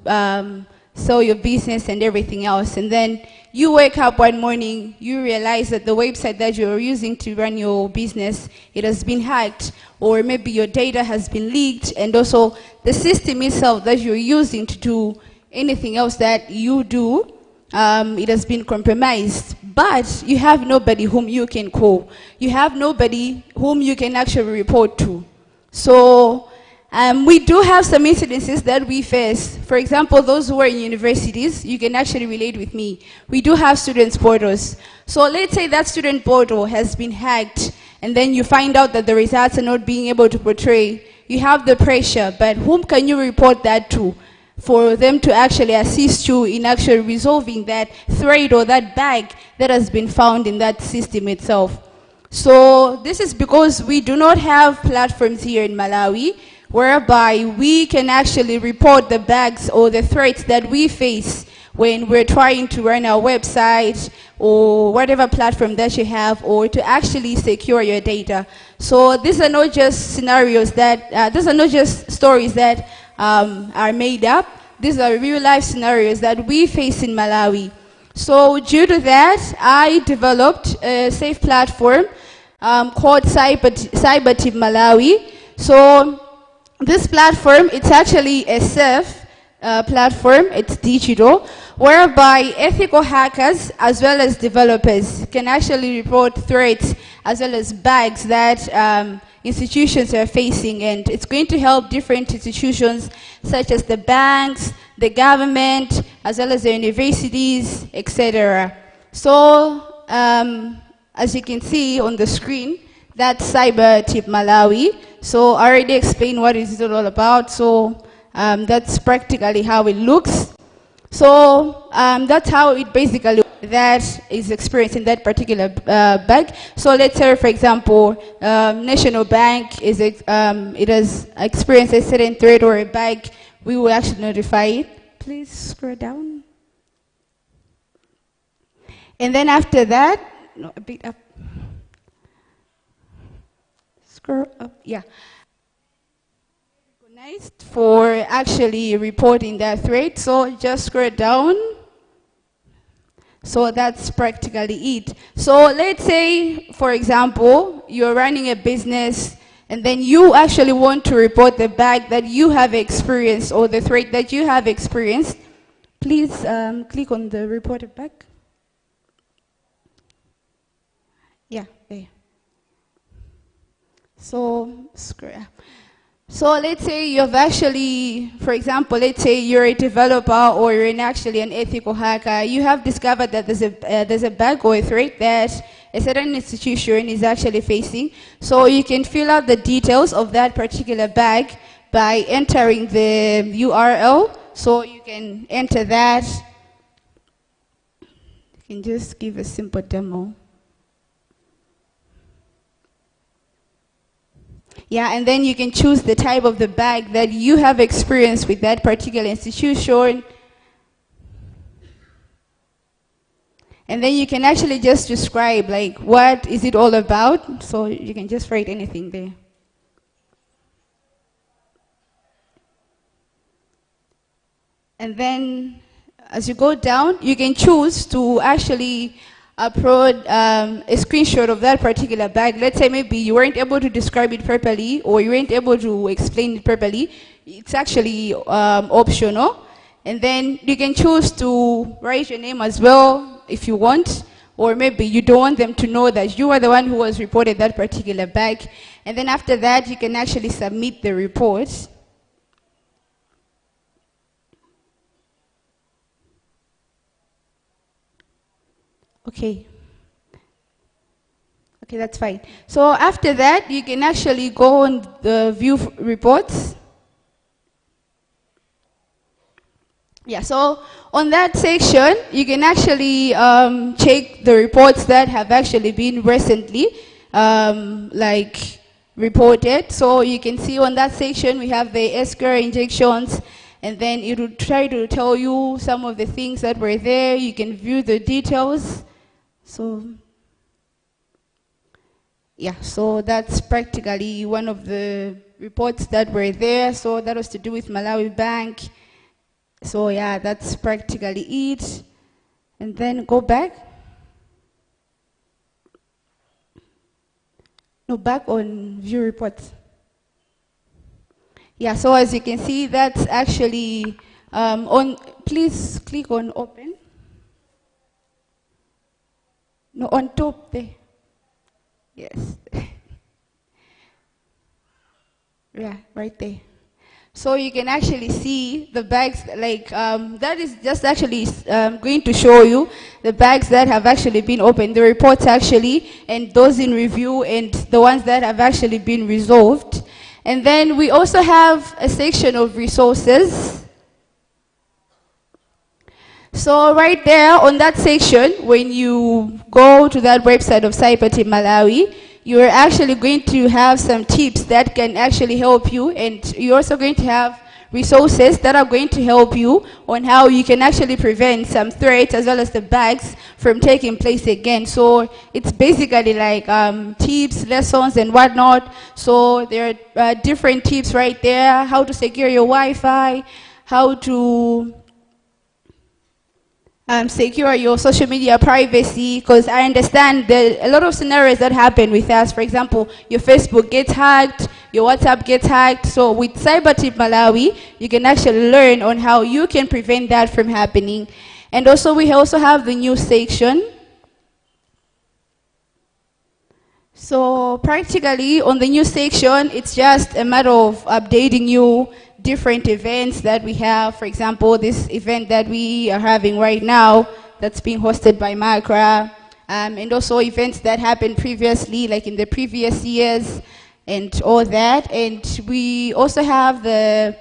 sell your business and everything else, and then you wake up one morning, you realize that the website that you're using to run your business, it has been hacked, or maybe your data has been leaked, and also the system itself that you're using to do anything else that you do, it has been compromised. But you have nobody whom you can call. You have nobody whom you can actually report to. So we do have some incidences that we face. For example, those who are in universities, you can actually relate with me. We do have students' portals. So let's say that student portal has been hacked, and then you find out that the results are not being able to portray. You have the pressure, but whom can you report that to for them to actually assist you in actually resolving that thread or that bug that has been found in that system itself? So this is because we do not have platforms here in Malawi whereby we can actually report the bugs or the threats that we face when we're trying to run our website or whatever platform that you have, or to actually secure your data. So these are not just scenarios that, these are not just stories that are made up. These are real life scenarios that we face in Malawi. So due to that, I developed a safe platform called Cybersecurity Malawi. So this platform, it's actually a safe platform, it's digital, whereby ethical hackers as well as developers can actually report threats as well as bugs that institutions are facing, and it's going to help different institutions such as the banks, the government, as well as the universities, etc. So as you can see on the screen, that's Cybersecurity Malawi. So I already explained what it is all about. So that's practically how it looks. So that's how it basically that is experienced in that particular bug. So let's say, for example, National Bank is it has experienced a certain threat or a bug, we will actually notify it. Please scroll down. And then after that, no, a bit up. Scroll up, yeah. For actually reporting that threat, so just scroll down. So that's practically it. So let's say, for example, you're running a business and then you actually want to report the bug that you have experienced or the threat that you have experienced. Please click on the reported bug. Yeah, there. So scroll. So let's say you've actually, for example, let's say you're a developer or you're actually an ethical hacker. You have discovered that there's a bug or a threat that a certain institution is actually facing. So you can fill out the details of that particular bug by entering the URL. So you can enter that. You can just give a simple demo. Yeah, and then you can choose the type of the bug that you have experienced with that particular institution. And then you can actually just describe, like, what is it all about? So you can just write anything there. And then as you go down, you can choose to actually upload a screenshot of that particular bug. Let's say maybe you weren't able to describe it properly or you weren't able to explain it properly. It's actually optional. And then you can choose to write your name as well if you want, or maybe you don't want them to know that you are the one who was reported that particular bug. And then after that, you can actually submit the report. Okay. Okay, that's fine. So after that, you can actually go on the view reports. Yeah, so on that section, you can actually check the reports that have actually been recently like reported. So you can see on that section, we have the SQL injections, and then it will try to tell you some of the things that were there. You can view the details. So, yeah, so that's practically one of the reports that were there. So that was to do with Malawi Bank. So yeah, that's practically it. And then go back. No, back on view reports. Yeah, so as you can see, that's actually on, please click on open. No, on top there. Yes. Yeah, right there. So you can actually see the bags, like that is just actually going to show you the bags that have actually been opened, the reports actually, and those in review, and the ones that have actually been resolved. And then we also have a section of resources. So right there on that section, when you go to that website of Cybersecurity Malawi, you're actually going to have some tips that can actually help you, and you're also going to have resources that are going to help you on how you can actually prevent some threats as well as the bugs from taking place again. So it's basically like tips, lessons, and whatnot. So there are different tips right there: how to secure your Wi-Fi, how to secure your social media privacy, because I understand that a lot of scenarios that happen with us. For example, your Facebook gets hacked, your WhatsApp gets hacked. So with CyberTip Malawi, you can actually learn on how you can prevent that from happening. And also, we also have the news section. So practically on the news section, it's just a matter of updating you different events that we have. For example, this event that we are having right now that's being hosted by Macra, and also events that happened previously, like in the previous years and all that. And we also have the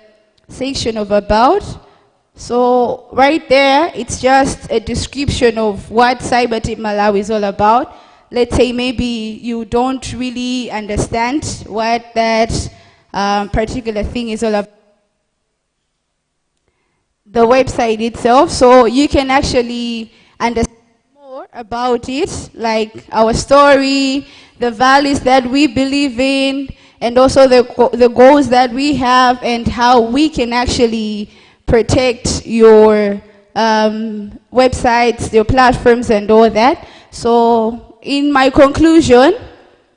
section of about. So right there, it's just a description of what CyberTip Malawi is all about. Let's say maybe you don't really understand what that particular thing is all about. The website itself, so you can actually understand more about it, like our story, the values that we believe in, and also the goals that we have, and how we can actually protect your websites, your platforms, and all that. So in my conclusion,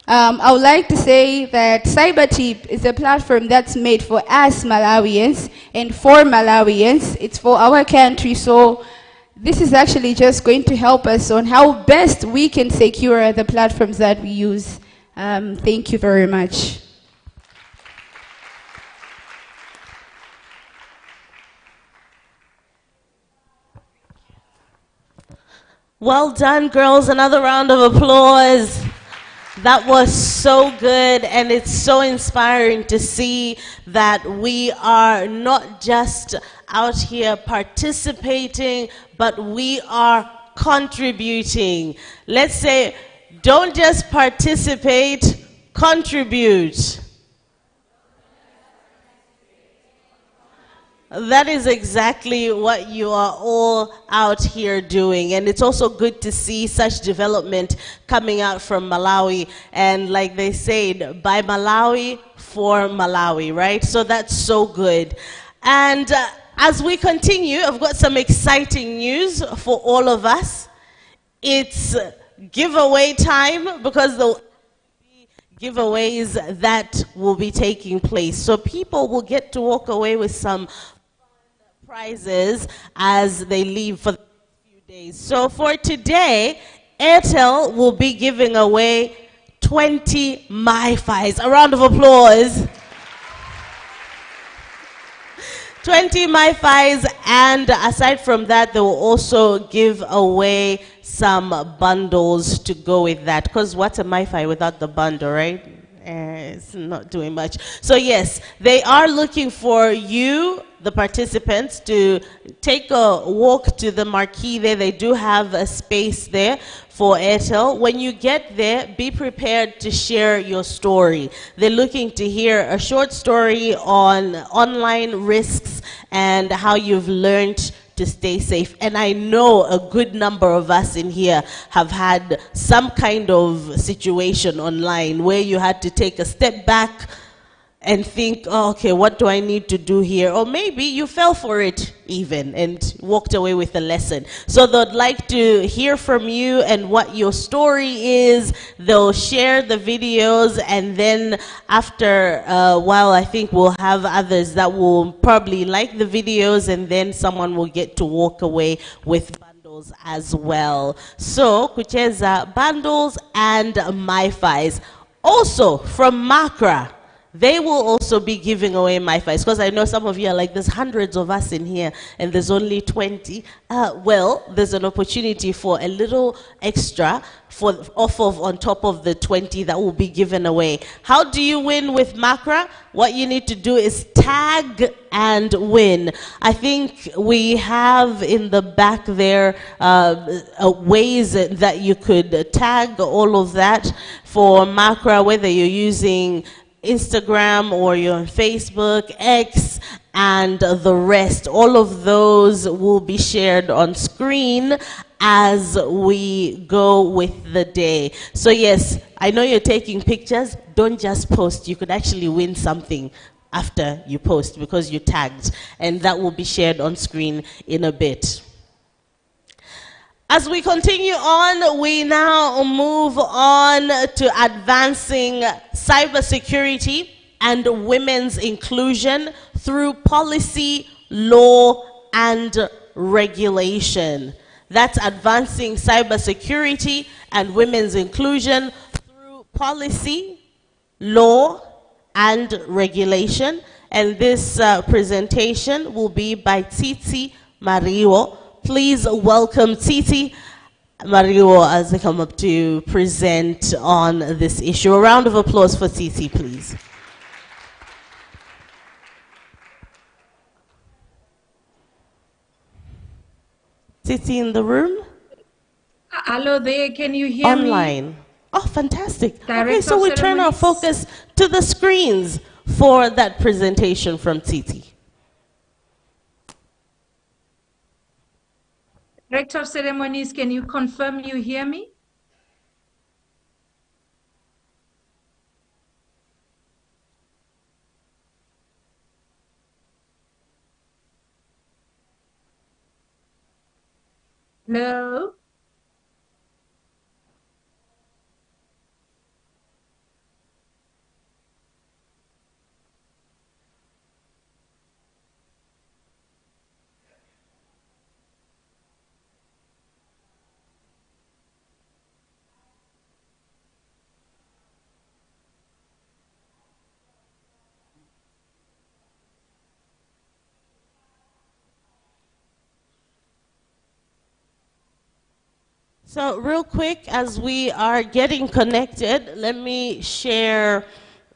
I would like to say that CyberTip is a platform that's made for us Malawians and for Malawians. It's for our country. So this is actually just going to help us on how best we can secure the platforms that we use. Thank you very much. Well done, girls. Another round of applause. That was so good, and it's so inspiring to see that we are not just out here participating, but we are contributing. Let's say, don't just participate, contribute. That is exactly what you are all out here doing. And it's also good to see such development coming out from Malawi. And like they said, by Malawi, for Malawi, right? So that's so good. And as we continue, I've got some exciting news for all of us. It's giveaway time, because the giveaways that will be taking place. So people will get to walk away with some prizes as they leave for the few days. So for today, Airtel will be giving away 20 MiFis. A round of applause. 20 MiFis, and aside from that, they will also give away some bundles to go with that. Because what's a MiFi without the bundle, right? It's not doing much. So yes, they are looking for you, the participants, to take a walk to the marquee there. They do have a space there for Airtel. When you get there, be prepared to share your story. They're looking to hear a short story on online risks and how you've learned to stay safe. And I know a good number of us in here have had some kind of situation online where you had to take a step back and think, oh, okay, what do I need to do here? Or maybe you fell for it even and walked away with a lesson. So they'd like to hear from you and what your story is. They'll share the videos, and then after a while, I think we'll have others that will probably like the videos, and then someone will get to walk away with bundles as well. So kucheza bundles and MiFis. Also from Macra, they will also be giving away MiFis, because I know some of you are like, there's hundreds of us in here and there's only 20. Well, there's an opportunity for a little extra on top of the 20 that will be given away. How do you win with MACRA? What you need to do is tag and win. I think we have in the back there ways that you could tag all of that for MACRA, whether you're using Instagram or you're on Facebook, X, and the rest. All of those will be shared on screen as we go with the day. So yes, I know you're taking pictures. Don't just post. You could actually win something after you post because you tagged, and that will be shared on screen in a bit. As we continue on, we now move on to advancing cybersecurity and women's inclusion through policy, law, and regulation. That's advancing cybersecurity and women's inclusion through policy, law, and regulation. And this presentation will be by Titi Mario. Please welcome Titi Mario as they come up to present on this issue. A round of applause for Titi, please. Titi in the room? Hello there, can you hear me? Online. Oh, fantastic. Director okay, so we turn our focus to the screens for that presentation from Titi. Director of Ceremonies, can you confirm you hear me? Hello? So real quick, as we are getting connected, let me share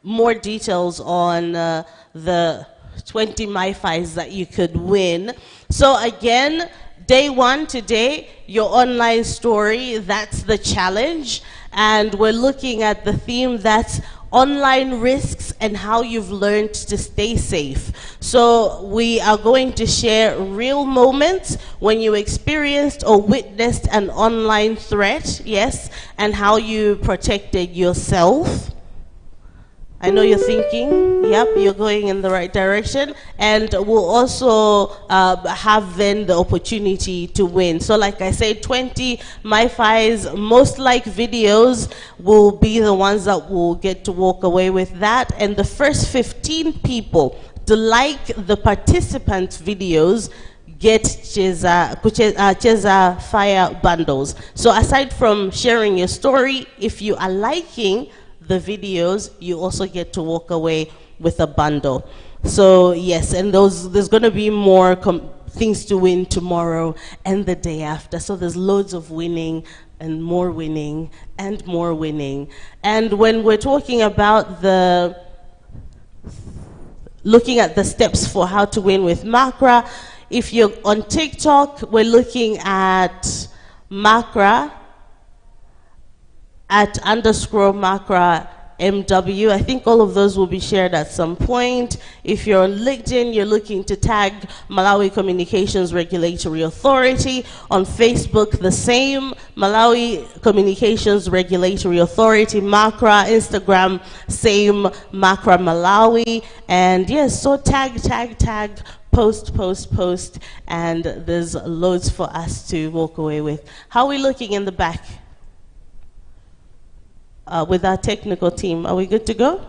more details on the 20 MiFis that you could win. So again, day one today, your online story, that's the challenge. And we're looking at the theme that's online risks and how you've learned to stay safe. So we are going to share real moments when you experienced or witnessed an online threat, yes, and how you protected yourself. I know you're thinking, yep, you're going in the right direction. And we'll also have then the opportunity to win. So like I said, 20 MiFis, most like videos, will be the ones that will get to walk away with that. And the first 15 people to like the participants' videos get Cheza Fire bundles. So aside from sharing your story, if you are liking the videos, you also get to walk away with a bundle. So yes, and there's going to be more things to win tomorrow and the day after. So there's loads of winning and more winning and more winning. And when we're talking about looking at the steps for how to win with MACRA, if you're on TikTok, we're looking at MACRA at _MACRA MW. I think all of those will be shared at some point. If you're on LinkedIn, you're looking to tag Malawi Communications Regulatory Authority. On Facebook, the same, Malawi Communications Regulatory Authority, MACRA. Instagram, same, MACRA Malawi. And yes, so tag, post, and there's loads for us to walk away with. How are we looking in the back? With our technical team. Are we good to go?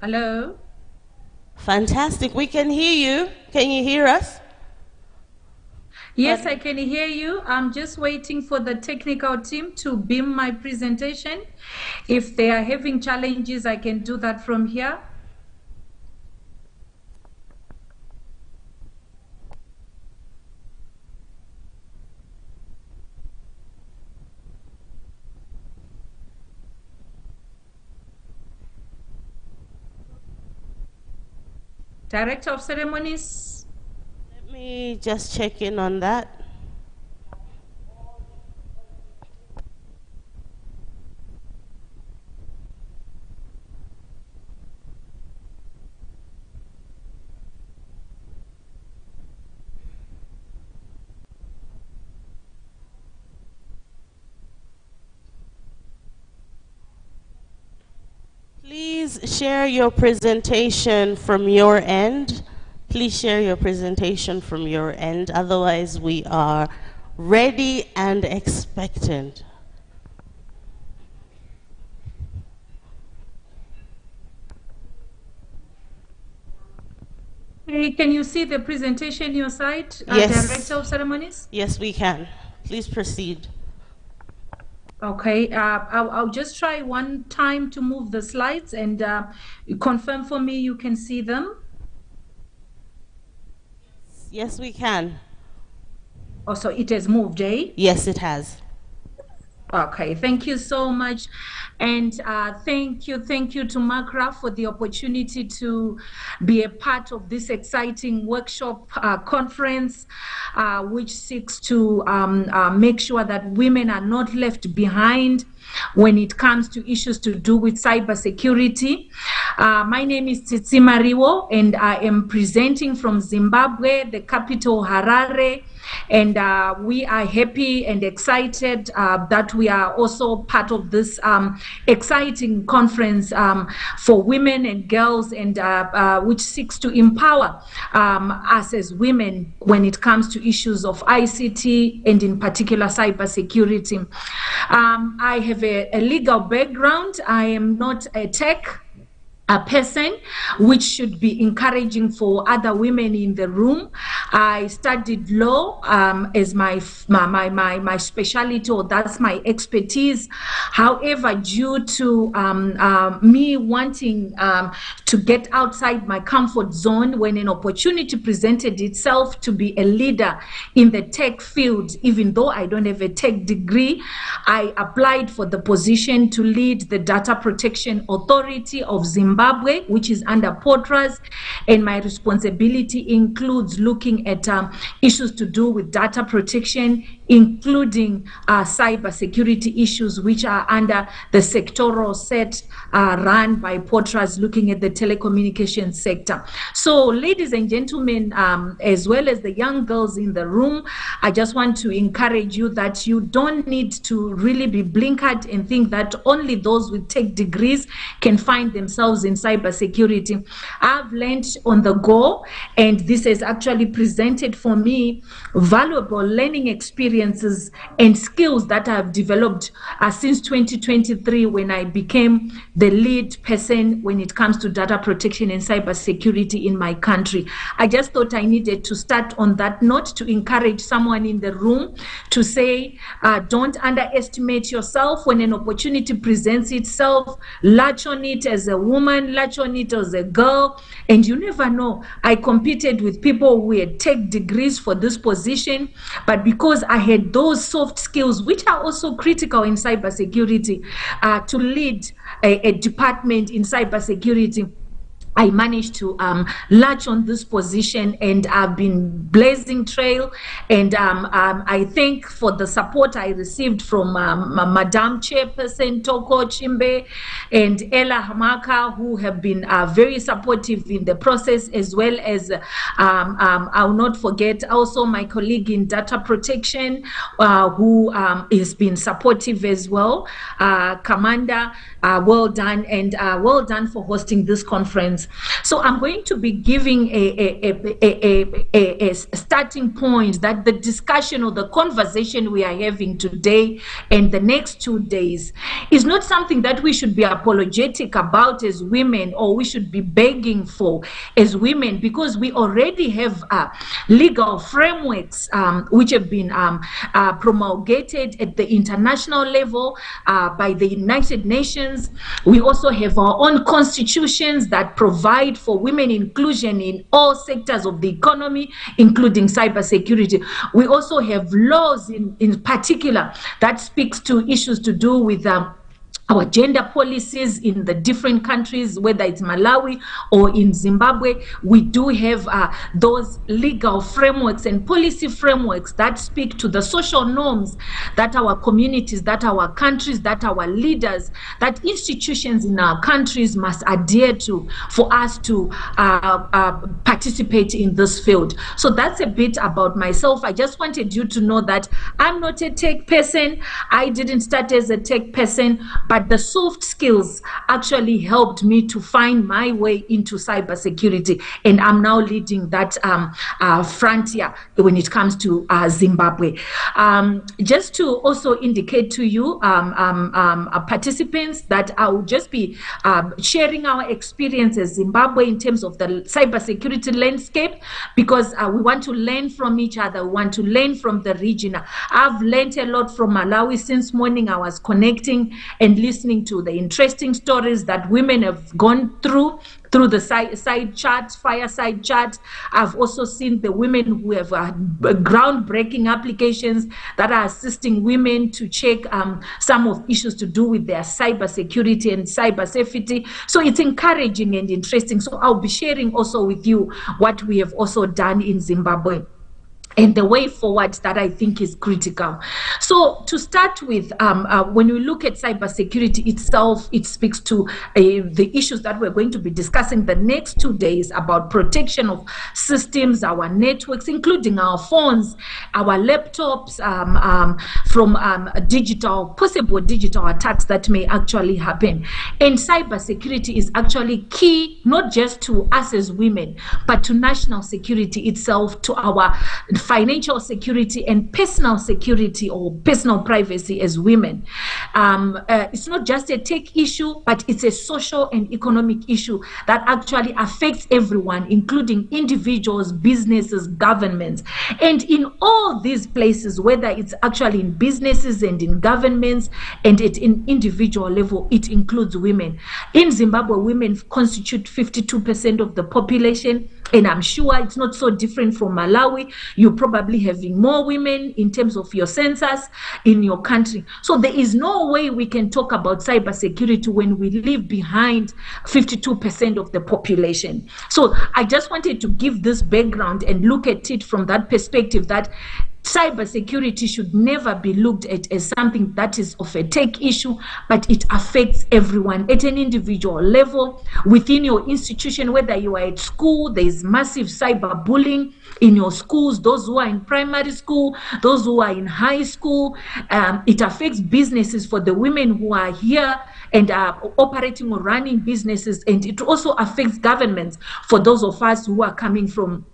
Hello? Fantastic. We can hear you. Can you hear us? Yes, I can hear you. I'm just waiting for the technical team to beam my presentation. If they are having challenges, I can do that from here. Director of Ceremonies. Let me just check in on that. Please share your presentation from your end. Please share your presentation from your end. Otherwise, we are ready and expectant. Hey, can you see the presentation your side, Yes. Director of Ceremonies? Yes, we can. Please proceed. Okay, I'll just try one time to move the slides and confirm for me you can see them. Yes, we can. Oh, so it has moved, eh? Yes, it has. Okay, thank you so much. And thank you to Makra for the opportunity to be a part of this exciting workshop conference, which seeks to make sure that women are not left behind when it comes to issues to do with cybersecurity. My name is Tsitsi Mariwo, and I am presenting from Zimbabwe, the capital Harare. And we are happy and excited that we are also part of this exciting conference for women and girls, and which seeks to empower us as women when it comes to issues of ICT and in particular cybersecurity. I have a legal background. I am not a tech person, which should be encouraging for other women in the room. I studied law as my specialty, or that's my expertise. However, due to me wanting to get outside my comfort zone, when an opportunity presented itself to be a leader in the tech field, even though I don't have a tech degree, I applied for the position to lead the Data Protection Authority of Zimbabwe, which is under Potras, and my responsibility includes looking at issues to do with data protection, including cybersecurity issues, which are under the sectoral set run by Potras, looking at the telecommunications sector. So, ladies and gentlemen, as well as the young girls in the room, I just want to encourage you that you don't need to really be blinkered and think that only those with tech degrees can find themselves in cybersecurity. I've learned on the go, and this has actually presented for me valuable learning experiences and skills that I've developed since 2023, when I became the lead person when it comes to data protection and cybersecurity in my country. I just thought I needed to start on that note to encourage someone in the room to say, don't underestimate yourself. When an opportunity presents itself, latch on it as a woman, latch on it as a girl, and you never know. I competed with people who had tech degrees for this position, but because I had those soft skills, which are also critical in cybersecurity, to lead a department in cybersecurity, I managed to latch on this position, and I've been blazing trail. And I thank for the support I received from Madam Chairperson Toko Chimbe and Ella Hamaka, who have been very supportive in the process, as well as I'll not forget also my colleague in data protection, who has been supportive as well. Commander, well done, and well done for hosting this conference. So I'm going to be giving a starting point that the discussion or the conversation we are having today and the next 2 days is not something that we should be apologetic about as women, or we should be begging for as women, because we already have legal frameworks which have been promulgated at the international level by the United Nations. We also have our own constitutions that provide for women inclusion in all sectors of the economy, including cybersecurity. We also have laws in particular that speaks to issues to do with our gender policies in the different countries, whether it's Malawi or in Zimbabwe. We do have those legal frameworks and policy frameworks that speak to the social norms that our communities, that our countries, that our leaders, that institutions in our countries must adhere to for us to participate in this field. So that's a bit about myself. I just wanted you to know that I'm not a tech person. I didn't start as a tech person, but the soft skills actually helped me to find my way into cybersecurity, and I'm now leading that frontier when it comes to Zimbabwe. Just to also indicate to you, participants, that I will just be sharing our experience as Zimbabwe in terms of the cybersecurity landscape, because we want to learn from each other. We want to learn from the region. I've learned a lot from Malawi since morning. I was connecting and listening to the interesting stories that women have gone through the side chat, Fireside chat. I've also seen the women who have groundbreaking applications that are assisting women to check some of issues to do with their cybersecurity and cyber safety. So it's encouraging and interesting. So I'll be sharing also with you what we have also done in Zimbabwe and the way forward that I think is critical. So to start with, when we look at cybersecurity itself, it speaks to the issues that we're going to be discussing the next 2 days about protection of systems, our networks, including our phones, our laptops, from possible digital attacks that may actually happen. And cybersecurity is actually key, not just to us as women, but to national security itself, to our financial security and personal security or personal privacy as women. It's not just a tech issue, but it's a social and economic issue that actually affects everyone, including individuals, businesses, governments. And in all these places, whether it's actually in businesses and in governments and at an individual level, it includes women. In Zimbabwe, women constitute 52% of the population, and I'm sure it's not so different from Malawi. You're probably having more women in terms of your census in your country. So there is no way we can talk about cybersecurity when we leave behind 52% of the population. So I just wanted to give this background and look at it from that perspective, that cybersecurity should never be looked at as something that is of a tech issue, but it affects everyone at an individual level within your institution. Whether you are at school, there is massive cyberbullying in your schools, those who are in primary school, those who are in high school. It affects businesses for the women who are here and are operating or running businesses, and it also affects governments for those of us who are coming from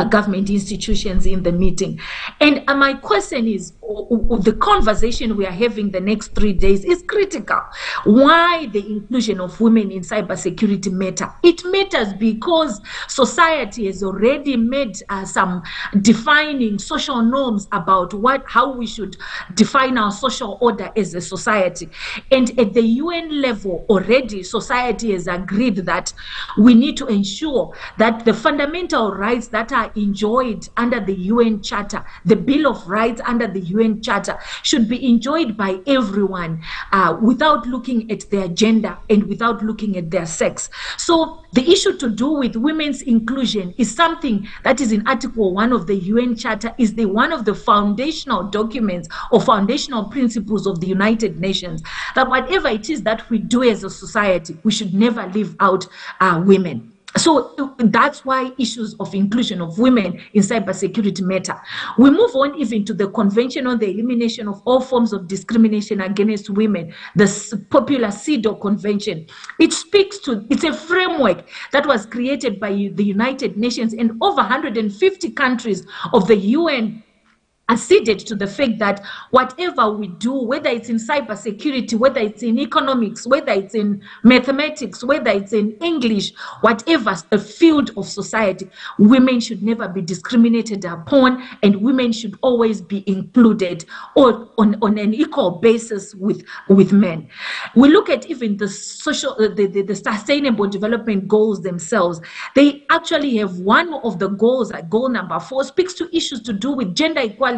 government institutions in the meeting. And my question is, the conversation we are having the next 3 days is critical. Why the inclusion of women in cybersecurity matter? It matters because society has already made some defining social norms about how we should define our social order as a society. And at the UN level, already society has agreed that we need to ensure that the fundamental rights that are enjoyed under the UN Charter, the Bill of Rights under the UN Charter, should be enjoyed by everyone without looking at their gender and without looking at their sex. So the issue to do with women's inclusion is something that is in Article 1 of the UN Charter, is one of the foundational documents or foundational principles of the United Nations, that whatever it is that we do as a society, we should never leave out women. So that's why issues of inclusion of women in cybersecurity matter. We move on even to the Convention on the Elimination of All Forms of Discrimination Against Women, the popular CEDAW Convention. It speaks to, it's a framework that was created by the United Nations, and over 150 countries of the UN acceded to the fact that whatever we do, whether it's in cybersecurity, whether it's in economics, whether it's in mathematics, whether it's in English, whatever a field of society, women should never be discriminated upon, and women should always be included or on an equal basis with men. We look at even the social, the sustainable development goals themselves. They actually have one of the goals, goal number 4, speaks to issues to do with gender equality,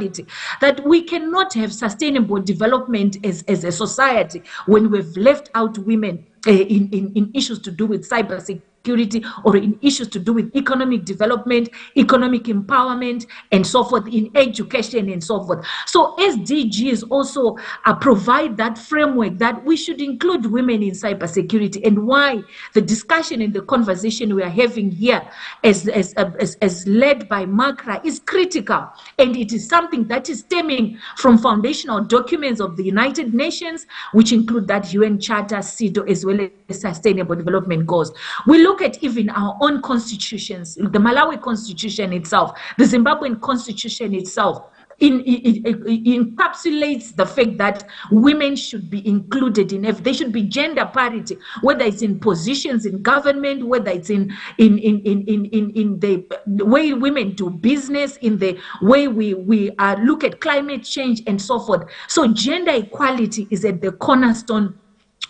that we cannot have sustainable development as a society when we've left out women in issues to do with cybersecurity or in issues to do with economic development, economic empowerment, and so forth, in education and so forth. So SDGs also provide that framework that we should include women in cybersecurity, and why the discussion and the conversation we are having here as led by MACRA is critical, and it is something that is stemming from foundational documents of the United Nations, which include that UN Charter, CEDAW, as well as Sustainable Development Goals. We look at even our own constitutions, the Malawi Constitution itself, the Zimbabwean Constitution itself. It encapsulates the fact that women should be included in there should be gender parity, whether it's in positions in government, whether it's in the way women do business, in the way we look at climate change and so forth. So gender equality is at the cornerstone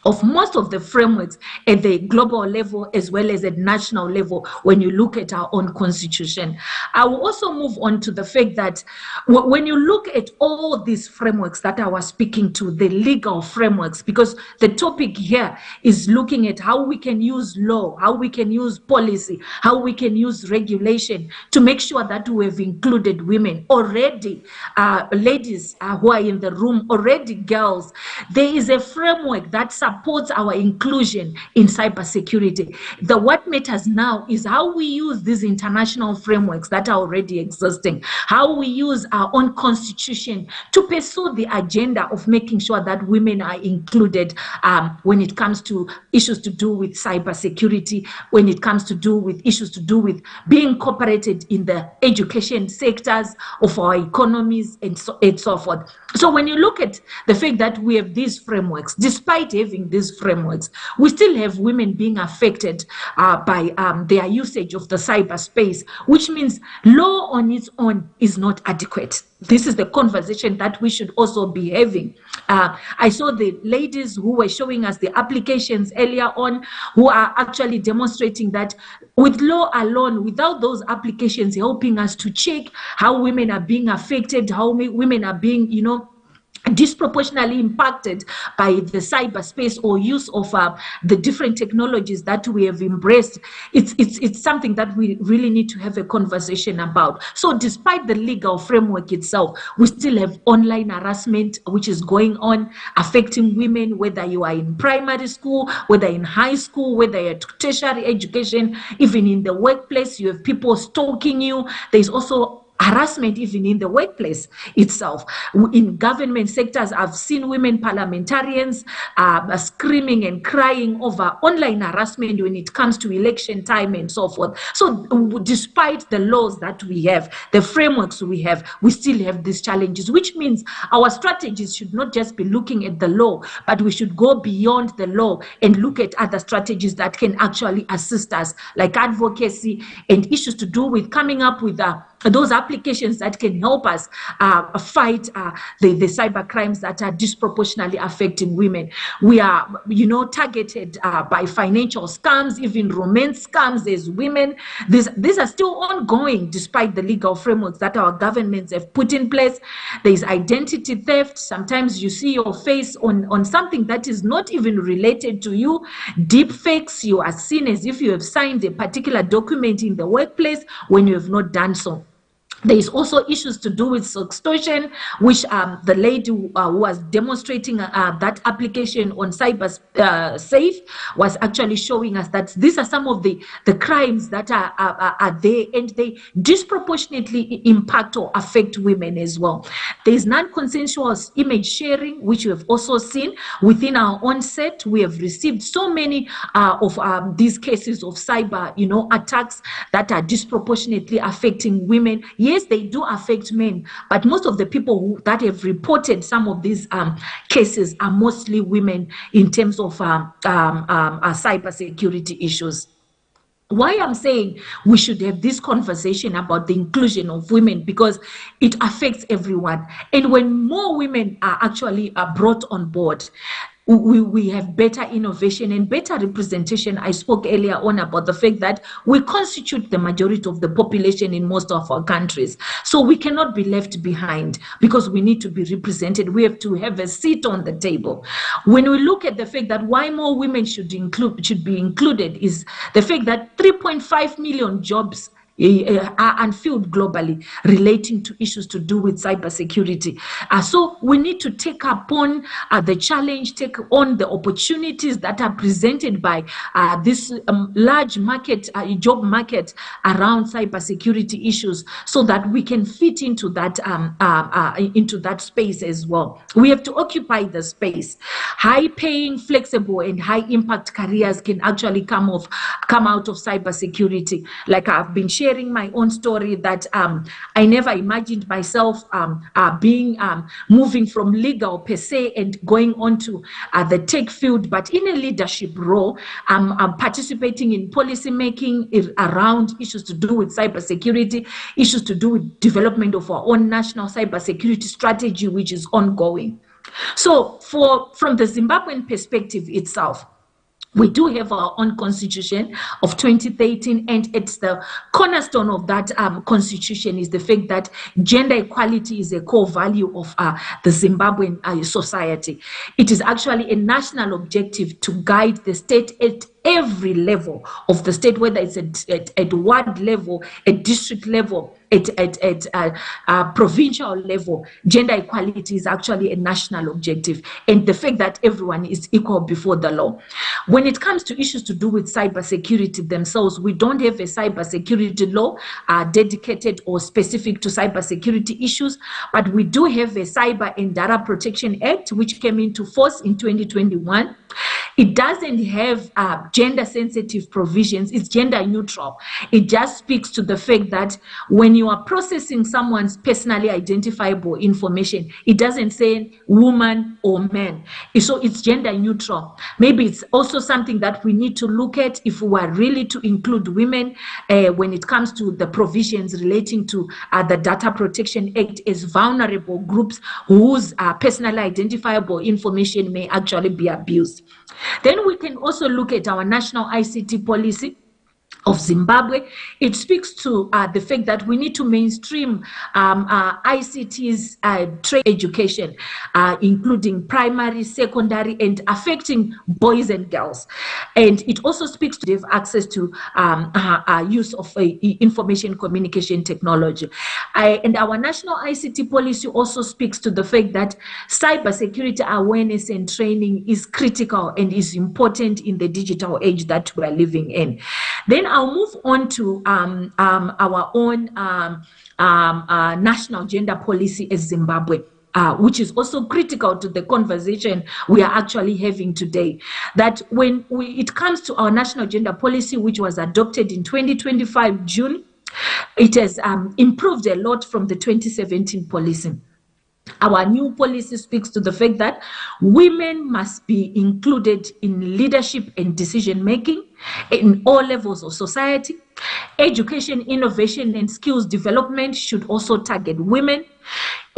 of most of the frameworks at the global level as well as at national level when you look at our own constitution. I will also move on to the fact that when you look at all these frameworks that I was speaking to, the legal frameworks, because the topic here is looking at how we can use law, how we can use policy, how we can use regulation to make sure that we have included women already, ladies who are in the room, already girls. There is a framework that supports our inclusion in cybersecurity. What matters now is how we use these international frameworks that are already existing, how we use our own constitution to pursue the agenda of making sure that women are included when it comes to issues to do with cybersecurity, when it comes to do with issues to do with being incorporated in the education sectors of our economies and so forth. So when you look at the fact that we have these frameworks, despite having these frameworks, we still have women being affected by their usage of the cyberspace, which means law on its own is not adequate. This is the conversation that we should also be having. I saw the ladies who were showing us the applications earlier on, who are actually demonstrating that with law alone, without those applications helping us to check how women are being affected, how women are being, disproportionately impacted by the cyberspace or use of the different technologies that we have embraced, it's something that we really need to have a conversation about. So despite the legal framework itself, we still have online harassment which is going on, affecting women, whether you are in primary school, whether in high school, whether you're tertiary education, even in the workplace, you have people stalking you. There's also harassment even in the workplace itself. In government sectors, I've seen women parliamentarians screaming and crying over online harassment when it comes to election time and so forth. So despite the laws that we have, the frameworks we have, we still have these challenges, which means our strategies should not just be looking at the law, but we should go beyond the law and look at other strategies that can actually assist us, like advocacy and issues to do with coming up with those applications that can help us fight the cyber crimes that are disproportionately affecting women. We are, targeted by financial scams, even romance scams as women. These are still ongoing despite the legal frameworks that our governments have put in place. There's identity theft. Sometimes you see your face on something that is not even related to you. Deep fakes, you are seen as if you have signed a particular document in the workplace when you have not done so. There is also issues to do with extortion, which the lady who was demonstrating that application on Cyber was actually showing us that these are some of the crimes that are there, and they disproportionately impact or affect women as well. There is non-consensual image sharing, which we have also seen within our own set. We have received so many of these cases of cyber, attacks that are disproportionately affecting women. Yes, they do affect men, but most of the people that have reported some of these cases are mostly women in terms of cybersecurity issues. Why I'm saying we should have this conversation about the inclusion of women, because it affects everyone. And when more women are actually brought on board, we have better innovation and better representation. I spoke earlier on about the fact that we constitute the majority of the population in most of our countries. So we cannot be left behind, because we need to be represented. We have to have a seat on the table. When we look at the fact that why more women should be included is the fact that 3.5 million jobs are unfilled globally relating to issues to do with cybersecurity. So we need to take upon the challenge, take on the opportunities that are presented by this large market, job market around cybersecurity issues, so that we can fit into that space as well. We have to occupy the space. High-paying, flexible, and high-impact careers can actually come out of cybersecurity. Like I've been sharing my own story that I never imagined myself moving from legal per se and going on to the tech field, but in a leadership role. I'm participating in policy making around issues to do with cybersecurity, issues to do with development of our own national cybersecurity strategy, which is ongoing. So from the Zimbabwean perspective itself, we do have our own constitution of 2013, and it's the cornerstone of that constitution is the fact that gender equality is a core value of the Zimbabwean society. It is actually a national objective to guide the state at every level of the state, whether it's at ward level, at district level, at provincial level. Gender equality is actually a national objective, and the fact that everyone is equal before the law. When it comes to issues to do with cybersecurity themselves, we don't have a cybersecurity law dedicated or specific to cybersecurity issues, but we do have a Cyber and Data Protection Act, which came into force in 2021. It doesn't have gender sensitive provisions. It's gender neutral. It just speaks to the fact that when you are processing someone's personally identifiable information, it doesn't say woman or man. So it's gender neutral. Maybe it's also something that we need to look at if we are really to include women when it comes to the provisions relating to the Data Protection Act as vulnerable groups whose personally identifiable information may actually be abused. Then we can also look at our national ICT policy of Zimbabwe. It speaks to the fact that we need to mainstream ICT's trade education, including primary, secondary, and affecting boys and girls. And it also speaks to have access to use of information communication technology. And our national ICT policy also speaks to the fact that cybersecurity awareness and training is critical and is important in the digital age that we are living in. Then I'll move on to our own national gender policy as Zimbabwe, which is also critical to the conversation we are actually having today. That when it comes to our national gender policy, which was adopted in 2025 June, it has improved a lot from the 2017 policy. Our new policy speaks to the fact that women must be included in leadership and decision making in all levels of society. Education, innovation, and skills development should also target women.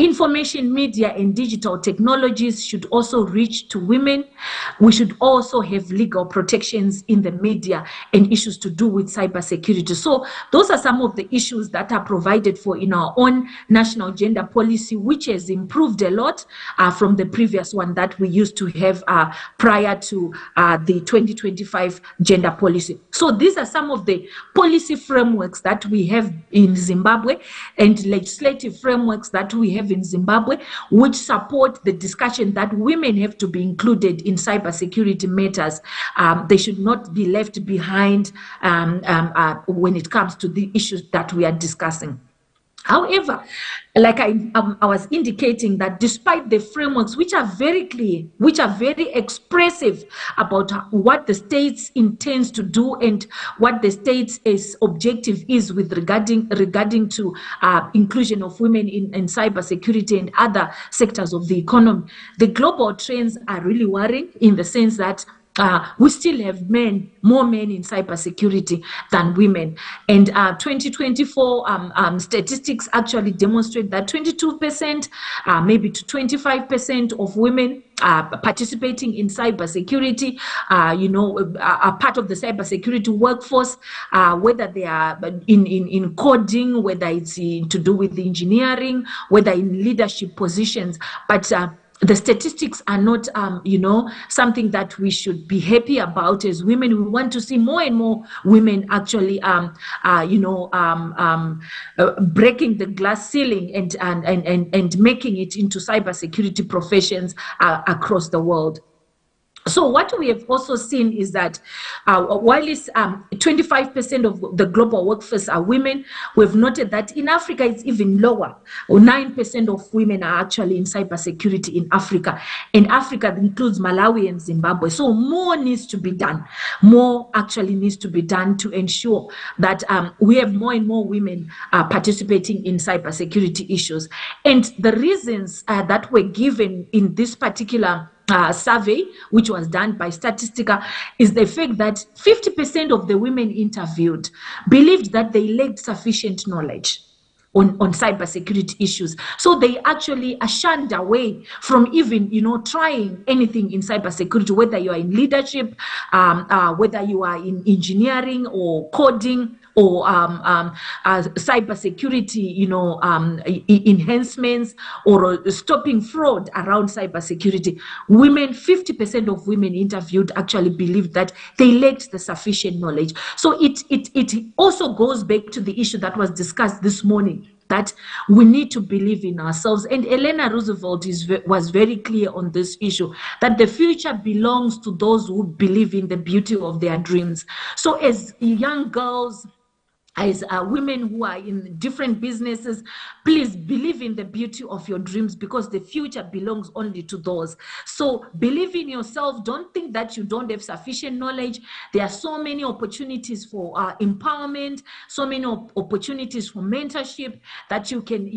Information media and digital technologies should also reach to women. We should also have legal protections in the media and issues to do with cybersecurity. So those are some of the issues that are provided for in our own national gender policy, which has improved a lot from the previous one that we used to have prior to the 2025 gender policy. So these are some of the policy frameworks that we have in Zimbabwe and legislative frameworks that we have in Zimbabwe, which support the discussion that women have to be included in cybersecurity matters. They should not be left behind when it comes to the issues that we are discussing. However, like I was indicating, that despite the frameworks which are very clear, which are very expressive about what the states intends to do and what the state's objective is with regarding to inclusion of women in cybersecurity and other sectors of the economy, the global trends are really worrying in the sense that we still have more men in cybersecurity than women. And 2024 statistics actually demonstrate that 22%, maybe to 25% of women participating in cybersecurity, are part of the cybersecurity workforce, whether they are in coding, whether it's to do with engineering, whether in leadership positions. But the statistics are not, something that we should be happy about as women. We want to see more and more women actually, breaking the glass ceiling and making it into cybersecurity professions across the world. So what we have also seen is that while it's 25% of the global workforce are women, we've noted that in Africa it's even lower. 9% of women are actually in cybersecurity in Africa. And Africa includes Malawi and Zimbabwe. So more needs to be done. More actually needs to be done to ensure that we have more and more women participating in cybersecurity issues. And the reasons that were given in this particular survey, which was done by Statistica, is the fact that 50% of the women interviewed believed that they lacked sufficient knowledge on cybersecurity issues. So they actually are shunned away from even, trying anything in cybersecurity, whether you are in leadership, whether you are in engineering or coding, or cybersecurity, enhancements, or stopping fraud around cybersecurity. 50% of women interviewed actually believed that they lacked the sufficient knowledge. So it also goes back to the issue that was discussed this morning, that we need to believe in ourselves. And Eleanor Roosevelt was very clear on this issue, that the future belongs to those who believe in the beauty of their dreams. So as young girls, as women who are in different businesses, please believe in the beauty of your dreams, because the future belongs only to those. So believe in yourself. Don't think that you don't have sufficient knowledge. There are so many opportunities for empowerment, so many opportunities for mentorship that you can,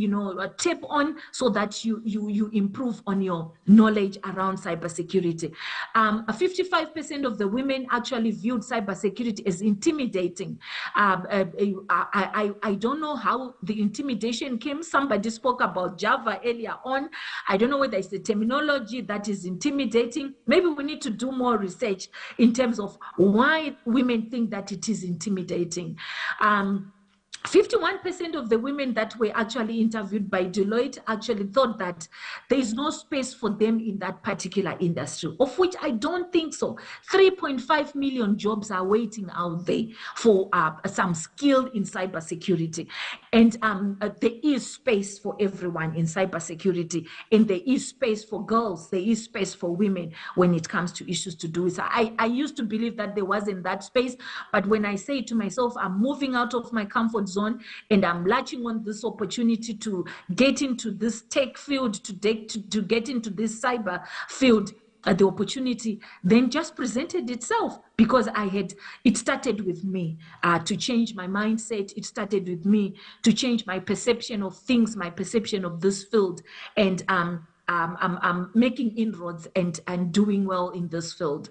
tap on, so that you improve on your knowledge around cybersecurity. 55% of the women actually viewed cybersecurity as intimidating. I don't know how the intimidation came. Somebody spoke about Java earlier on. I don't know whether it's the terminology that is intimidating. Maybe we need to do more research in terms of why women think that it is intimidating. 51% of the women that were actually interviewed by Deloitte actually thought that there is no space for them in that particular industry, of which I don't think so. 3.5 million jobs are waiting out there for some skill in cybersecurity. And there is space for everyone in cybersecurity. And there is space for girls. There is space for women when it comes to issues to do with. I used to believe that there wasn't that space. But when I say to myself, I'm moving out of my comfort zone and I'm latching on this opportunity to get into this tech field, to get into this cyber field, the opportunity then just presented itself, because it started with me to change my mindset. It started with me to change my perception of things, my perception of this field. And I'm making inroads and doing well in this field.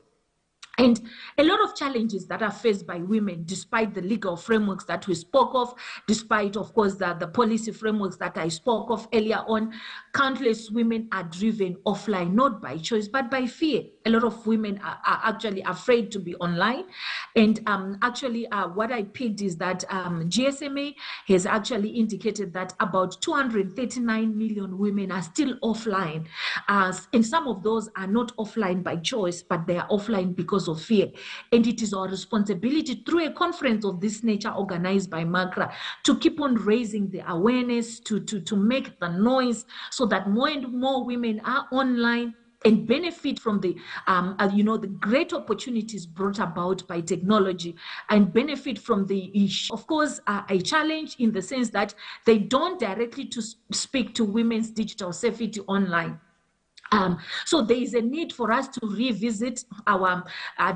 And a lot of challenges that are faced by women, despite the legal frameworks that we spoke of, despite, of course, the policy frameworks that I spoke of earlier on, countless women are driven offline, not by choice, but by fear. A lot of women are actually afraid to be online. And what I picked is that GSMA has actually indicated that about 239 million women are still offline. And some of those are not offline by choice, but they are offline because of fear. And it is our responsibility through a conference of this nature organized by MACRA to keep on raising the awareness, to make the noise so that more and more women are online and benefit from the the great opportunities brought about by technology, and benefit from the issue. Of course, a challenge in the sense that they don't directly speak to women's digital safety online. So there is a need for us to revisit our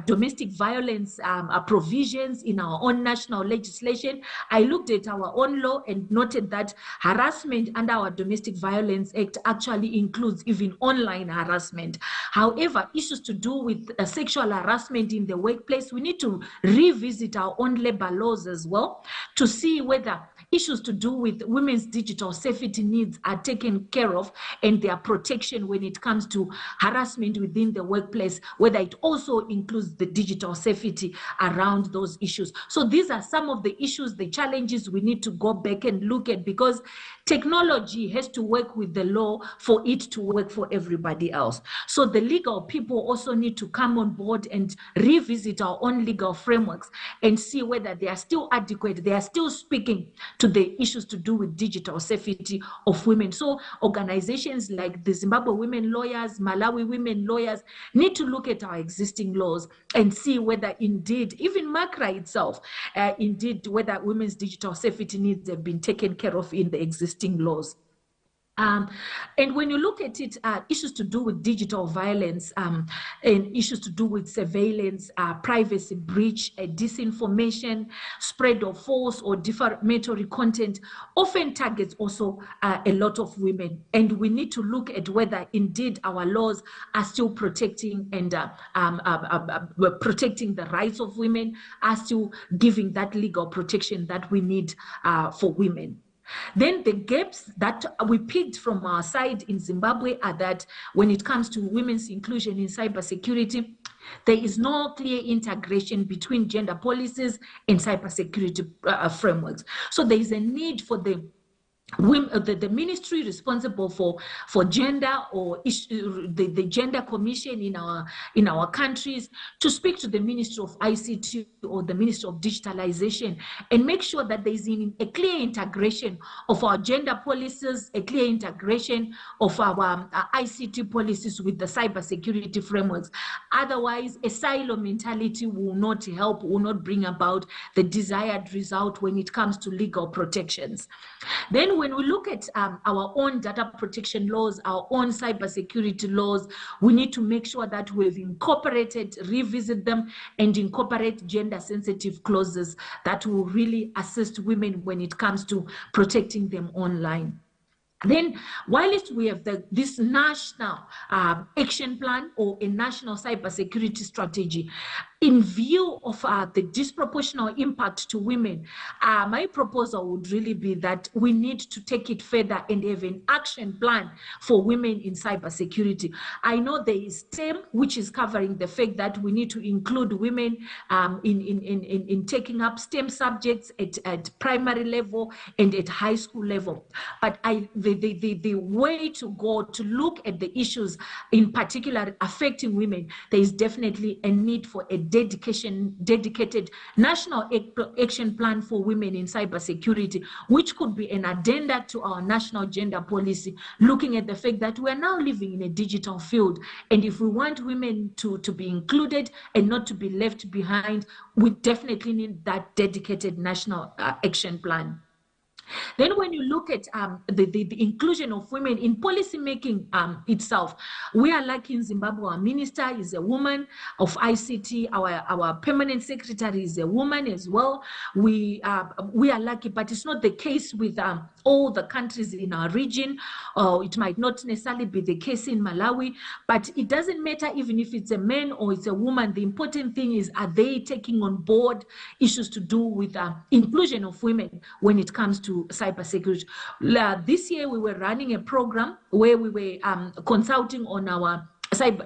domestic violence provisions in our own national legislation. I looked at our own law and noted that harassment under our Domestic Violence Act actually includes even online harassment. However, issues to do with sexual harassment in the workplace, we need to revisit our own labor laws as well to see whether issues to do with women's digital safety needs are taken care of, and their protection when it comes to harassment within the workplace, whether it also includes the digital safety around those issues. So these are some of the issues, the challenges we need to go back and look at, because technology has to work with the law for it to work for everybody else. So the legal people also need to come on board and revisit our own legal frameworks and see whether they are still adequate, they are still speaking to the issues to do with digital safety of women. So organizations like the Zimbabwe Women Lawyers, Malawi Women Lawyers need to look at our existing laws and see whether indeed, even MACRA itself, indeed whether women's digital safety needs have been taken care of in the existing laws. And when you look at it, issues to do with digital violence and issues to do with surveillance, privacy breach, disinformation, spread of false or defamatory content often targets also a lot of women. And we need to look at whether indeed our laws are still protecting and protecting the rights of women, are still giving that legal protection that we need for women. Then the gaps that we picked from our side in Zimbabwe are that when it comes to women's inclusion in cybersecurity, there is no clear integration between gender policies and cybersecurity frameworks. So there is a need for the ministry responsible for gender, or the gender commission in our countries, to speak to the Ministry of ICT or the Ministry of Digitalization and make sure that there is a clear integration of our gender policies, a clear integration of our ICT policies with the cybersecurity frameworks. Otherwise, a silo mentality will not help, will not bring about the desired result when it comes to legal protections. Then when we look at our own data protection laws, our own cybersecurity laws, we need to make sure that we've incorporated, revisit them, and incorporate gender-sensitive clauses that will really assist women when it comes to protecting them online. Then, whilst we have this national action plan or a national cybersecurity strategy, in view of the disproportionate impact to women, my proposal would really be that we need to take it further and have an action plan for women in cybersecurity. I know there is STEM, which is covering the fact that we need to include women in taking up STEM subjects at primary level and at high school level. But the way to go to look at the issues in particular affecting women, there is definitely a need for a dedicated national action plan for women in cybersecurity, which could be an addenda to our national gender policy, looking at the fact that we are now living in a digital field. And if we want women to be included and not to be left behind, we definitely need that dedicated national action plan. Then when you look at the inclusion of women in policy making itself, we are lucky in Zimbabwe. Our minister is a woman of ICT. Our permanent secretary is a woman as well. We are lucky, but it's not the case with all the countries in our region. It might not necessarily be the case in Malawi, but it doesn't matter even if it's a man or it's a woman. The important thing is, are they taking on board issues to do with inclusion of women when it comes to cybersecurity? This year we were running a program where we were consulting on our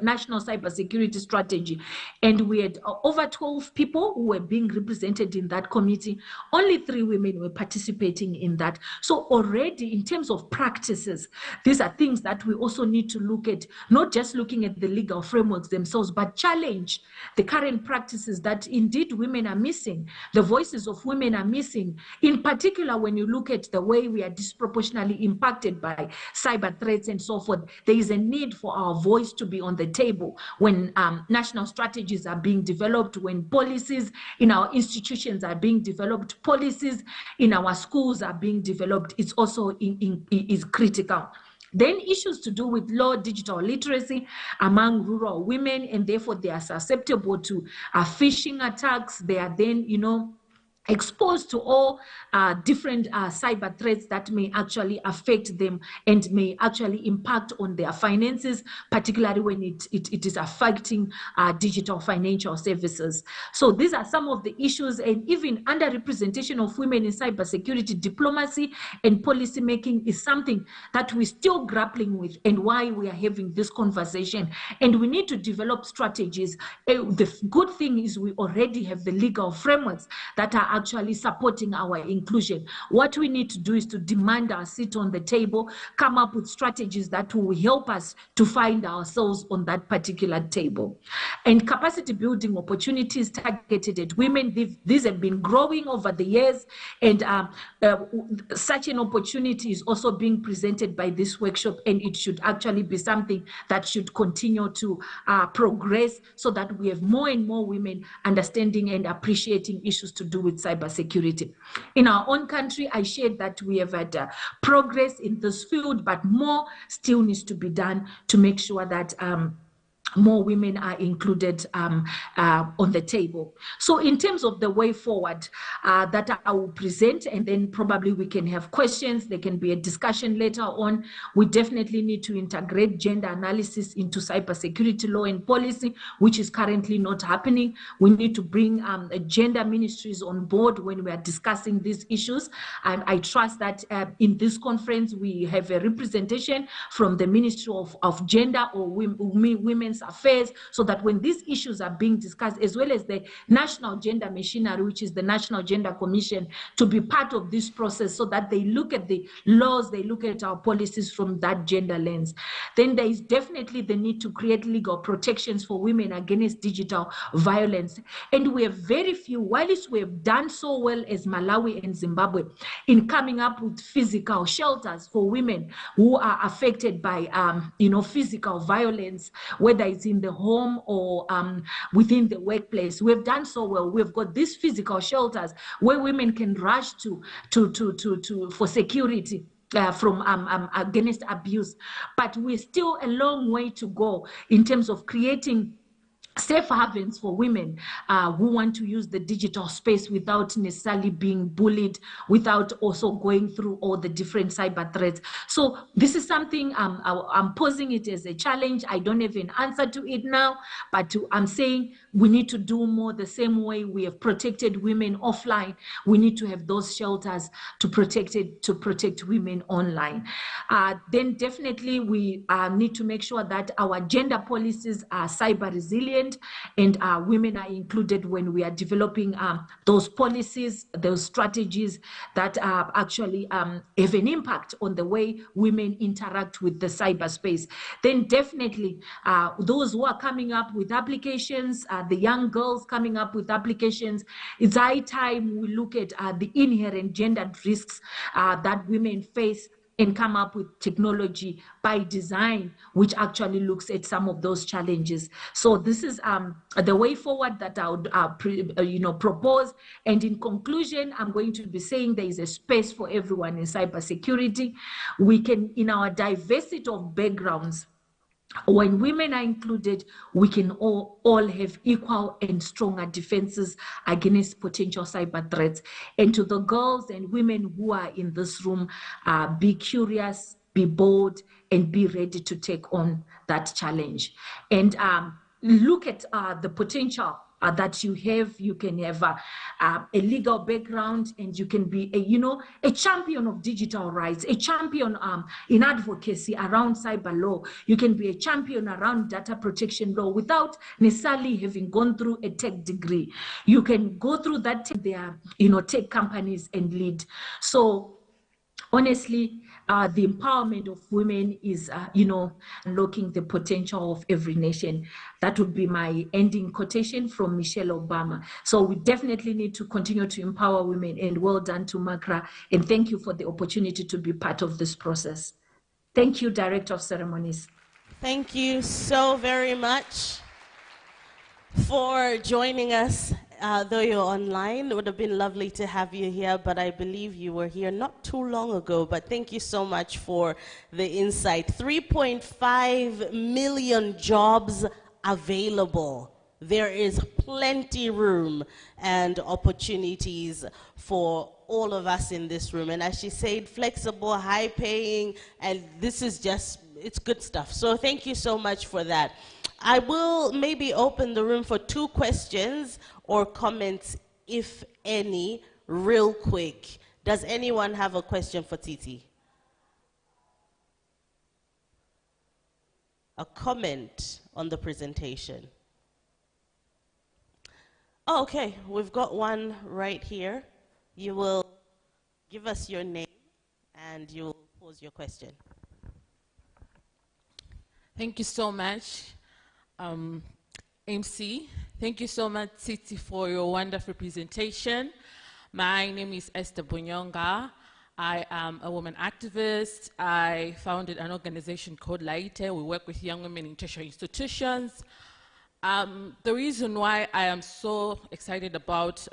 national cybersecurity strategy, and we had over 12 people who were being represented in that committee. Only 3 women were participating in that. So already in terms of practices, these are things that we also need to look at, not just looking at the legal frameworks themselves, but challenge the current practices that indeed women are missing. The voices of women are missing. In particular, when you look at the way we are disproportionately impacted by cyber threats and so forth, there is a need for our voice to be on the table when national strategies are being developed, when policies in our institutions are being developed, policies in our schools are being developed. It's also is critical. Then issues to do with low digital literacy among rural women, and therefore they are susceptible to phishing attacks. They are then, exposed to all different cyber threats that may actually affect them and may actually impact on their finances, particularly when it is affecting digital financial services. So these are some of the issues, and even underrepresentation of women in cybersecurity diplomacy and policy making is something that we're still grappling with, and why we are having this conversation. And we need to develop strategies. The good thing is we already have the legal frameworks that are actually supporting our inclusion. What we need to do is to demand our seat on the table, come up with strategies that will help us to find ourselves on that particular table. And capacity building opportunities targeted at women, these have been growing over the years, and such an opportunity is also being presented by this workshop, and it should actually be something that should continue to progress, so that we have more and more women understanding and appreciating issues to do with cybersecurity. In our own country, I shared that we have had progress in this field, but more still needs to be done to make sure that more women are included on the table. So in terms of the way forward that I will present, and then probably we can have questions, there can be a discussion later on. We definitely need to integrate gender analysis into cybersecurity law and policy, which is currently not happening. We need to bring gender ministries on board when we are discussing these issues. And I trust that in this conference, we have a representation from the Ministry of Gender or Women's Affairs, so that when these issues are being discussed, as well as the National Gender Machinery, which is the National Gender Commission, to be part of this process, so that they look at the laws, they look at our policies from that gender lens. Then there is definitely the need to create legal protections for women against digital violence. And we have very few, whilst we have done so well as Malawi and Zimbabwe in coming up with physical shelters for women who are affected by physical violence, whether it's in the home or within the workplace. We've done so well. We've got these physical shelters where women can rush to for security from against abuse. But we're still a long way to go in terms of creating safe havens for women who want to use the digital space without necessarily being bullied, without also going through all the different cyber threats. So this is something I'm posing it as a challenge. I don't have an answer to it now, but I'm saying we need to do more the same way we have protected women offline. We need to have those shelters to protect women online. Then definitely we need to make sure that our gender policies are cyber resilient, and women are included when we are developing those policies, those strategies that actually have an impact on the way women interact with the cyberspace. Then definitely those who are coming up with applications, the young girls coming up with applications, it's high time we look at the inherent gender risks that women face and come up with technology by design, which actually looks at some of those challenges. So this is the way forward that I would propose. And in conclusion, I'm going to be saying there is a space for everyone in cybersecurity. We can, in our diversity of backgrounds, when women are included, we can all have equal and stronger defenses against potential cyber threats. And to the girls and women who are in this room, be curious, be bold, and be ready to take on that challenge. And look at the potential that you have. You can have a legal background, and you can be a champion of digital rights, a champion in advocacy around cyber law. You can be a champion around data protection law without necessarily having gone through a tech degree. You can go through that, tech companies and lead. So honestly, the empowerment of women is, unlocking the potential of every nation. That would be my ending quotation from Michelle Obama. So we definitely need to continue to empower women, and well done to Makra. And thank you for the opportunity to be part of this process. Thank you, Director of Ceremonies. Thank you so very much for joining us. Though you're online, it would have been lovely to have you here, but I believe you were here not too long ago. But thank you so much for the insight. 3.5 million jobs available. There is plenty room and opportunities for all of us in this room. And as she said, flexible, high paying, and this is just, it's good stuff. So thank you so much for that. I will maybe open the room for 2 questions or comments, if any, real quick. Does anyone have a question for Titi? A comment on the presentation? Oh, okay, we've got one right here. You will give us your name and you'll pose your question. Thank you so much. MC, thank you so much, Titi, for your wonderful presentation. My name is Esther Bunyonga. I am a woman activist. I founded an organization called Laite. We work with young women in tertiary institutions. The reason why I am so excited about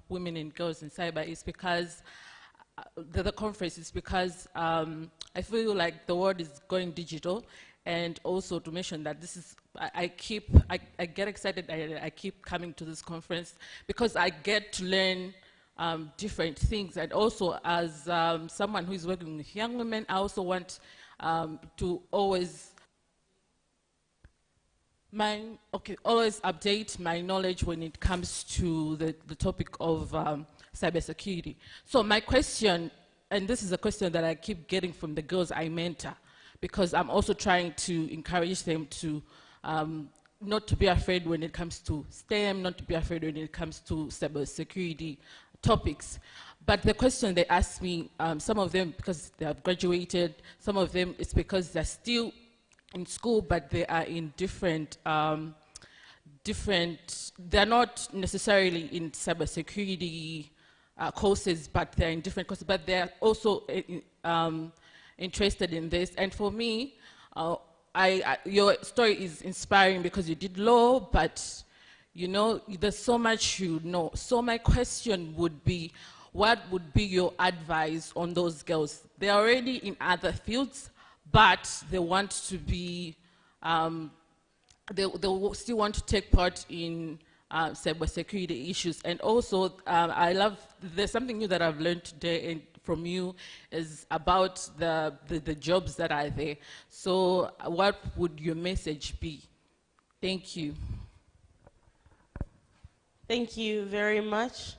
women and girls in cyber is because the conference is because I feel like the world is going digital. And also to mention that this is, I get excited, I keep coming to this conference because I get to learn different things. And also as someone who is working with young women, I also want to always update my knowledge when it comes to the topic of cybersecurity. So my question, and this is a question that I keep getting from the girls I mentor, because I'm also trying to encourage them to not to be afraid when it comes to STEM, not to be afraid when it comes to cybersecurity topics. But the question they ask me, some of them because they have graduated, some of them it's because they're still in school, but they are in different, they're not necessarily in cybersecurity courses, but they're in different courses, but they're also interested in this. And for me, your story is inspiring because you did law, but you know, there's so much you know. So my question would be, what would be your advice on those girls? They're already in other fields, but they want to be, they still want to take part in cybersecurity issues. And also, I love, there's something new that I've learned today and from you is about the jobs that are there. So what would your message be? Thank you. Thank you very much.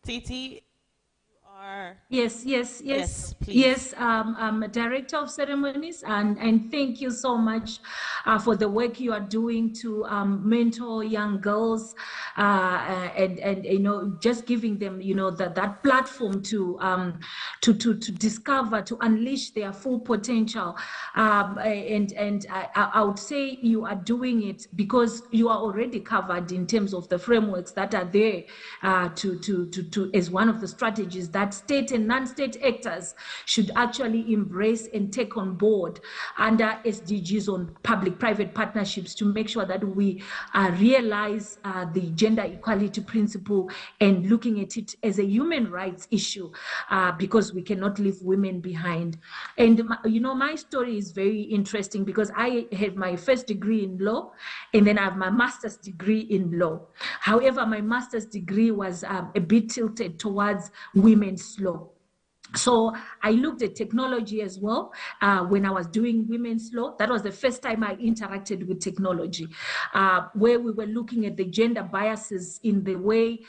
Titi, you are... Yes, please. Yes, I'm a director of ceremonies, and thank you so much for the work you are doing to mentor young girls, and you know, just giving them, you know, that platform to discover, to unleash their full potential. And I would say you are doing it because you are already covered in terms of the frameworks that are there to as one of the strategies that that state and non-state actors should actually embrace and take on board under SDGs on public-private partnerships to make sure that we realize the gender equality principle and looking at it as a human rights issue, because we cannot leave women behind. And my story is very interesting because I had my first degree in law, and then I have my master's degree in law. However, my master's degree was a bit tilted towards women's law. So I looked at technology as well when I was doing women's law. That was the first time I interacted with technology, where we were looking at the gender biases in the way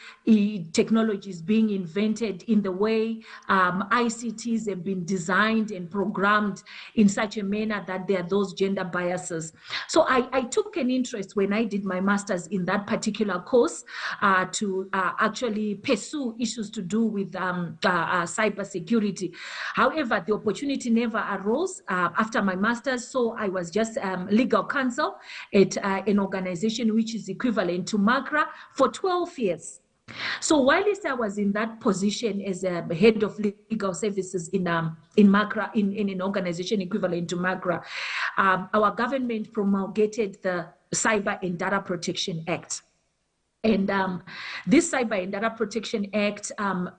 technology is being invented, in the way ICTs have been designed and programmed in such a manner that there are those gender biases. So I took an interest when I did my master's in that particular course to actually pursue issues to do with cybersecurity. However, the opportunity never arose after my master's, so I was just legal counsel at an organization which is equivalent to MACRA for 12 years. So while I was in that position as a head of legal services in MACRA, in an organization equivalent to MACRA, our government promulgated the Cyber and Data Protection Act. And this Cyber and Data Protection Act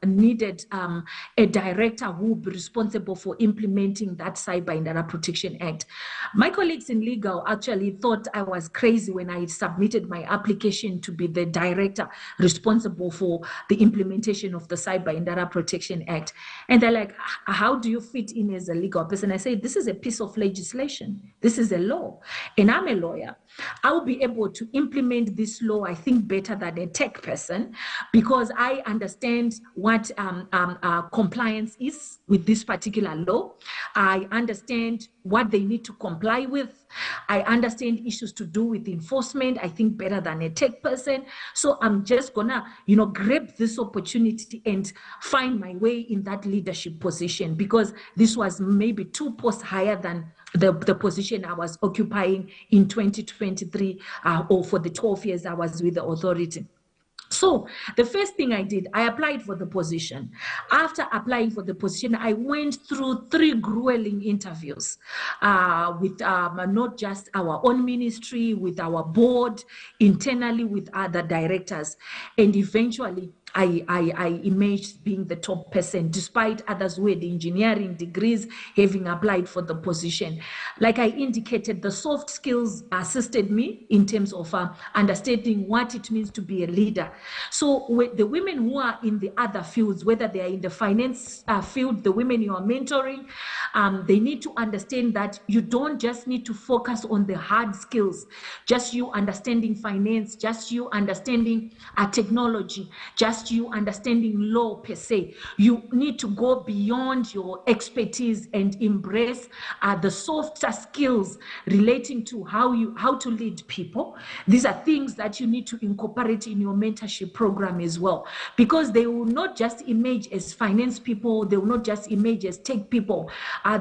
needed a director who would be responsible for implementing that Cyber and Data Protection Act. My colleagues in legal actually thought I was crazy when I submitted my application to be the director responsible for the implementation of the Cyber and Data Protection Act. And they're like, how do you fit in as a legal person? I say, this is a piece of legislation. This is a law. And I'm a lawyer. I'll be able to implement this law, I think, better than a tech person, because I understand what compliance is with this particular law. I understand what they need to comply with. I understand issues to do with enforcement, I think, better than a tech person. So I'm just gonna, grab this opportunity and find my way in that leadership position, because this was maybe 2 posts higher than the position I was occupying in 2023 or for the 12 years I was with the authority. So the first thing I did, I applied for the position. After applying for the position, I went through 3 grueling interviews with not just our own ministry, with our board, internally with other directors. And eventually, I emerged being the top person, despite others who had engineering degrees having applied for the position. Like I indicated, the soft skills assisted me in terms of understanding what it means to be a leader. So with the women who are in the other fields, whether they are in the finance field, the women you are mentoring, they need to understand that you don't just need to focus on the hard skills, just you understanding finance, just you understanding technology, just you understanding law per se. You need to go beyond your expertise and embrace the softer skills relating to how to lead people. These are things that you need to incorporate in your mentorship program as well, because they will not just emerge as finance people, they will not just emerge as tech people,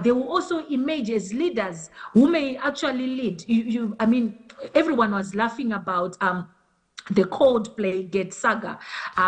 they will also emerge as leaders who may actually lead. I mean, everyone was laughing about the Coldplay Get saga,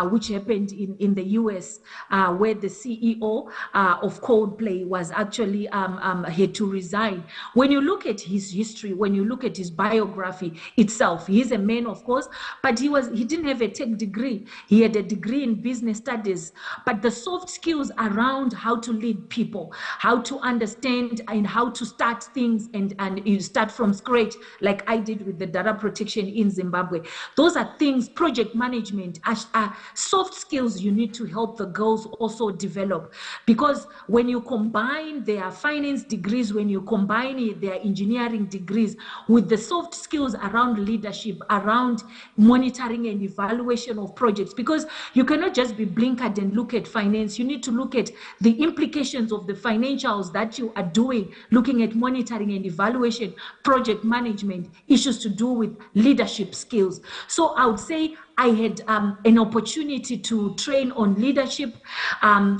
which happened in the US, where the CEO of Coldplay was actually had to resign. When you look at his history, when you look at his biography itself, he's a man, of course, but he didn't have a tech degree. He had a degree in business studies, but the soft skills around how to lead people, how to understand and how to start things and you start from scratch, like I did with the data protection in Zimbabwe. Those are things, project management, are soft skills you need to help the girls also develop. Because when you combine their finance degrees, when you combine their engineering degrees with the soft skills around leadership, around monitoring and evaluation of projects, because you cannot just be blinkered and look at finance. You need to look at the implications of the financials that you are doing, looking at monitoring and evaluation, project management, issues to do with leadership skills. So I would say I had an opportunity to train on leadership,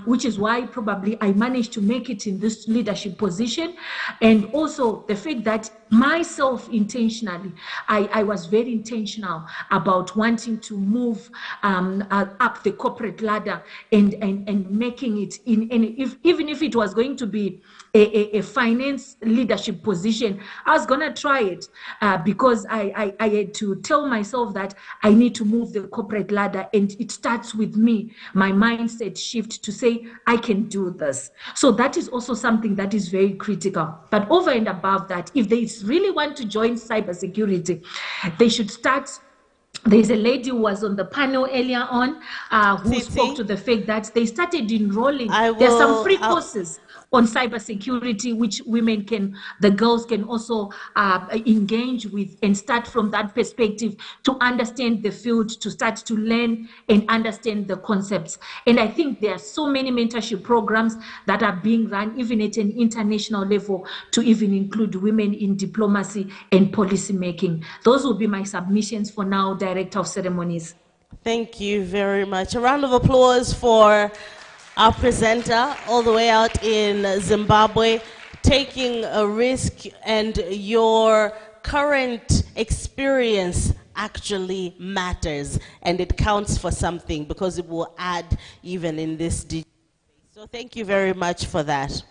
which is why probably I managed to make it in this leadership position. And also the fact that myself intentionally, I was very intentional about wanting to move up the corporate ladder and making it in any, even if it was going to be a finance leadership position, I was going to try it because I had to tell myself that I need to move the corporate ladder, and it starts with me, my mindset shift to say, I can do this. So that is also something that is very critical. But over and above that, if they really want to join cybersecurity, they should start. There's a lady who was on the panel earlier on who spoke to the fact that they started enrolling. There are some free courses on cybersecurity, which the girls can also engage with and start from that perspective to understand the field, to start to learn and understand the concepts. And I think there are so many mentorship programs that are being run, even at an international level, to even include women in diplomacy and policy making. Those will be my submissions for now, Director of Ceremonies. Thank you very much. A round of applause for our presenter all the way out in Zimbabwe, taking a risk, and your current experience actually matters and it counts for something because it will add even in this digital space. So thank you very much for that.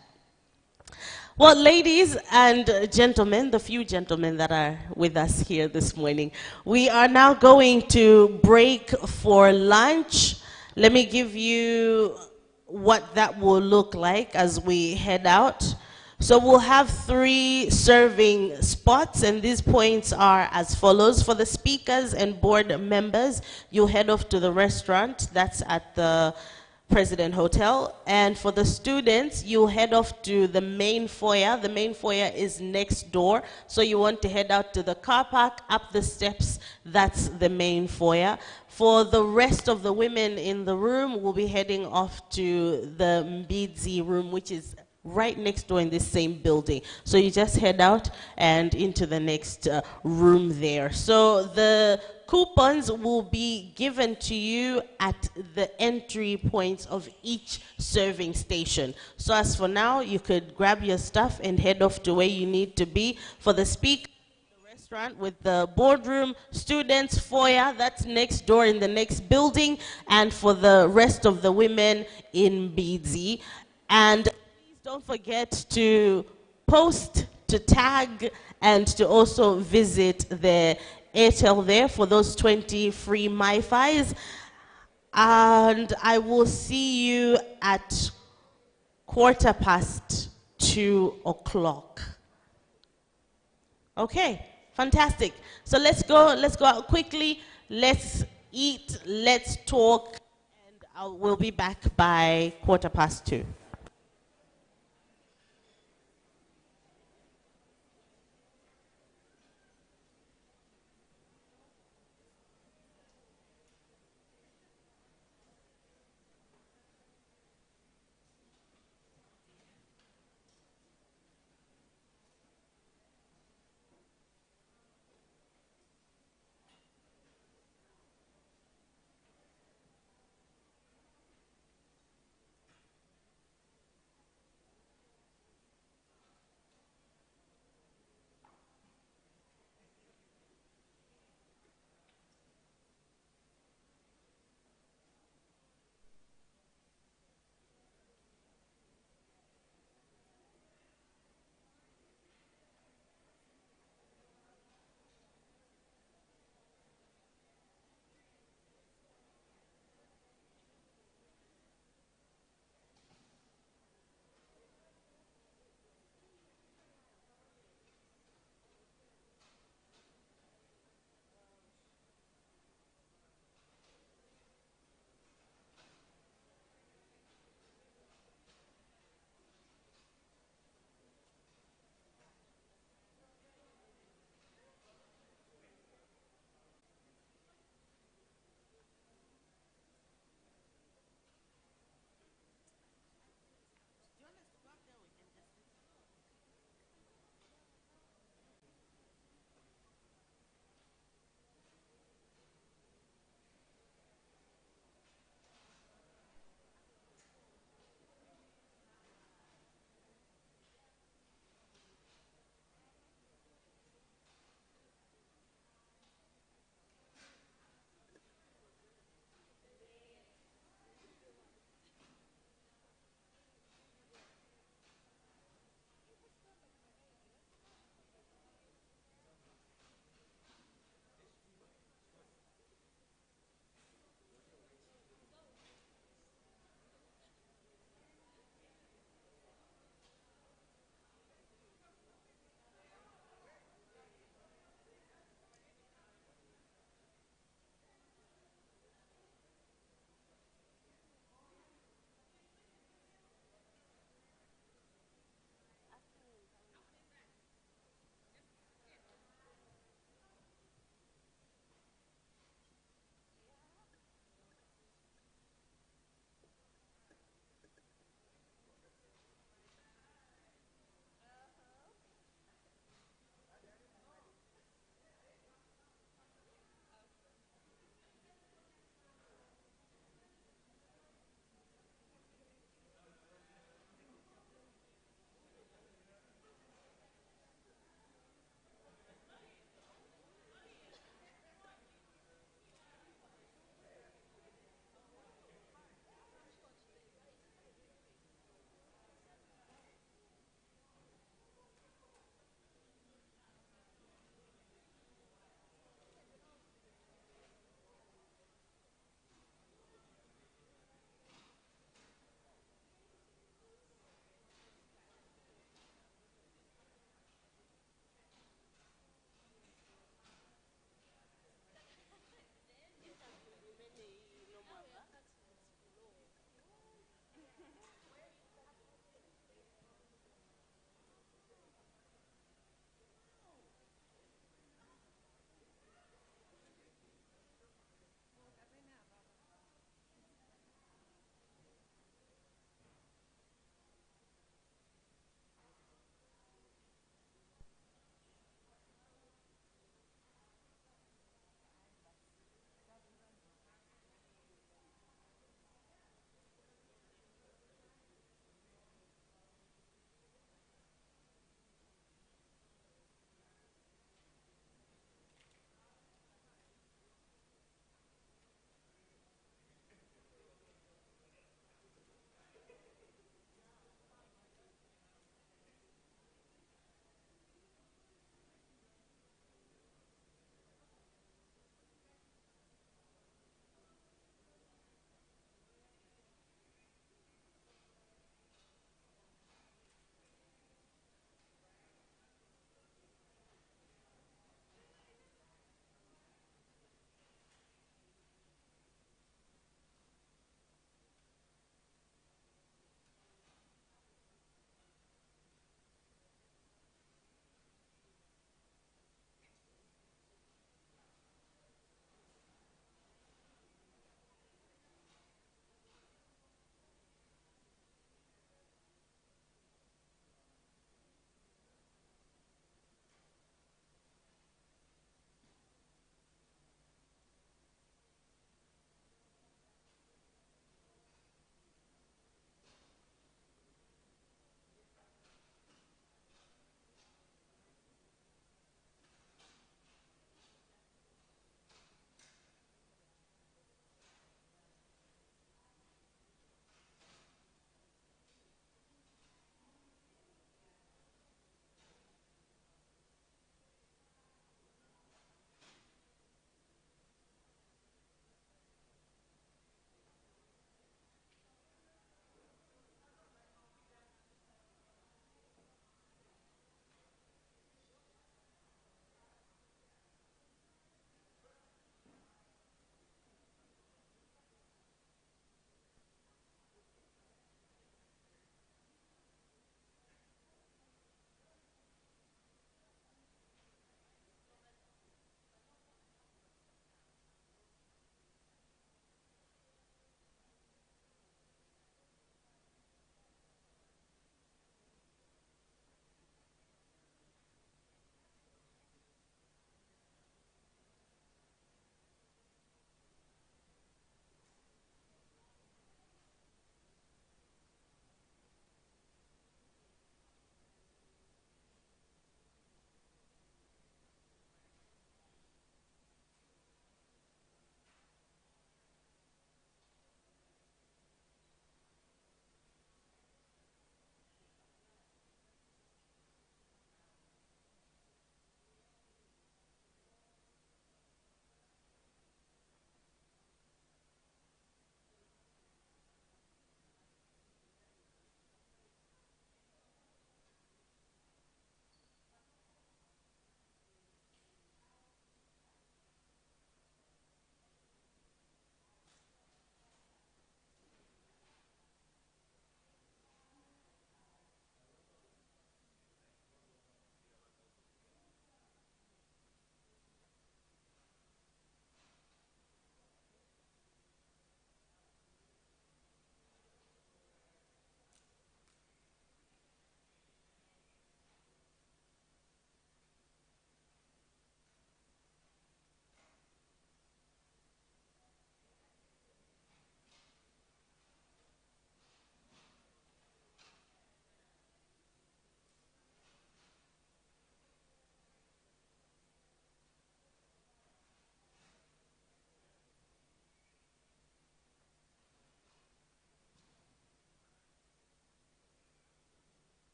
Well, ladies and gentlemen, the few gentlemen that are with us here this morning, we are now going to break for lunch. Let me give you what that will look like as we head out. So we'll have 3 serving spots, and these points are as follows. For the speakers and board members, you'll head off to the restaurant that's at the President Hotel. And for the students, you'll head off to the main foyer. The main foyer is next door. So you want to head out to the car park, up the steps, that's the main foyer. For the rest of the women in the room, we'll be heading off to the Bicc room, which is right next door in this same building. So you just head out and into the next room there. So the coupons will be given to you at the entry points of each serving station. So as for now, you could grab your stuff and head off to where you need to be. For the speaker, the restaurant with the boardroom, students, foyer, that's next door in the next building, and for the rest of the women in Bicc. And please don't forget to post, to tag, and to also visit the Airtel there for those 20 free MiFis. And I will see you at 2:15. Okay, fantastic. So let's go out quickly, let's eat, let's talk, and we'll be back by 2:15.